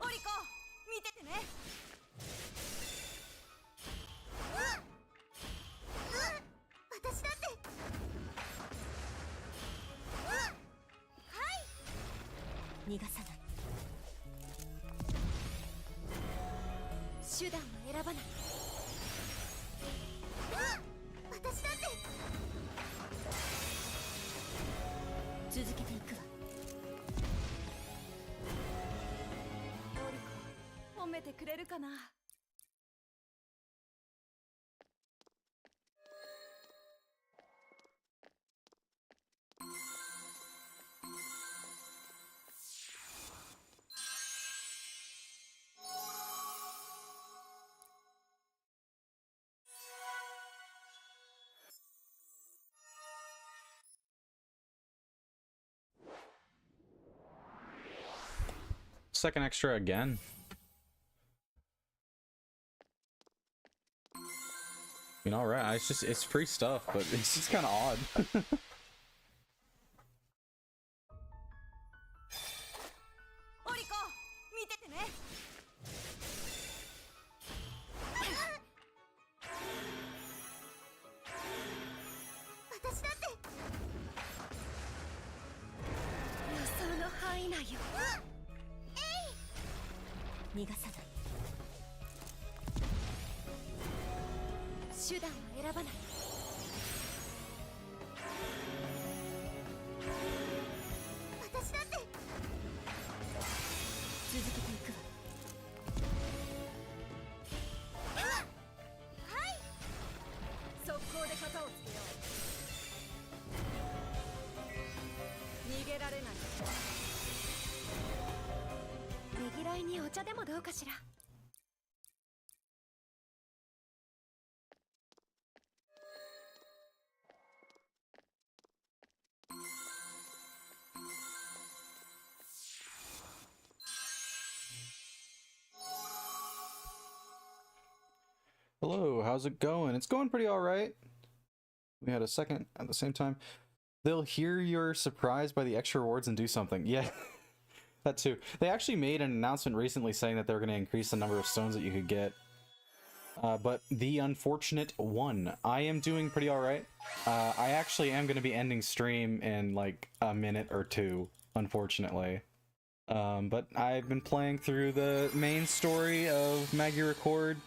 オリコ、見ててね。私だって。逃がさない。手段を選ばない。私だって。続けていくわ。オリコ、褒めてくれるかな。Second extra again. You know, right? It's free stuff, but it's just kind of odd. オリコ、見ててね。私だって。予想の範囲内よ。逃がさない。手段を選ばない。私だって。続けていくわ。速攻で型をつけよう。逃げられない。ねぎらいにお茶でもどうかしら。Hello, how's it going? It's going pretty alright. We had a second at the same time. They'll hear you're surprised by the extra rewards and do something. Yeah, that too. They actually made an announcement recently saying that they were going to increase the number of stones that you could get. But the unfortunate one. I am doing pretty alright. I actually am going to be ending stream in like a minute or two, unfortunately. But I've been playing through the main story of Magia Record.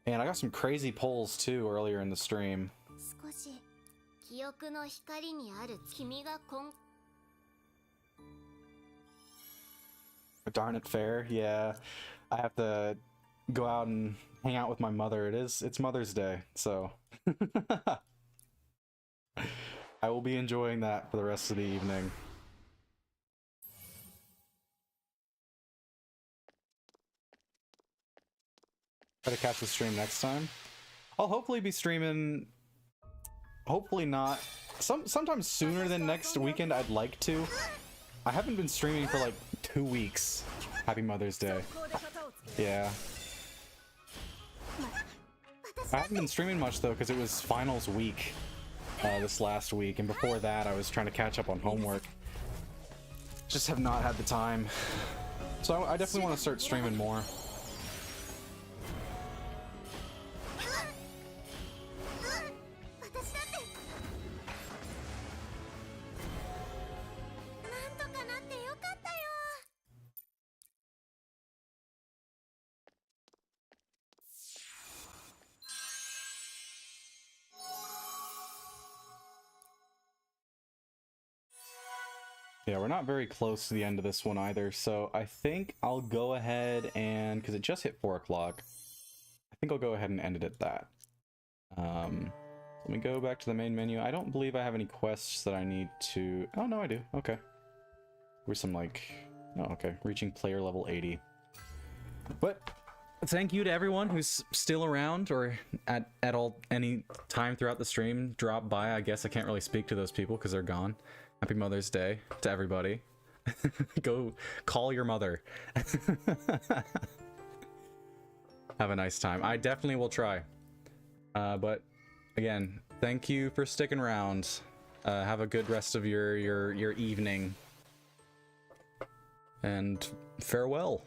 And I got some crazy polls too earlier in the stream. 少し記憶の光にある君がDarn it, fair. Yeah, I have to go out and hang out with my mother. It's Mother's Day, so I will be enjoying that for the rest of the evening. Try to catch the stream next time. I'll hopefully be streaming. Hopefully not. Sometimes sooner than next weekend. I'd like to. I haven't been streaming for like 2 weeks. Happy Mother's Day. Yeah. I haven't been streaming much though because it was finals week this last week, and before that I was trying to catch up on homework. Just have not had the time. So I definitely want to start streaming more. Yeah, we're not very close to the end of this one either, so I think I'll go ahead and, because it just hit 4 o'clock, I think I'll go ahead and end it at that. Let me go back to the main menu. I don't believe I have any quests that I need to... Oh, no, I do. Okay. We're some, like... Oh, okay. Reaching player level 80. But thank you to everyone who's still around or at any time throughout the stream drop by. I guess I can't really speak to those people because they're gone. Happy Mother's Day to everybody. Go call your mother. Have a nice time. I definitely will try. But again, thank you for sticking around. Have a good rest of your evening. And farewell.